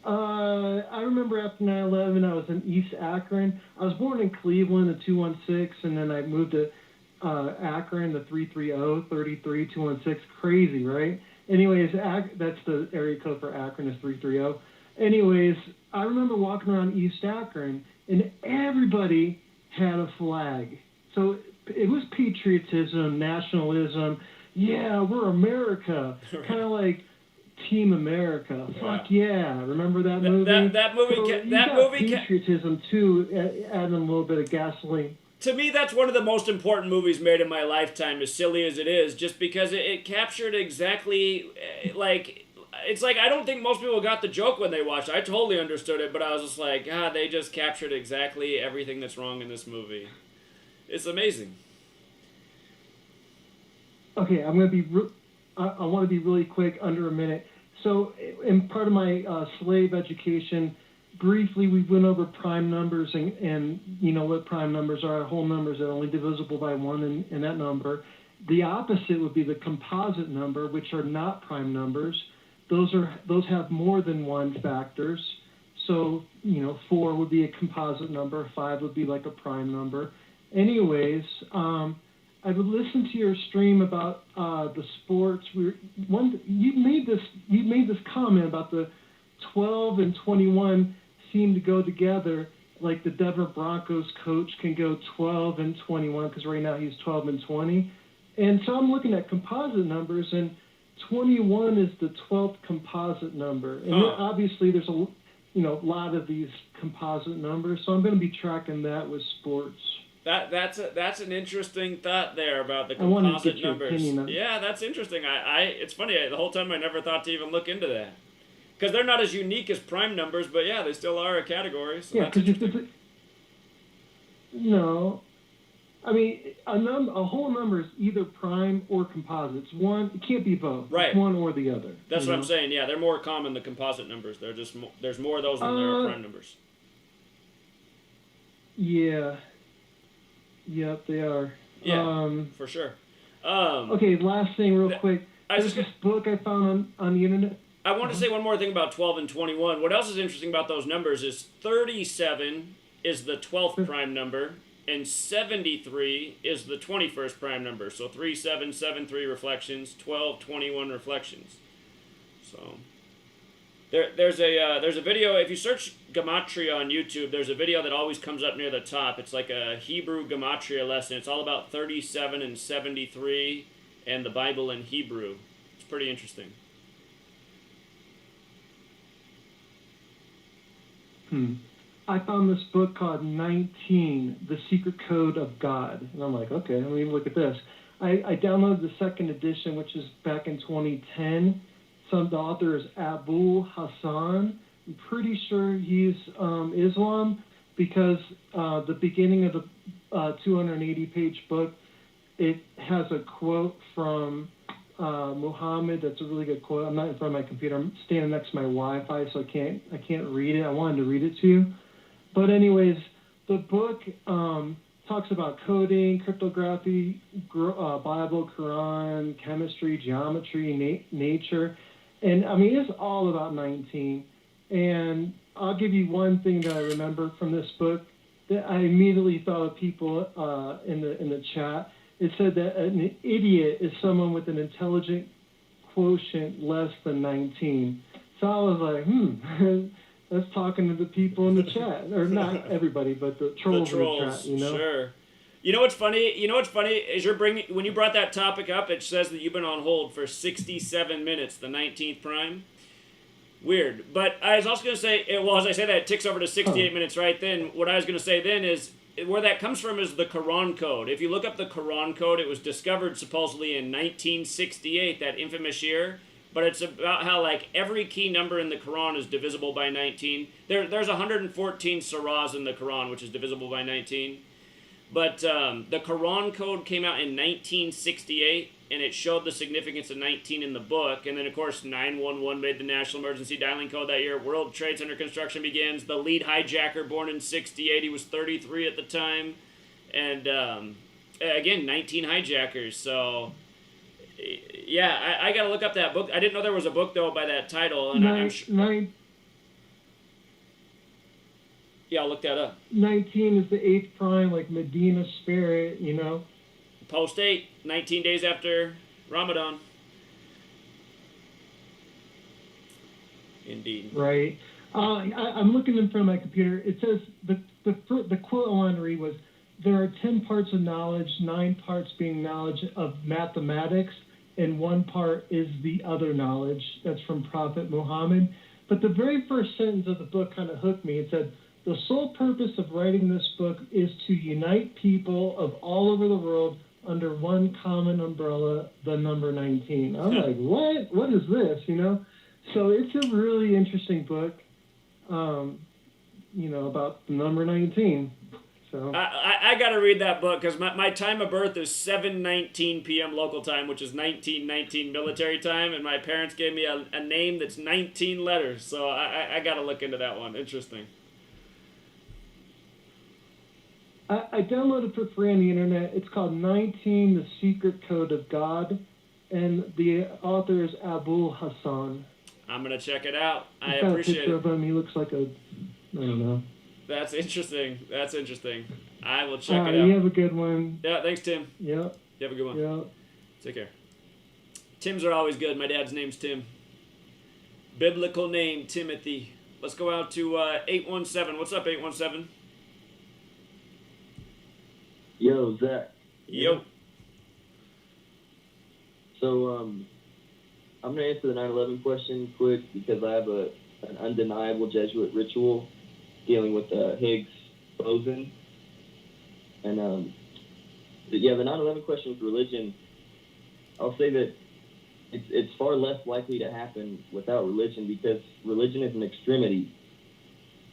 I remember after 9/11, I was in East Akron. I was born in Cleveland, the 216, and then I moved to Akron, the 330, 33, 216. Crazy, right? Anyways, that's the area code for Akron is 330. Anyways, I remember walking around East Akron, and everybody had a flag. So it was patriotism, nationalism. Yeah, we're America. Kind of like Team America. Fuck yeah. Remember that movie? That movie. So that movie. Patriotism too, adding a little bit of gasoline. To me, that's one of the most important movies made in my lifetime, as silly as it is, just because it captured exactly, like, it's like, I don't think most people got the joke when they watched it. I totally understood it, but I was just like, God, they just captured exactly everything that's wrong in this movie. It's amazing. Okay, I'm going to be, I want to be really quick, under a minute. So, in part of my slave education, briefly, we went over prime numbers, and you know what prime numbers are, whole numbers that are only divisible by 1 in that number. The opposite would be the composite number, which are not prime numbers. Those have more than 1 factors. So, 4 would be a composite number, 5 would be like a prime number. Anyways, I would listen to your stream about the sports. You made this comment about the 12 and 21 seem to go together, like the Denver Broncos coach can go 12 and 21 because right now he's 12 and 20. And so I'm looking at composite numbers, and 21 is the 12th composite number. And obviously there's a lot of these composite numbers, so I'm going to be tracking that with sports. That's an interesting thought there about the composite numbers. Yeah, that's interesting. It's funny. The whole time I never thought to even look into that. Because they're not as unique as prime numbers, but yeah, they still are a category. So yeah, because I mean, a whole number is either prime or composite. It can't be both. Right. It's one or the other. That's what I'm saying. Yeah, they're more common, the composite numbers. There's more of those than there are prime numbers. Yeah. Yep, they are. Yeah, for sure. Okay, last thing real quick. There's this book I found on the internet. I want to say one more thing about 12 and 21. What else is interesting about those numbers is 37 is the 12th prime number, and 73 is the 21st prime number. So 3, 7, 7, 3 reflections, 12, 21 reflections. So there's a video. If you search Gematria on YouTube, there's a video that always comes up near the top. It's like a Hebrew Gematria lesson. It's all about 37 and 73 and the Bible in Hebrew. It's pretty interesting. I found this book called 19, The Secret Code of God. And I'm like, okay, let me look at this. I downloaded the second edition, which is back in 2010. The author is Abu Hassan. I'm pretty sure he's Islam because the beginning of the 280-page book, it has a quote from Muhammad. That's a really good quote. I'm not in front of my computer. I'm standing next to my Wi-Fi, so I can't read it. I wanted to read it to you. But anyways, the book talks about coding, cryptography, Bible, Quran, chemistry, geometry, nature. And, I mean, it's all about 19. And I'll give you one thing that I remember from this book that I immediately thought of people in the chat. It said that an idiot is someone with an intelligent quotient less than 19. So I was like, that's talking to the people in the chat. Or not everybody, but the trolls in the chat, Sure. You know what's funny is when you brought that topic up, it says that you've been on hold for 67 minutes, the 19th prime. Weird. But I was also going to say, as I say that, it ticks over to 68 minutes right then. What I was going to say then is, where that comes from is the Quran code. If you look up the Quran code, it was discovered supposedly in 1968, that infamous year. But it's about how, like, every key number in the Quran is divisible by 19. There's 114 surahs in the Quran, which is divisible by 19. But the Quran code came out in 1968, and it showed the significance of 19 in the book. And then, of course, 911 made the national emergency dialing code that year. World Trade Center construction begins. The lead hijacker, born in 68, he was 33 at the time. And, again, 19 hijackers. So, yeah, I got to look up that book. I didn't know there was a book, though, by that title. And I'm sure... Yeah, I'll look that up. 19 is the 8th prime, like Medina spirit, you know. Post 8, 19 days after Ramadan. Indeed. Right. I'm looking in front of my computer. It says the quote I wanted to read was, there are 10 parts of knowledge, 9 parts being knowledge of mathematics, and 1 part is the other knowledge. That's from Prophet Muhammad. But the very first sentence of the book kind of hooked me. It said, the sole purpose of writing this book is to unite people of all over the world under one common umbrella, the number 19. I'm like, what? What is this, you know? So it's a really interesting book, you know, about the number 19. So I got to read that book because my time of birth is 7:19 p.m. local time, which is 1919 military time, and my parents gave me a name that's 19 letters. So I got to look into that one. Interesting. I downloaded it for free on the internet. It's called 19, The Secret Code of God, and the author is Abul Hassan. I'm going to check it out. I got appreciate a picture it. of him. He looks like a, I don't know. That's interesting. That's interesting. I will check it out. You have a good one. Yeah, thanks, Tim. Yep. You have a good one. Yep. Take care. Tims are always good. My dad's name's Tim. Biblical name, Timothy. Let's go out to 817. What's up, 817? Yo, Zach. Yo. So, I'm going to answer the 9/11 question quick because I have an undeniable Jesuit ritual dealing with Higgs boson. And, yeah, the 9/11 question with religion, I'll say that it's far less likely to happen without religion because religion is an extremity.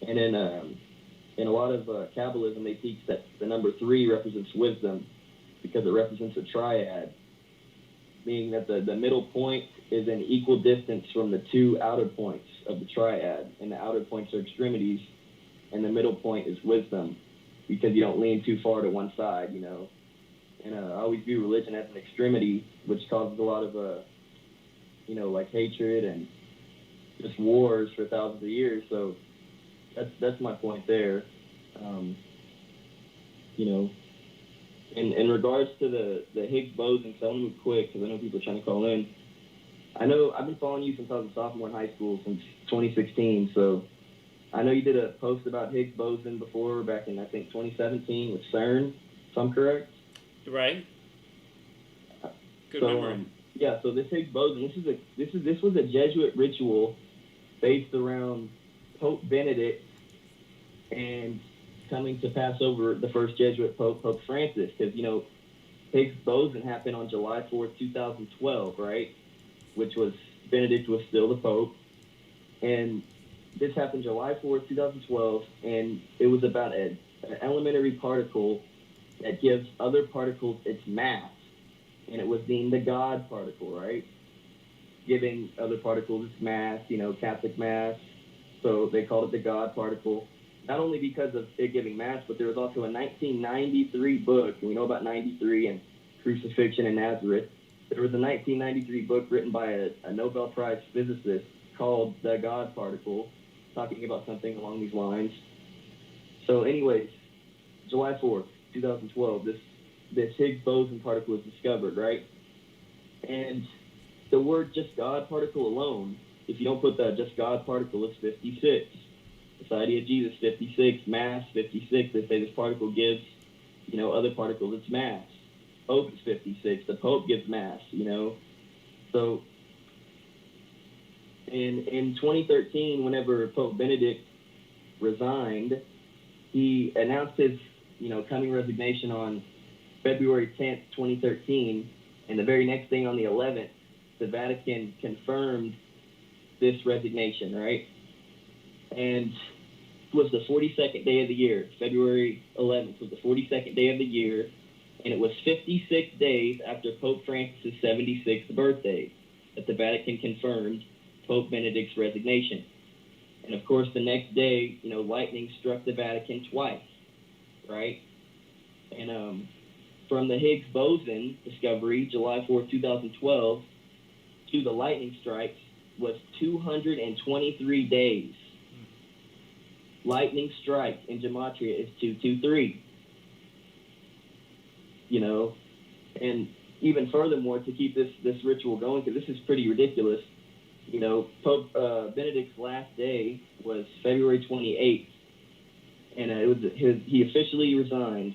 And in a lot of Kabbalism, they teach that the number 3 represents wisdom because it represents a triad, meaning that the middle point is an equal distance from the 2 outer points of the triad, and the outer points are extremities, and the middle point is wisdom because you don't lean too far to one side, you know. And I always view religion as an extremity, which causes a lot of, you know, like hatred and just wars for thousands of years. So that's my point there. You know, in regards to the Higgs boson, so I want to move quick because I know people are trying to call in. I know I've been following you since I was a sophomore in high school, since 2016. So I know you did a post about Higgs boson before, back in I think 2017 with CERN, if I'm correct. Right. Good so, memory. Yeah. So this Higgs boson, this was a Jesuit ritual based around Pope Benedict and coming to pass over the first Jesuit Pope, Pope Francis, because, you know, Higgs boson happened on July 4th, 2012, right? Which was, Benedict was still the Pope. And this happened July 4th, 2012, and it was about an elementary particle that gives other particles its mass. And it was deemed the God particle, right? Giving other particles its mass, you know, Catholic mass. So they called it the God particle. Not only because of it giving mass, but there was also a 1993 book, and we know about 93 and crucifixion in Nazareth. There was a 1993 book written by a Nobel Prize physicist called The God Particle, talking about something along these lines. So anyways, July 4th, 2012, this Higgs boson particle was discovered, right? And the word just God particle alone, if you don't put the just God particle, it's 56. Society of Jesus, 56. Mass, 56. They say this particle gives, you know, other particles its mass. Pope is 56. The Pope gives mass, you know. So in 2013, whenever Pope Benedict resigned, he announced his, you know, coming resignation on February 10th, 2013, and the very next thing on the 11th, the Vatican confirmed this resignation, right? And it was the 42nd day of the year. February 11th was the 42nd day of the year, And it was 56 days after Pope Francis' 76th birthday that the Vatican confirmed Pope Benedict's resignation. And of course, the next day, lightning struck the Vatican twice, right? And from the Higgs boson discovery, July 4, 2012, to the lightning strikes was 223 days. Lightning strike in gematria is 223. And even furthermore, to keep this ritual going, because this is pretty ridiculous, Pope Benedict's last day was February 28th, and he officially resigned,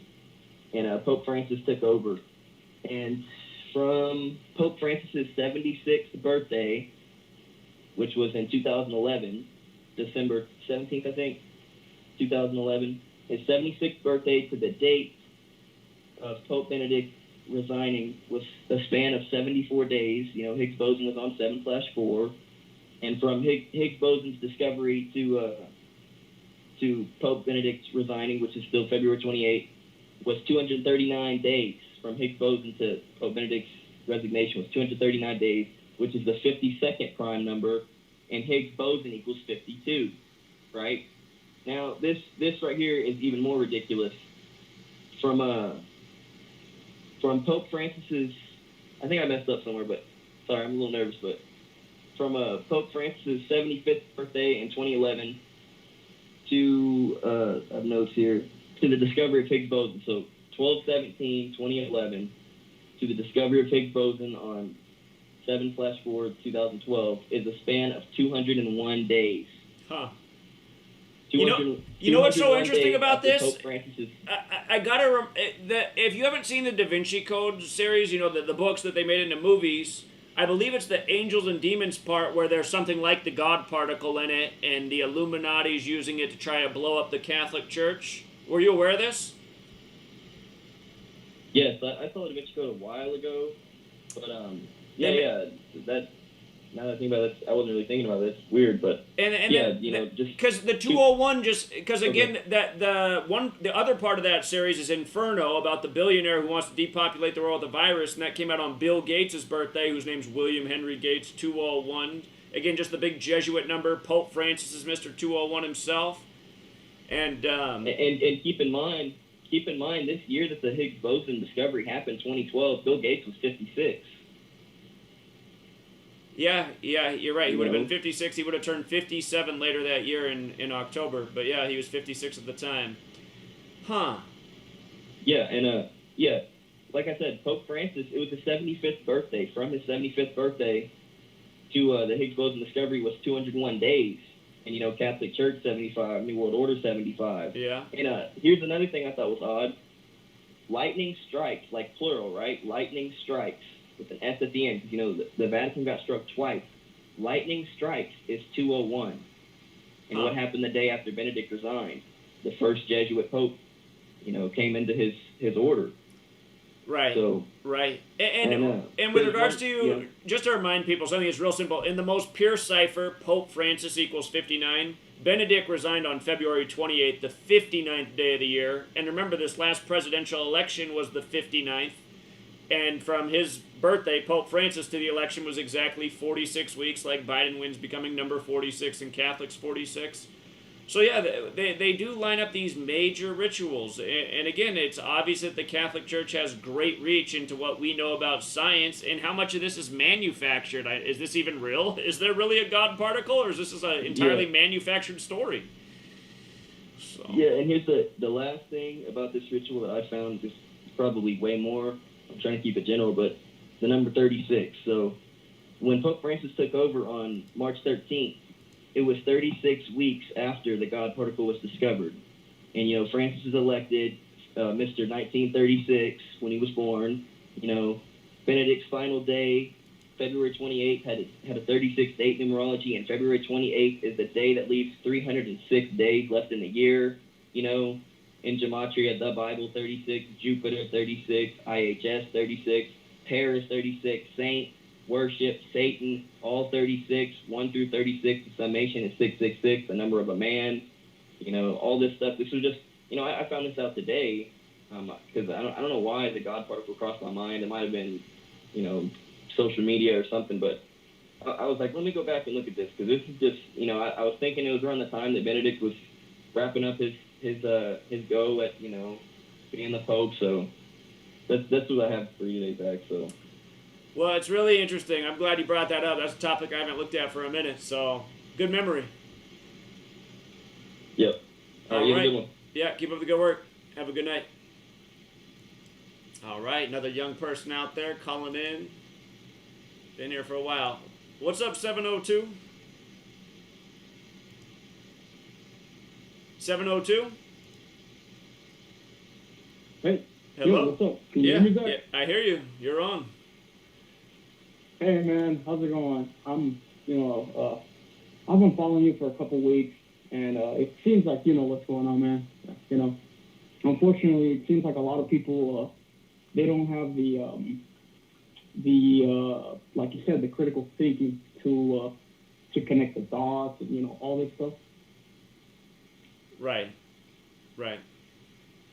and Pope Francis took over. And from Pope Francis's 76th birthday, which was in 2011, December 17th, I think, 2011, his 76th birthday to the date of Pope Benedict resigning was a span of 74 days. Higgs boson was on 7/4, and from Higgs boson's discovery to Pope Benedict's resigning, which is still February 28th, was 239 days. From Higgs boson to Pope Benedict's resignation was 239 days, which is the 52nd prime number, and Higgs boson equals 52, right? Now, this right here is even more ridiculous. From Pope Francis's, I think I messed up somewhere, but sorry, I'm a little nervous, but from Pope Francis's 75th birthday in 2011 to, I have notes here, to the discovery of Higgs boson. So 12/17/2011 to the discovery of Higgs boson on 7/4/2012 is a span of 201 days. Huh. You know what's so interesting about this? I gotta if you haven't seen the Da Vinci Code series, the books that they made into movies, I believe it's the angels and demons part where there's something like the God particle in it, and the Illuminati's using it to try to blow up the Catholic Church. Were you aware of this? Yes, I saw the Da Vinci Code a while ago, but that. Now that I think about it, I wasn't really thinking about this. It's weird, but just because the 201 again the other part of that series is Inferno, about the billionaire who wants to depopulate the world with a virus, and that came out on Bill Gates' birthday, whose name's William Henry Gates. 201. Again, just the big Jesuit number. Pope Francis is Mr. 201 himself, and keep in mind this year that the Higgs boson discovery happened, 2012. Bill Gates was 56. Yeah, you're right. He would have been 56. He would have turned 57 later that year in October. But yeah, he was 56 at the time. Huh. Yeah, and like I said, Pope Francis, it was his 75th birthday. From his 75th birthday to the Higgs boson discovery was 201 days. And, Catholic Church 75, New World Order 75. Yeah. And here's another thing I thought was odd. Lightning strikes, like plural, right? Lightning strikes. With an S at the end, because the Vatican got struck twice. Lightning strikes is 201. And what happened the day after Benedict resigned? The first Jesuit pope, came into his order. Right. So, right. And with regards to, just to remind people, something that's real simple. In the most pure cipher, Pope Francis equals 59. Benedict resigned on February 28th, the 59th day of the year. And remember, this last presidential election was the 59th. And from his birthday, Pope Francis, to the election was exactly 46 weeks, like Biden wins becoming number 46 and Catholics 46. So yeah, they do line up these major rituals. And again, it's obvious that the Catholic Church has great reach into what we know about science and how much of this is manufactured. Is this even real? Is there really a God particle, or is this an entirely manufactured story? So. Yeah, and here's the last thing about this ritual that I found, is probably way more. I'm trying to keep it general, but the number 36. So when Pope Francis took over on March 13th, it was 36 weeks after the God particle was discovered. And, Francis is elected Mr. 1936 when he was born. Benedict's final day, February 28th, had a 36-date numerology, and February 28th is the day that leaves 306 days left in the year. In gematria, the Bible 36, Jupiter 36, IHS 36, Paris 36, Saint, worship, Satan, all 36, 1 through 36. The summation is 666, the number of a man. All this stuff. This was just, I found this out today, Because I don't know why the God particle crossed my mind. It might have been, social media or something, but I was like, let me go back and look at this, because this is just, I was thinking it was around the time that Benedict was wrapping up his go at, being the Pope. So that's what I have for you today, Zach. So. Well, it's really interesting. I'm glad you brought that up. That's a topic I haven't looked at for a minute. So, good memory. Yep. All right. Good one. Yeah, keep up the good work. Have a good night. All right, another young person out there calling in. Been here for a while. What's up, 702? 702? Hey. Hello? Yo, what's up? Can you hear me, Zach? Yeah, I hear you. You're on. Hey, man. How's it going? I've been following you for a couple weeks, and it seems like you know what's going on, man. Unfortunately, it seems like a lot of people, they don't have the like you said, the critical thinking to connect the dots and, all this stuff. Right.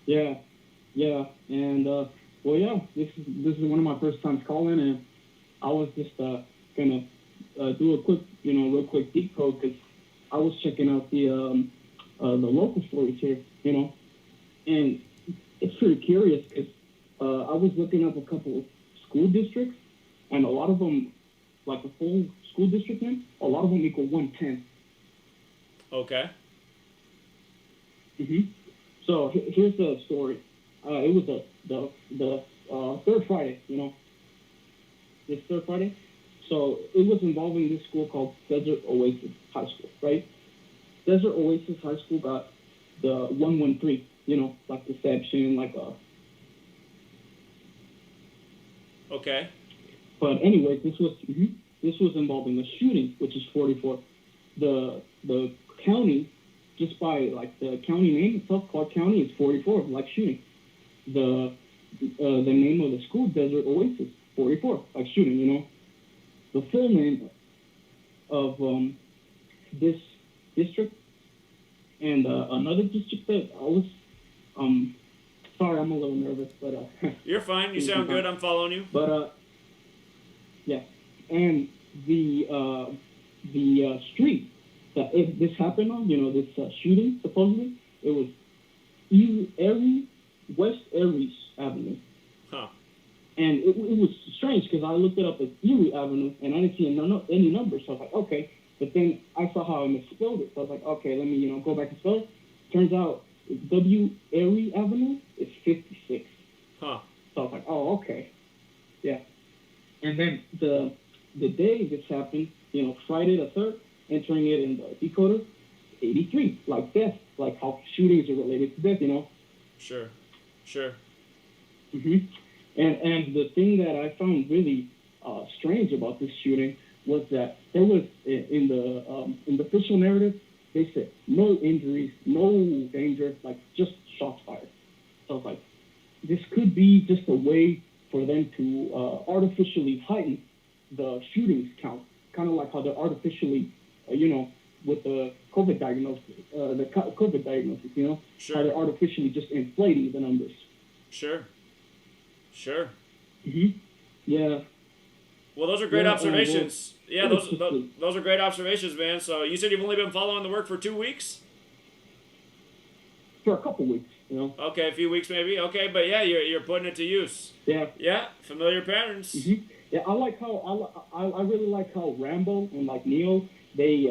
Yeah. And, this is one of my first times calling, and I was just gonna do a quick, real quick deep code, because I was checking out the local stories here, and it's pretty curious, because I was looking up a couple of school districts, and a lot of them, like a full school district name, a lot of them equal 110. Okay. So here's the story. It was the third Friday, this third Friday. So it was involving this school called Desert Oasis High School, right? Desert Oasis High School got the 113, like deception, like a. Okay. But anyway, this was involving a shooting, which is 44. The county, just by like the county name itself, Clark County, is 44, like shooting. The name of the school, Desert Oasis, 44, like shooting. The full name of this district and another district that I was sorry, I'm a little nervous, but you're fine. You sound good. I'm following you. But yeah, and the street that this happened on, this shooting supposedly, it was West Aries Avenue. Huh. And it was strange, because I looked it up as Erie Avenue, and I didn't see any numbers. So I was like, okay. But then I saw how I misspelled it. So I was like, okay, let me, go back and spell it. Turns out W. Erie Avenue is 56. Huh. So I was like, oh, okay. Yeah. And then the day this happened, Friday the 3rd, entering it in the decoder, 83, like death, like how shootings are related to death, Sure. And the thing that I found really strange about this shooting was that there was in the official narrative, they said no injuries, no danger, like just shots fired. So I was like, this could be just a way for them to artificially heighten the shootings count, kind of like how they're artificially, with the COVID diagnosis, Sure. how they're artificially just inflating the numbers. Sure. Yeah. Well, those are great observations. Those are great observations, man. So you said you've only been following the work for 2 weeks? For a couple weeks, Okay, a few weeks maybe. Okay, but yeah, you're putting it to use. Yeah. Yeah, familiar patterns. Yeah, I really like how Rambo and like Neo, they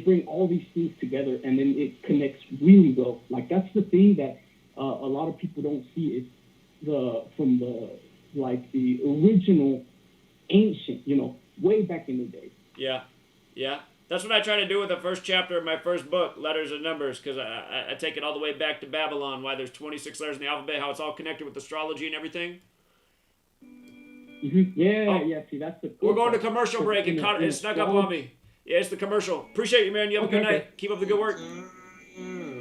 bring all these things together, and then it connects really well. Like that's the thing that a lot of people don't see is the original ancient, way back in the day. Yeah. That's what I try to do with the first chapter of my first book, Letters and Numbers, because I take it all the way back to Babylon, why there's 26 letters in the alphabet, how it's all connected with astrology and everything. Yeah, see, that's the cool We're going to part. commercial break. It snuck up on me. Yeah, it's the commercial. Appreciate you, man. You have a good night. Keep up the good work.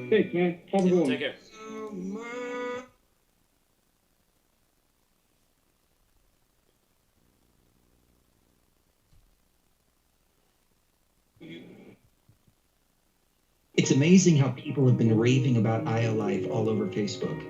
Thanks, man. Have a good one. Take care. It's amazing how people have been raving about IO Life all over Facebook.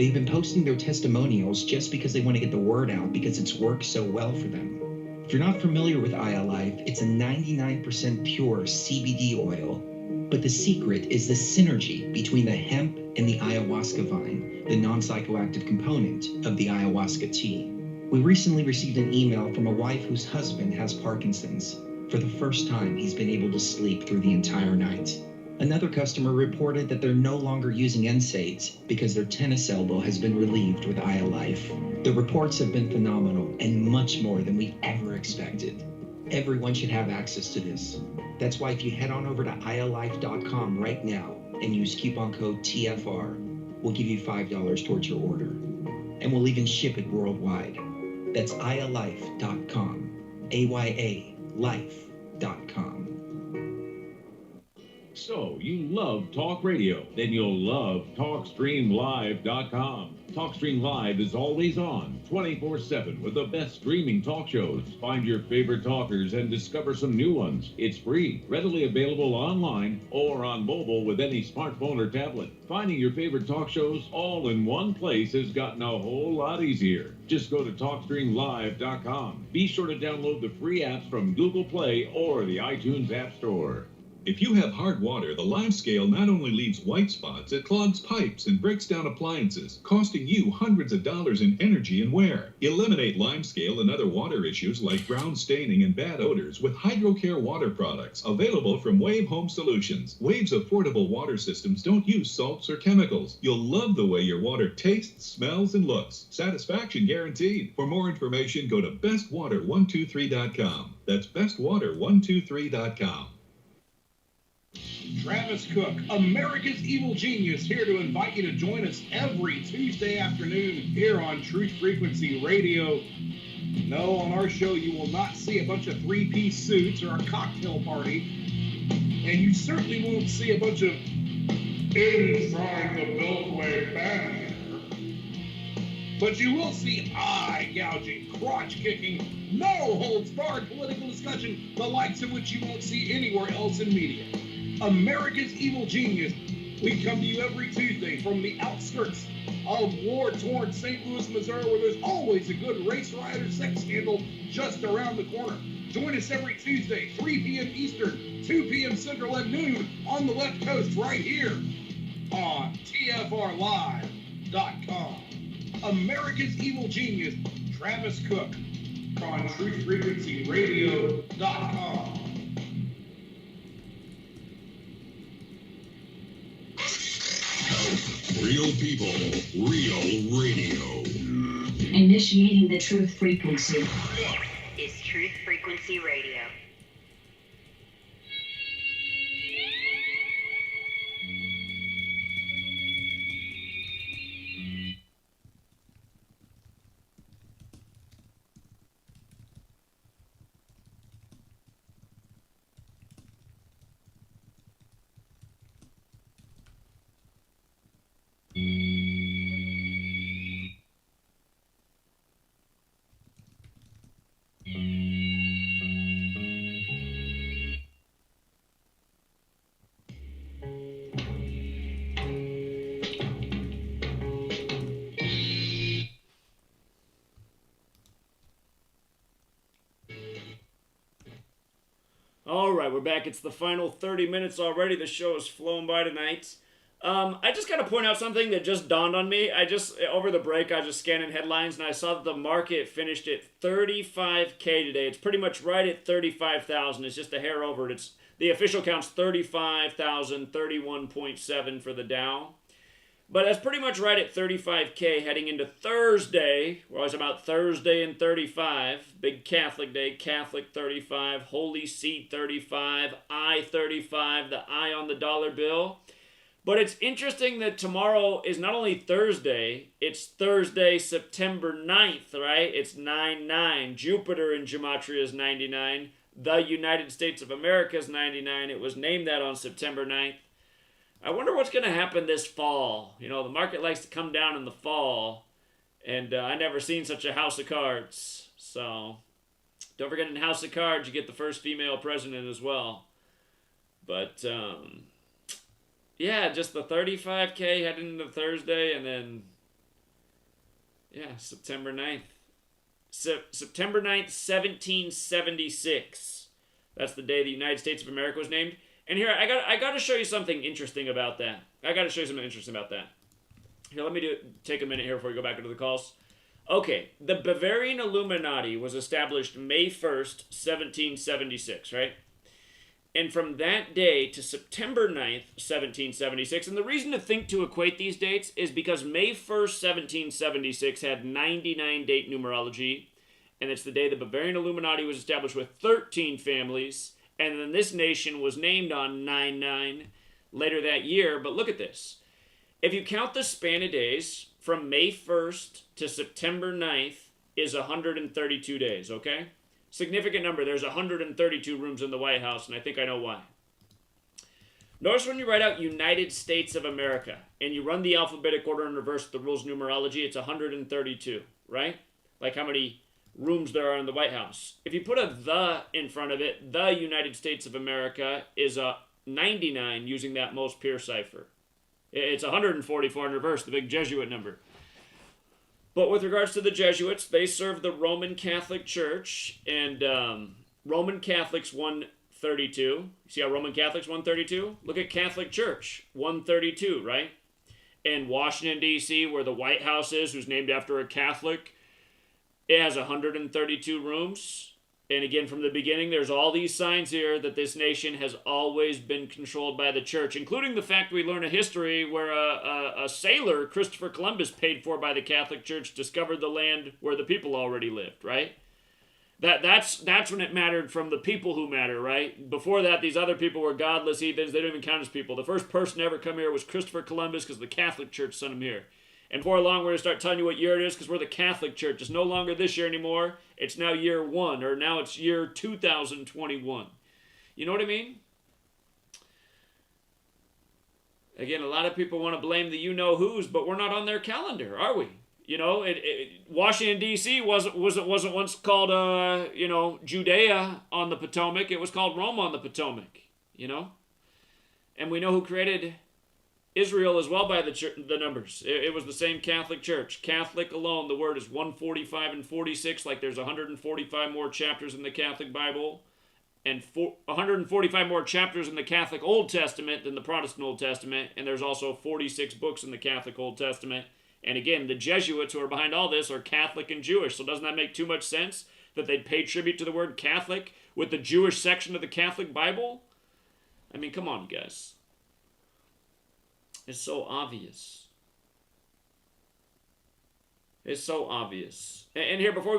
They've been posting their testimonials just because they want to get the word out because it's worked so well for them. If you're not familiar with iLife, it's a 99% pure CBD oil. But the secret is the synergy between the hemp and the ayahuasca vine, the non-psychoactive component of the ayahuasca tea. We recently received an email from a wife whose husband has Parkinson's. For the first time, he's been able to sleep through the entire night. Another customer reported that they're no longer using NSAIDs because their tennis elbow has been relieved with iLife. The reports have been phenomenal and much more than we ever expected. Everyone should have access to this. That's why if you head on over to iLife.com right now and use coupon code TFR, we'll give you $5 towards your order. And we'll even ship it worldwide. That's iLife.com, AYA life.com. So, you love talk radio? Then you'll love TalkStreamLive.com. TalkStream Live is always on, 24/7, with the best streaming talk shows. Find your favorite talkers and discover some new ones. It's free, readily available online or on mobile with any smartphone or tablet. Finding your favorite talk shows all in one place has gotten a whole lot easier. Just go to TalkStreamLive.com. Be sure to download the free apps from Google Play or the iTunes App Store. If you have hard water, the Live Scale not only leaves white spots, it clogs pipes and breaks down appliances, costing you hundreds of dollars in energy and wear. Eliminate Lime Scale and other water issues like brown staining and bad odors with HydroCare water products, available from Wave Home Solutions. Wave's affordable water systems don't use salts or chemicals. You'll love the way your water tastes, smells, and looks. Satisfaction guaranteed. For more information, go to bestwater123.com. That's bestwater123.com. Travis Cook, America's Evil Genius, here to invite you to join us every Tuesday afternoon here on Truth Frequency Radio. No, on our show you will not see a bunch of three-piece suits or a cocktail party, and you certainly won't see a bunch of inside the Beltway banner. But you will see eye-gouging, crotch-kicking, no-holds-barred political discussion, the likes of which you won't see anywhere else in media. America's Evil Genius. We come to you every Tuesday from the outskirts of war-torn St. Louis, Missouri, where there's always a good race rioter sex scandal just around the corner. Join us every Tuesday, 3 p.m. Eastern, 2 p.m. Central, at noon on the left coast right here on TFRLive.com. America's Evil Genius, Travis Cook, on TruthFrequencyRadio.com. Real people, real radio. Initiating the truth frequency. This is Truth Frequency Radio. All right, we're back. It's the final 30 minutes already. The show has flown by tonight. I just got to point out something that just dawned on me. Over the break, I was just scanning headlines, and I saw that the market finished at 35K today. It's pretty much right at 35,000. It's just a hair over it. The official count's 35,031.7 for the Dow. But that's pretty much right at 35K heading into Thursday. We're always about Thursday and 35. Big Catholic Day, Catholic 35, Holy Seat 35, I 35, the I on the dollar bill. But it's interesting that tomorrow is not only Thursday, it's Thursday, September 9th, right? It's 9-9. Jupiter in Gematria is 99. The United States of America is 99. It was named that on September 9th. I wonder what's going to happen this fall. You know, the market likes to come down in the fall, and I never seen such a house of cards. So, don't forget, in House of Cards, you get the first female president as well. But, yeah, just the 35K heading into Thursday, and then Yeah, September 9th. September 9th, 1776. That's the day the United States of America was named. And here, I got to show you something interesting about that. Here, let me take a minute here before we go back into the calls. Okay, the Bavarian Illuminati was established May 1st, 1776, right? And from that day to September 9th, 1776, and the reason to think to equate these dates is because May 1st, 1776 had 99 date numerology, and it's the day the Bavarian Illuminati was established with 13 families, and then this nation was named on 9/9 later that year. But look at this. If you count the span of days from May 1st to September 9th is 132 days, okay? Significant number. There's 132 rooms in the White House, and I think I know why. Notice when you write out United States of America, and you run the alphabetic order in reverse the rules numerology, it's 132, right? Like how many rooms there are in the White House. If you put a "the" in front of it, the United States of America is a 99 using that most pure cipher. It's 144 in reverse, the big Jesuit number. But with regards to the Jesuits, they serve the Roman Catholic Church, and Roman Catholics 132. See how Roman Catholics 132? Look at Catholic Church 132, right? And Washington, D.C., where the White House is, who's named after a Catholic, it has 132 rooms. And again, from the beginning, there's all these signs here that this nation has always been controlled by the church, including the fact we learn a history where a sailor, Christopher Columbus, paid for by the Catholic Church, discovered the land where the people already lived, right? That's when it mattered from the people who matter, right? Before that, these other people were godless heathens. They don't even count as people. The first person to ever come here was Christopher Columbus because the Catholic Church sent him here. And before long, we're going to start telling you what year it is because we're the Catholic Church. It's no longer this year anymore. It's now year 1, or now it's year 2021. You know what I mean? Again, a lot of people want to blame the you-know-whos, but we're not on their calendar, are we? You know, Washington, D.C. wasn't once called, Judea on the Potomac. It was called Rome on the Potomac, you know? And we know who created Israel as well by the numbers. It was the same Catholic Church. Catholic alone, the word is 145 and 46, like there's 145 more chapters in the Catholic Bible, and 145 more chapters in the Catholic Old Testament than the Protestant Old Testament, and there's also 46 books in the Catholic Old Testament. And again, the Jesuits who are behind all this are Catholic and Jewish, so doesn't that make too much sense that they'd pay tribute to the word Catholic with the Jewish section of the Catholic Bible? I mean, come on, you guys. It's so obvious. It's so obvious. And here, before we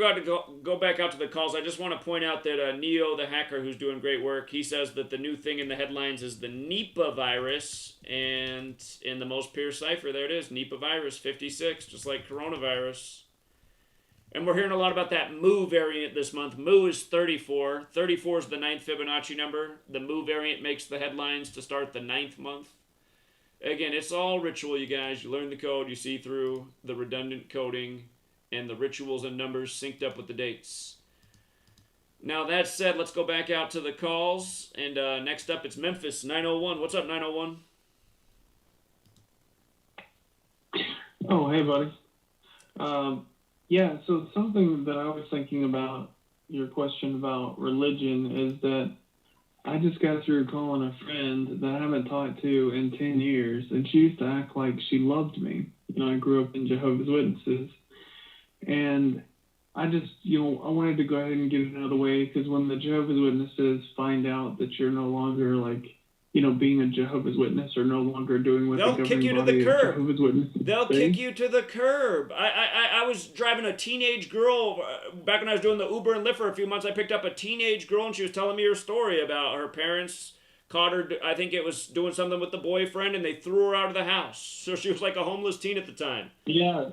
go back out to the calls, I just want to point out that Neo, the hacker, who's doing great work, he says that the new thing in the headlines is the Nipah virus. And in the most pure cipher, there it is, Nipah virus 56, just like coronavirus. And we're hearing a lot about that Mu variant this month. Mu is 34. 34 is the 9th Fibonacci number. The Mu variant makes the headlines to start the 9th month. Again, it's all ritual, you guys. You learn the code, you see through the redundant coding, and the rituals and numbers synced up with the dates. Now, that said, let's go back out to the calls. And next up, it's Memphis, 901. What's up, 901? Oh, hey, buddy. Yeah, so something that I was thinking about your question about religion is that I just got through calling a friend that I haven't talked to in 10 years, and she used to act like she loved me. You know, I grew up in Jehovah's Witnesses, and I just, I wanted to go ahead and get it out of the way, because when the Jehovah's Witnesses find out that you're no longer, being a Jehovah's Witness or no longer doing what they'll the kick you to governing the body of curb. Jehovah's Witnesses They'll say. kick you to the curb. I was driving a teenage girl back when I was doing the Uber and Lyft for a few months. I picked up a teenage girl, and she was telling me her story about her parents caught her. I think it was doing something with the boyfriend, and they threw her out of the house. So she was like a homeless teen at the time. Yeah.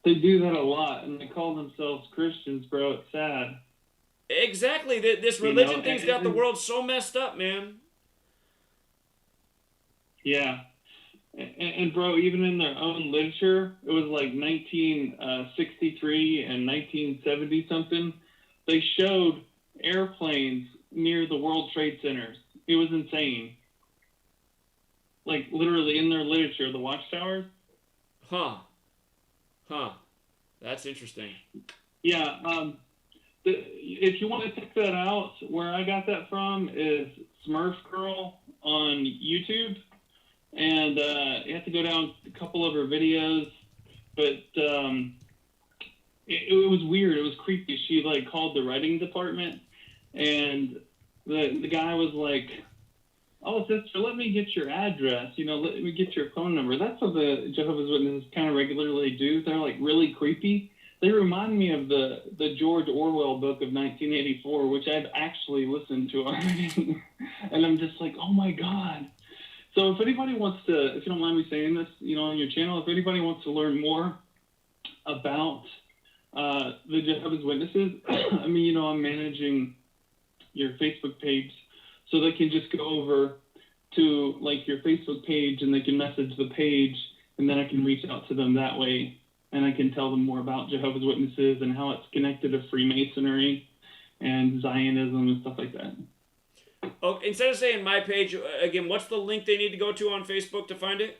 They do that a lot, and they call themselves Christians, bro. It's sad. Exactly. This religion thing's got the world so messed up, man. Yeah. And bro, even in their own literature, it was like 1963 and 1970 something. They showed airplanes near the World Trade Centers. It was insane. Like literally in their literature, the watchtowers. Huh. Huh. That's interesting. Yeah. If you want to check that out, where I got that from is Smurf Girl on YouTube. And you have to go down a couple of her videos. But it was weird. It was creepy. She, like, called the writing department. And the guy was like, "Oh, sister, let me get your address. Let me get your phone number." That's what the Jehovah's Witnesses kind of regularly do. They're, like, really creepy. They remind me of the George Orwell book of 1984, which I've actually listened to already. And I'm just like, oh, my God. So if anybody wants to, if you don't mind me saying this, on your channel, if anybody wants to learn more about the Jehovah's Witnesses, I mean, I'm managing your Facebook page, so they can just go over to, like, your Facebook page, and they can message the page, and then I can reach out to them that way, and I can tell them more about Jehovah's Witnesses and how it's connected to Freemasonry and Zionism and stuff like that. Oh, instead of saying my page, again, what's the link they need to go to on Facebook to find it?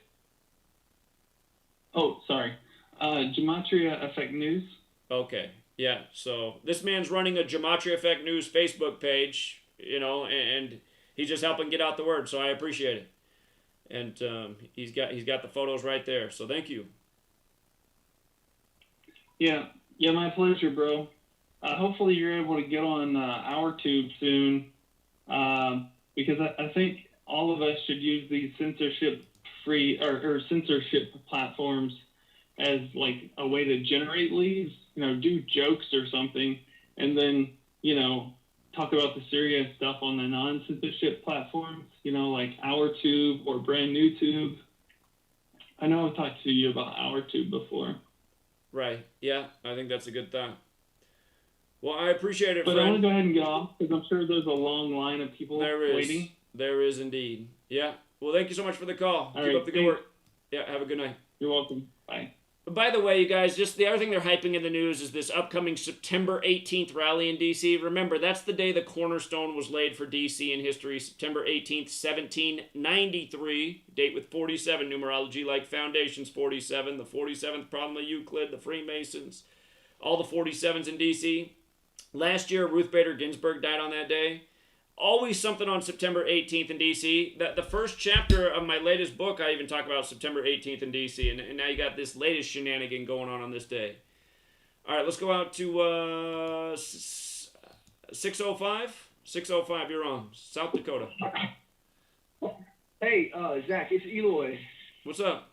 Oh, sorry. Gematria Effect News. Okay. Yeah, so this man's running a Gematria Effect News Facebook page, and he's just helping get out the word, so I appreciate it. And he's got the photos right there, so thank you. Yeah, my pleasure, bro. Hopefully you're able to get on our tube soon, because I think all of us should use these censorship-free or censorship platforms as, like, a way to generate leads. Do jokes or something, and then, talk about the serious stuff on the non-censorship platforms, like Our Tube or Brand New Tube. I know I've talked to you about Our Tube before. Right. Yeah, I think that's a good thought. Well, I appreciate it, but friend. I want to go ahead and get off, because I'm sure there's a long line of people waiting. There is indeed. Yeah. Well, thank you so much for the call. Keep up the good work. Yeah, have a good night. You're welcome. Bye. By the way, you guys, just the other thing they're hyping in the news is this upcoming September 18th rally in D.C. Remember, that's the day the cornerstone was laid for D.C. in history, September 18th, 1793, date with 47, numerology like foundations 47, the 47th problem of Euclid, the Freemasons, all the 47s in D.C. Last year, Ruth Bader Ginsburg died on that day. Always something on September 18th in D.C. The first chapter of my latest book, I even talk about September 18th in D.C. And now you got this latest shenanigan going on this day. All right, let's go out to 605. 605, you're on. South Dakota. Hey, Zach, it's Eloy. What's up?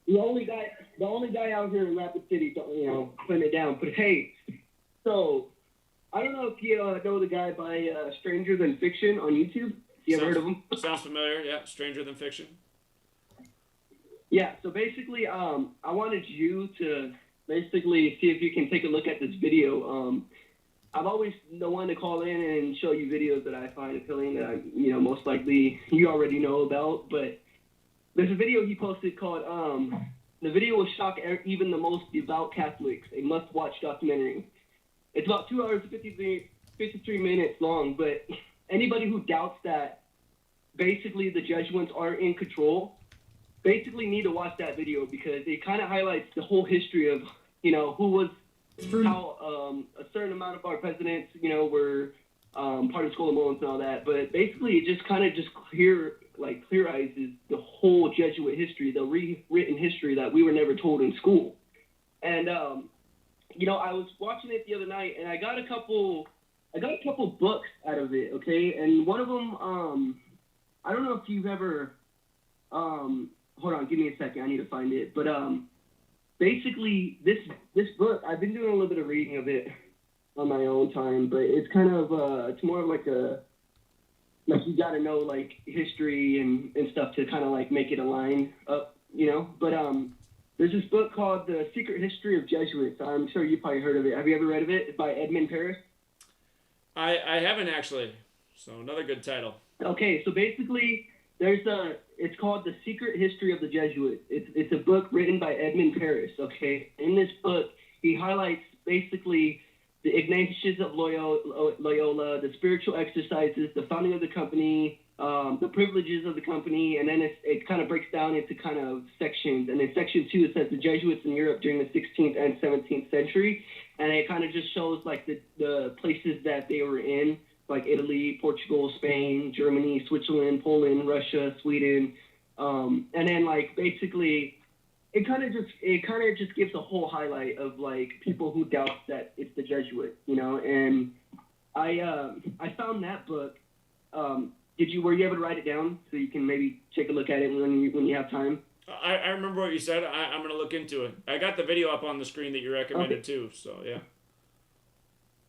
The only guy out here in Rapid City, putting it down. But hey, so I don't know if you know the guy by Stranger Than Fiction on YouTube. You ever heard of him? Sounds familiar, yeah. Stranger Than Fiction. Yeah, so basically, I wanted you to basically see if you can take a look at this video. I've always wanted to call in and show you videos that I find appealing that, most likely you already know about. But there's a video he posted called, the video will shock even the most devout Catholics, a must-watch documentary. It's about 2 hours and 53 minutes long, but anybody who doubts that basically the Jesuits are in control basically need to watch that video, because it kind of highlights the whole history of, how a certain amount of our presidents, were part of Skull and Bones and all that. But basically it just kind of clearizes the whole Jesuit history, the rewritten history that we were never told in school. And, I was watching it the other night, and I got a couple books out of it, okay? And one of them, I don't know if you've ever, hold on, give me a second, I need to find it. But basically, this book, I've been doing a little bit of reading of it on my own time, but it's kind of, it's more of like you got to know, like, history and stuff to kind of, like, make it align up, But there's this book called The Secret History of Jesuits. I'm sure you've probably heard of it. Have you ever read of it? It's by Edmund Paris. I haven't, actually. So another good title. Okay, so basically, it's called The Secret History of the Jesuits. It's a book written by Edmund Paris, okay? In this book, he highlights basically the Ignatius of Loyola, the spiritual exercises, the founding of the company, the privileges of the company, and then it kind of breaks down into kind of sections. And in section 2, it says the Jesuits in Europe during the 16th and 17th century, and it kind of just shows like the places that they were in, like Italy, Portugal, Spain, Germany, Switzerland, Poland, Russia, Sweden, and then like basically it kind of just gives a whole highlight of like people who doubt that it's the Jesuit, you know. And I found that book. Were you able to write it down so you can maybe take a look at it when you have time? I remember what you said. I'm gonna look into it. I got the video up on the screen that you recommended too. So yeah.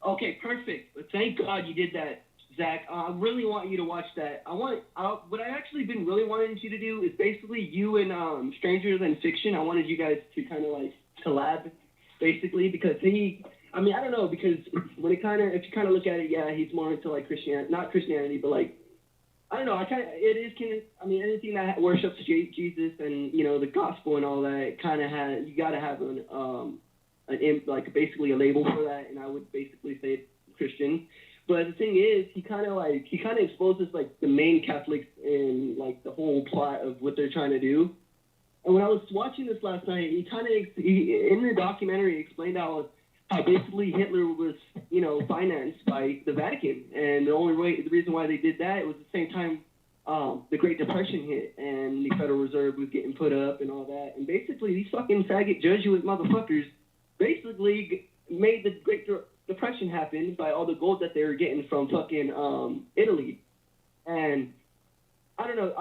Okay, perfect. Thank God you did that, Zach. I really want you to watch that. what I actually been really wanting you to do is basically you and Stranger Than Fiction. I wanted you guys to kind of like collab, basically, because I don't know, because when if you kind of look at it, yeah, he's more into like not Christianity, but like, I don't know, anything that worships Jesus and, you know, the gospel and all that, you gotta have like basically a label for that, and I would basically say it's Christian. But the thing is, he kind of exposes like the main Catholics in like the whole plot of what they're trying to do. And when I was watching this last night, he in the documentary explained how basically Hitler was, you know, financed by the Vatican, and the reason why they did that, it was the same time the Great Depression hit and the Federal Reserve was getting put up and all that, and basically these fucking faggot Jesuit motherfuckers basically made the Great Depression happen by all the gold that they were getting from fucking Italy. And I don't know.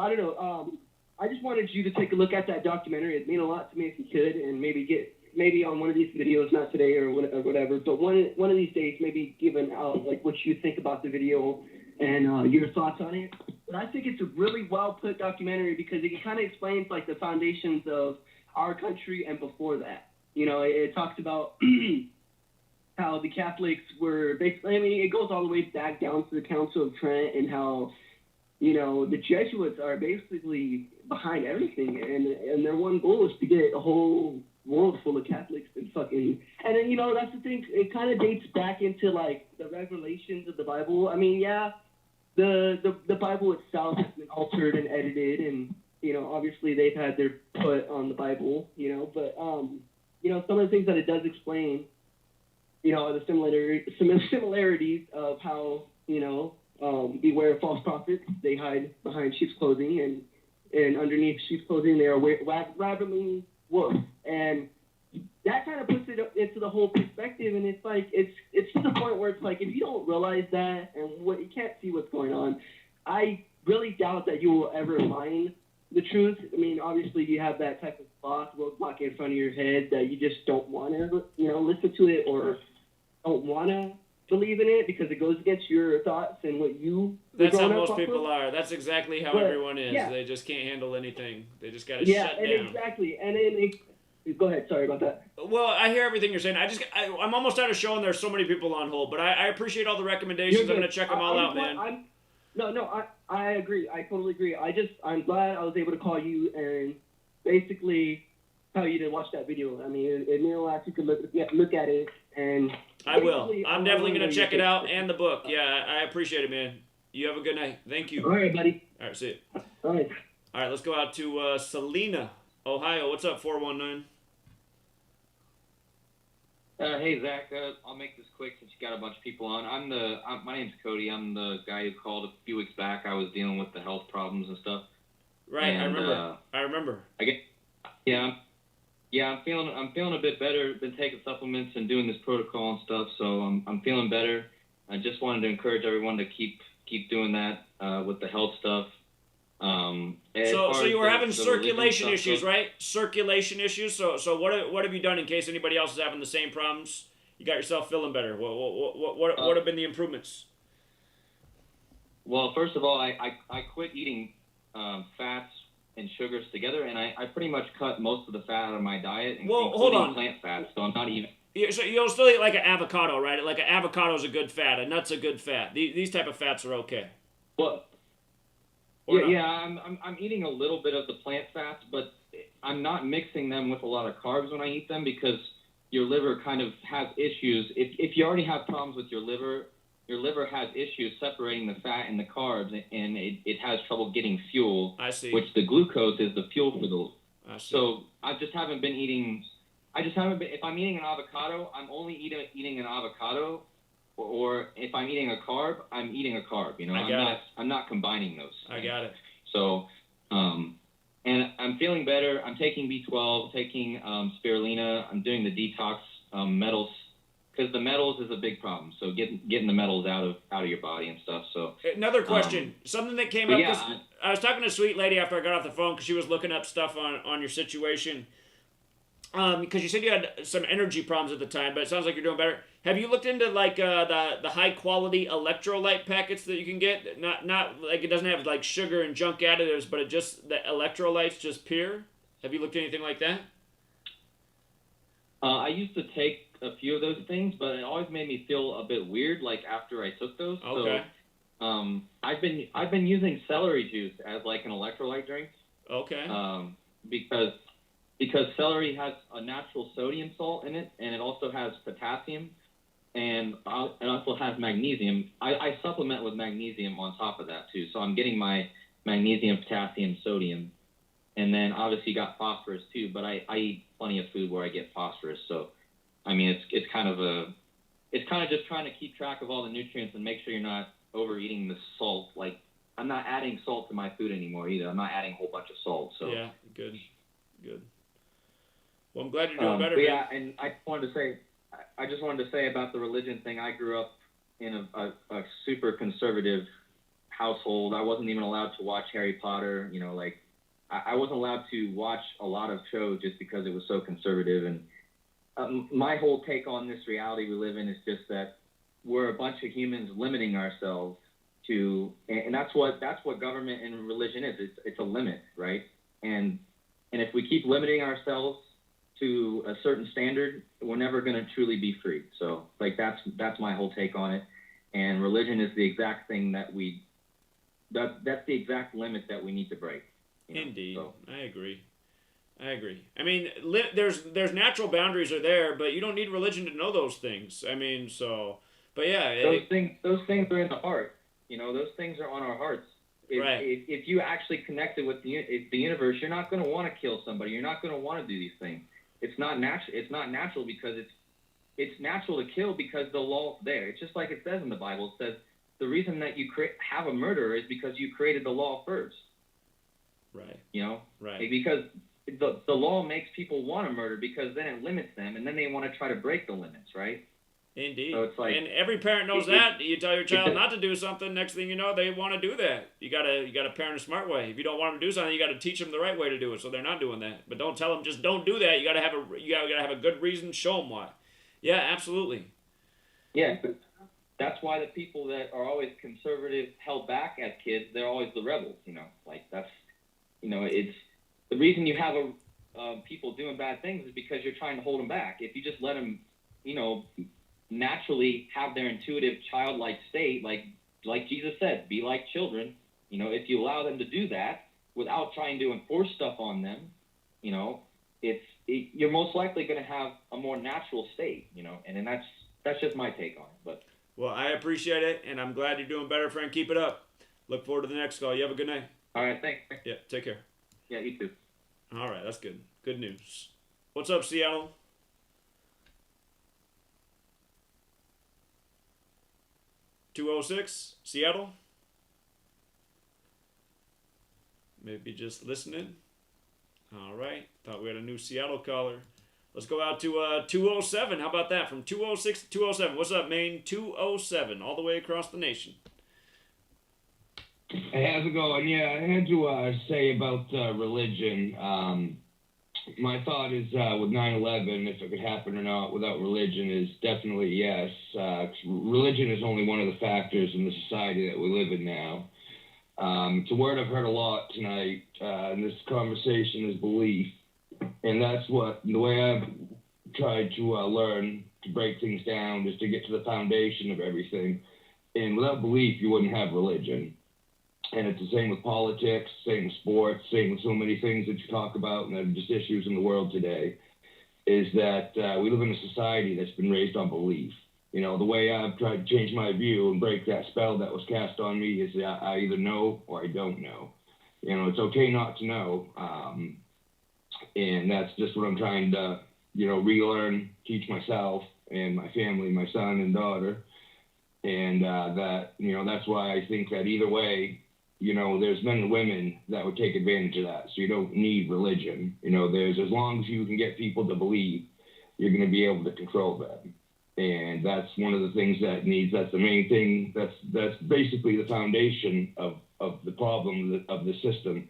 I just wanted you to take a look at that documentary. It'd mean a lot to me if you could, and maybe on one of these videos, not today or whatever, but one of these days, maybe giving out like what you think about the video and your thoughts on it. But I think it's a really well put documentary because it kind of explains like the foundations of our country and before that. You know, it talks about how the Catholics were basically, it goes all the way back down to the Council of Trent, and how, you know, the Jesuits are basically behind everything, and their one goal is to get a whole world full of Catholics and then, you know, that's the thing, it kind of dates back into like the revelations of the Bible. I mean, yeah, the Bible itself has been altered and edited, and, you know, obviously they've had their put on the Bible, you know, but you know, some of the things that it does explain, you know, are the similarities of how, you know, beware of false prophets. They hide behind sheep's clothing, and underneath sheep's clothing they are ravening wolves. And that kind of puts it into the whole perspective, and it's like, it's to the point where it's like, if you don't realize that and you can't see what's going on, I really doubt that you will ever find the truth. I mean, obviously you have that type of roadblock in front of your head that you just don't want to, you know, listen to it, or don't want to believe in it because it goes against your thoughts and what you. That's how most people are. That's exactly how everyone is. Yeah. They just can't handle anything. They just got to shut down. Yeah, exactly. And then go ahead. Sorry about that. Well, I hear everything you're saying. I'm almost out of showing there's so many people on hold, but I appreciate all the recommendations. I'm going to check them all out, man. I agree. I totally agree. I'm glad I was able to call you and basically tell you to watch that video. I mean, it means a lot. You could look at it, and I will. I'm definitely going to check it out, and the book. Yeah, I appreciate it, man. You have a good night. Thank you. All right, buddy. All right, see you. All right. All right, let's go out to Salina, Ohio. What's up, 419? Hey, Zach. I'll make this quick since you got a bunch of people on. My name's Cody. I'm the guy who called a few weeks back. I was dealing with the health problems and stuff. Right, and, I remember. I'm feeling a bit better. Been taking supplements and doing this protocol and stuff, so I'm feeling better. I just wanted to encourage everyone to keep doing that with the health stuff. So you were having circulation issues, right? Circulation issues. So what have you done in case anybody else is having the same problems? You got yourself feeling better. What have been the improvements? Well, first of all, I quit eating fats and sugars together, and I pretty much cut most of the fat out of my diet, including plant fats. So I'm not even. So you'll still eat like an avocado, right? Like an avocado is a good fat. A nut's a good fat. These type of fats are okay. Well. I'm eating a little bit of the plant fats, but I'm not mixing them with a lot of carbs when I eat them because your liver kind of has issues. If you already have problems with your liver has issues separating the fat and the carbs, and it has trouble getting fuel. I see. Which the glucose is the fuel for the. I see. So I just haven't been eating. If I'm eating an avocado, I'm only eating an avocado, or if I'm eating a carb, I'm eating a carb. You know, I'm not combining those. I got it. So, and I'm feeling better. I'm taking B12, taking spirulina. I'm doing the detox metals, because the metals is a big problem. So getting the metals out of your body and stuff. So another question, something that came up. Yeah, I was talking to a sweet lady after I got off the phone because she was looking up stuff on your situation. Because you said you had some energy problems at the time, but it sounds like you're doing better. Have you looked into like the high quality electrolyte packets that you can get? Not like it doesn't have like sugar and junk additives, but it just the electrolytes just pure. Have you looked at anything like that? I used to take a few of those things, but it always made me feel a bit weird. Like after I took those. Okay. So, I've been using celery juice as like an electrolyte drink. Okay. Because celery has a natural sodium salt in it, and it also has potassium, and it also has magnesium. I supplement with magnesium on top of that too, so I'm getting my magnesium, potassium, sodium, and then obviously got phosphorus too. But I eat plenty of food where I get phosphorus, so I mean it's kind of just trying to keep track of all the nutrients and make sure you're not overeating the salt. Like I'm not adding salt to my food anymore either. I'm not adding a whole bunch of salt. So yeah, good. Well, I'm glad you're doing better. Yeah, and I just wanted to say about the religion thing. I grew up in a super conservative household. I wasn't even allowed to watch Harry Potter. You know, like I wasn't allowed to watch a lot of shows just because it was so conservative. And my whole take on this reality we live in is just that we're a bunch of humans limiting ourselves to, and that's what government and religion is. It's a limit, right? And if we keep limiting ourselves to a certain standard, we're never going to truly be free. So like that's my whole take on it. And religion is the exact thing that's the exact limit that we need to break. Indeed. So. I agree. I mean, there's natural boundaries are there, but you don't need religion to know those things. I mean, so, but yeah. Those things are in the heart. You know, those things are on our hearts. If you actually connected with the universe, you're not going to want to kill somebody. You're not going to want to do these things. It's not natural. It's not natural because it's natural to kill because the law's there. It's just like it says in the Bible. It says the reason that you have a murderer is because you created the law first. Right. You know. Right. Because the law makes people want to murder because then it limits them, and then they want to try to break the limits. Right. Indeed. So it's like, and every parent knows that. You tell your child not to do something, next thing you know, they want to do that. You gotta parent a smart way. If you don't want them to do something, you got to teach them the right way to do it, so they're not doing that. But don't tell them just don't do that. You gotta have a good reason. Show them why. Yeah, absolutely. Yeah, but that's why the people that are always conservative, held back as kids, they're always the rebels. You know, like that's, you know, it's the reason you have people doing bad things is because you're trying to hold them back. If you just let them, you know, naturally have their intuitive childlike state, like Jesus said, be like children. You know, if you allow them to do that without trying to enforce stuff on them, you know, you're most likely going to have a more natural state. You know, and then that's just my take on it. But well, I appreciate it, and I'm glad you're doing better, friend. Keep it up. Look forward to the next call. You have a good night. All right, thanks. Yeah, take care. Yeah, you too. All right, that's good. Good news. What's up, Seattle? 206, Seattle. Maybe just listening. All right. Thought we had a new Seattle caller. Let's go out to 207. How about that? From 206 to 207. What's up, Maine? 207, all the way across the nation. Hey, how's it going? Yeah, I had to say about religion. My thought is with 9/11, if it could happen or not without religion, is definitely yes. Religion is only one of the factors in the society that we live in now. It's a word I've heard a lot tonight in this conversation is belief. And that's the way I've tried to learn to break things down is to get to the foundation of everything. And without belief, you wouldn't have religion. And it's the same with politics, same with sports, same with so many things that you talk about and that are just issues in the world today. is that we live in a society that's been raised on belief. You know, the way I've tried to change my view and break that spell that was cast on me is that I either know or I don't know. You know, it's okay not to know. And that's just what I'm trying to, you know, relearn, teach myself and my family, my son and daughter. And that, you know, that's why I think that either way, you know, there's men and women that would take advantage of that. So you don't need religion. You know, there's, as long as you can get people to believe, you're going to be able to control them. And that's one of the things that needs, that's the main thing, that's basically the foundation of the problem of the system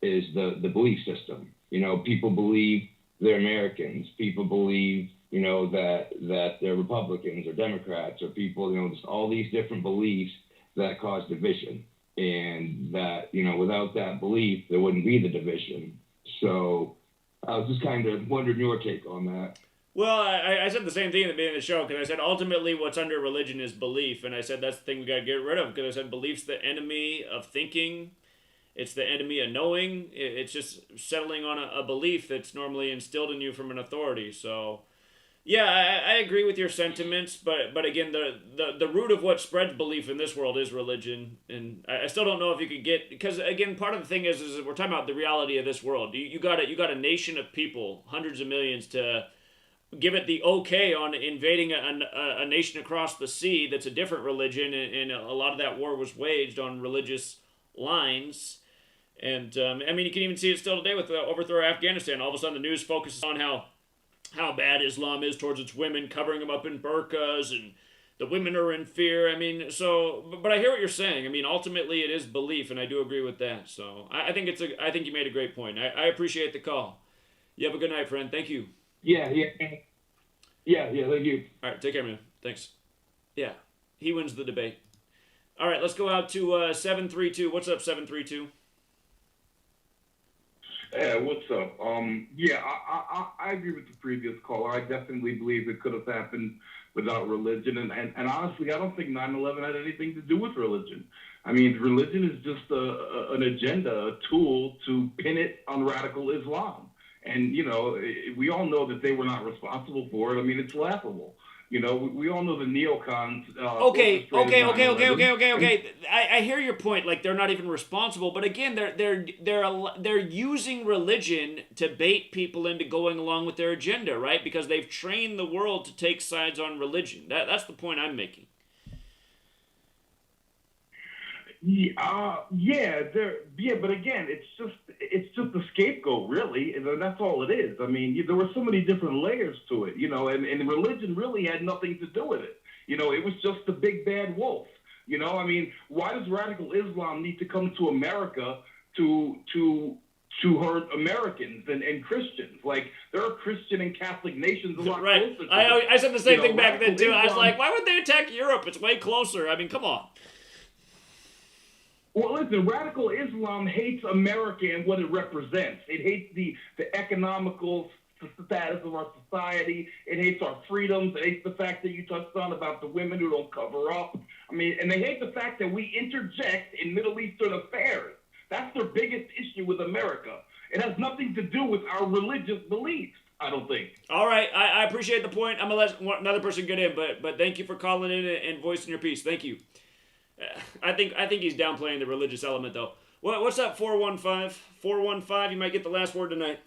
is the belief system. You know, people believe they're Americans. People believe, you know, that they're Republicans or Democrats or people, you know, just all these different beliefs that cause division. And that, you know, without that belief, there wouldn't be the division. So I was just kind of wondering your take on that. Well, I said the same thing at the beginning of the show, because I said ultimately what's under religion is belief, and I said that's the thing we got to get rid of, because I said belief's the enemy of thinking, it's the enemy of knowing, it's just settling on a belief that's normally instilled in you from an authority. So yeah, I agree with your sentiments, but again, the root of what spreads belief in this world is religion, and I still don't know if you could get, because again, part of the thing is we're talking about the reality of this world. You got a nation of people, hundreds of millions, to give it the okay on invading a nation across the sea that's a different religion, and a lot of that war was waged on religious lines. And I mean, you can even see it still today with the overthrow of Afghanistan. All of a sudden, the news focuses on how bad Islam is towards its women, covering them up in burqas, and the women are in fear. I mean, so, but I hear what you're saying. I mean, ultimately, it is belief, and I do agree with that. So I think I think you made a great point. I appreciate the call. You have a good night, friend. Thank you. Yeah, thank you. All right, take care, man. Thanks. Yeah, he wins the debate. All right, let's go out to 732. What's up, 732? Yeah, what's up? Yeah, I agree with the previous caller. I definitely believe it could have happened without religion. And honestly, I don't think 9/11 had anything to do with religion. I mean, religion is just an agenda, a tool to pin it on radical Islam. And, you know, we all know that they were not responsible for it. I mean, it's laughable. You know, we all know the neocons. Okay. I hear your point. Like, they're not even responsible. But again, they're using religion to bait people into going along with their agenda, right? Because they've trained the world to take sides on religion. That's the point I'm making. But again, it's just a scapegoat, really, and that's all it is. I mean, there were so many different layers to it, you know, and religion really had nothing to do with it. You know, it was just the big bad wolf. You know, I mean, why does radical Islam need to come to America to hurt Americans and Christians? Like, there are Christian and Catholic nations a lot right. closer. I said the same thing back then too. I was like, why would they attack Europe? It's way closer. I mean, come on. Well, listen, radical Islam hates America and what it represents. It hates the economical status of our society. It hates our freedoms. It hates the fact that you touched on about the women who don't cover up. I mean, and they hate the fact that we interject in Middle Eastern affairs. That's their biggest issue with America. It has nothing to do with our religious beliefs, I don't think. All right, I appreciate the point. I'm going to let another person get in, but thank you for calling in and voicing your piece. Thank you. I think he's downplaying the religious element, though. What's up, 415? 415, you might get the last word tonight.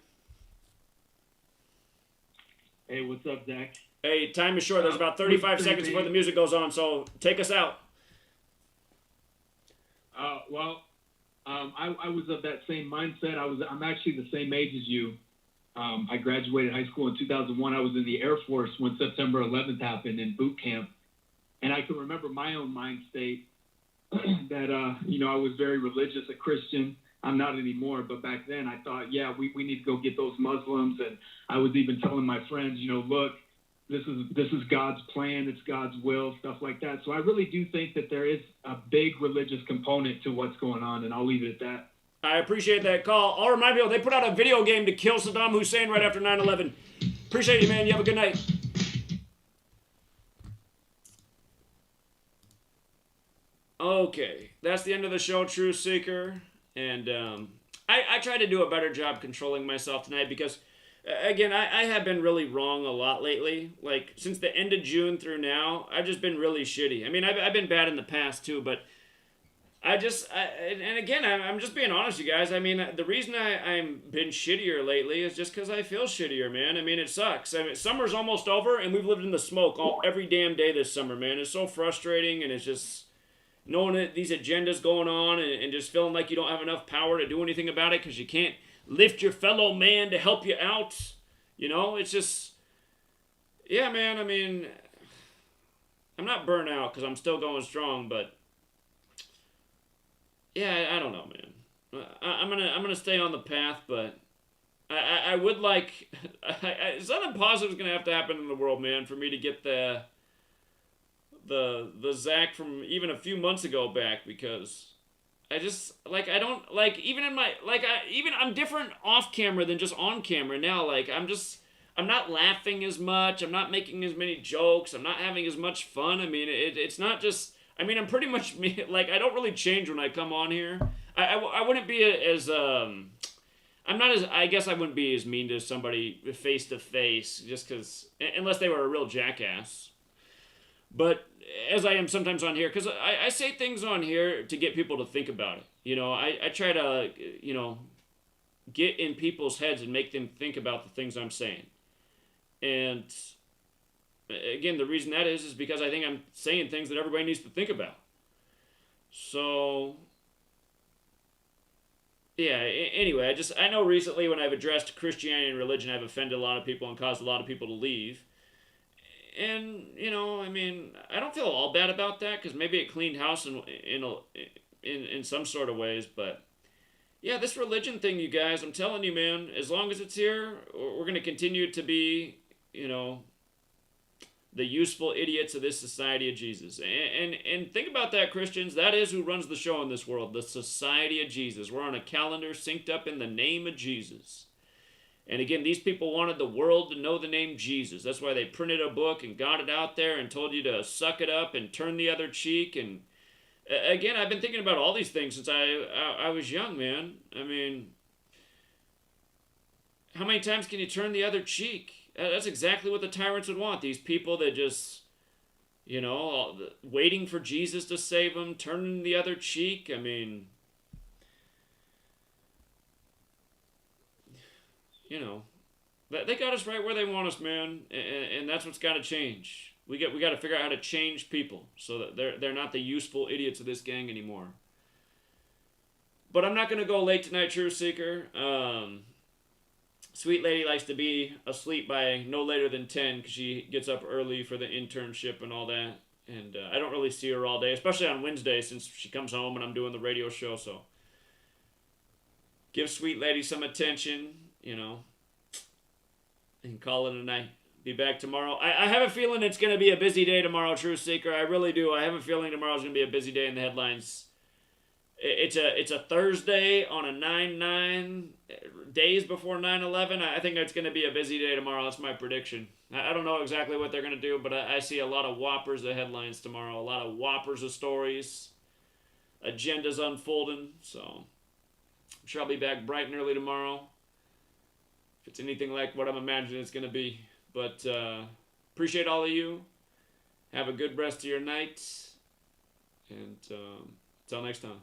Hey, what's up, Zach? Hey, time is short. There's about 35 seconds before the music goes on, so take us out. I was of that same mindset. I'm actually the same age as you. I graduated high school in 2001. I was in the Air Force when September 11th happened in boot camp. And I can remember my own mind state that, I was very religious, a Christian. I'm not anymore, but back then I thought, yeah, we need to go get those Muslims. And I was even telling my friends, look, this is God's plan, it's God's will, stuff like that. So I really do think that there is a big religious component to what's going on, and I'll leave it at that. I appreciate that call. I'll remind people, they put out a video game to kill Saddam Hussein right after 9/11. Appreciate you, man. You have a good night. Okay, that's the end of the show, Truth Seeker. And I tried to do a better job controlling myself tonight because again, I have been really wrong a lot lately. Like, since the end of June through now, I've just been really shitty. I mean, I've been bad in the past too, but and again, I'm just being honest, you guys. I mean, the reason I'm been shittier lately is just because I feel shittier, man. I mean, it sucks. I mean, summer's almost over, and we've lived in the smoke every damn day this summer, man. It's so frustrating, and it's just knowing that these agendas going on and just feeling like you don't have enough power to do anything about it because you can't lift your fellow man to help you out. You know, it's just, yeah, man. I mean, I'm not burnt out because I'm still going strong, but yeah, I don't know, man. I'm gonna stay on the path, but I would like something positive is gonna have to happen in the world, man, for me to get the Zach from even a few months ago back, because I just like I don't like even in my like I'm different off camera than just on camera now. Like I'm not laughing as much. I'm not making as many jokes. I'm not having as much fun. I mean, it's not just. I mean, I'm pretty much me. Like, I don't really change when I come on here. I wouldn't be as I'm not as. I guess I wouldn't be as mean to somebody face to face, just because unless they were a real jackass. But as I am sometimes on here, because I say things on here to get people to think about it. You know, I try to get in people's heads and make them think about the things I'm saying. And again, the reason that is because I think I'm saying things that everybody needs to think about. So, yeah, anyway, I know recently when I've addressed Christianity and religion, I've offended a lot of people and caused a lot of people to leave. And, I mean, I don't feel all bad about that, because maybe it cleaned house in some sort of ways, but yeah, this religion thing, you guys, I'm telling you, man, as long as it's here, we're going to continue to be, the useful idiots of this society of Jesus. And think about that, Christians. That is who runs the show in this world, the society of Jesus. We're on a calendar synced up in the name of Jesus. And again, these people wanted the world to know the name Jesus. That's why they printed a book and got it out there and told you to suck it up and turn the other cheek. And again, I've been thinking about all these things since I was young, man. I mean, how many times can you turn the other cheek? That's exactly what the tyrants would want. These people that just, waiting for Jesus to save them, turning the other cheek. I mean, they got us right where they want us, man. And that's what's got to change. We got to figure out how to change people so that they're not the useful idiots of this gang anymore. But I'm not going to go late tonight, Truth Seeker. Sweet lady likes to be asleep by no later than 10 because she gets up early for the internship and all that. And I don't really see her all day, especially on Wednesday since she comes home and I'm doing the radio show. So give sweet lady some attention, and call it a night. Be back tomorrow. I have a feeling it's going to be a busy day tomorrow, Truth Seeker. I really do. I have a feeling tomorrow's going to be a busy day in the headlines. It's a Thursday on a 9/9, days before 9/11. I think it's going to be a busy day tomorrow. That's my prediction. I don't know exactly what they're going to do, but I see a lot of whoppers of headlines tomorrow. A lot of whoppers of stories. Agendas unfolding. So I'm sure I'll be back bright and early tomorrow. If it's anything like what I'm imagining it's going to be. But appreciate all of you. Have a good rest of your night. And until next time.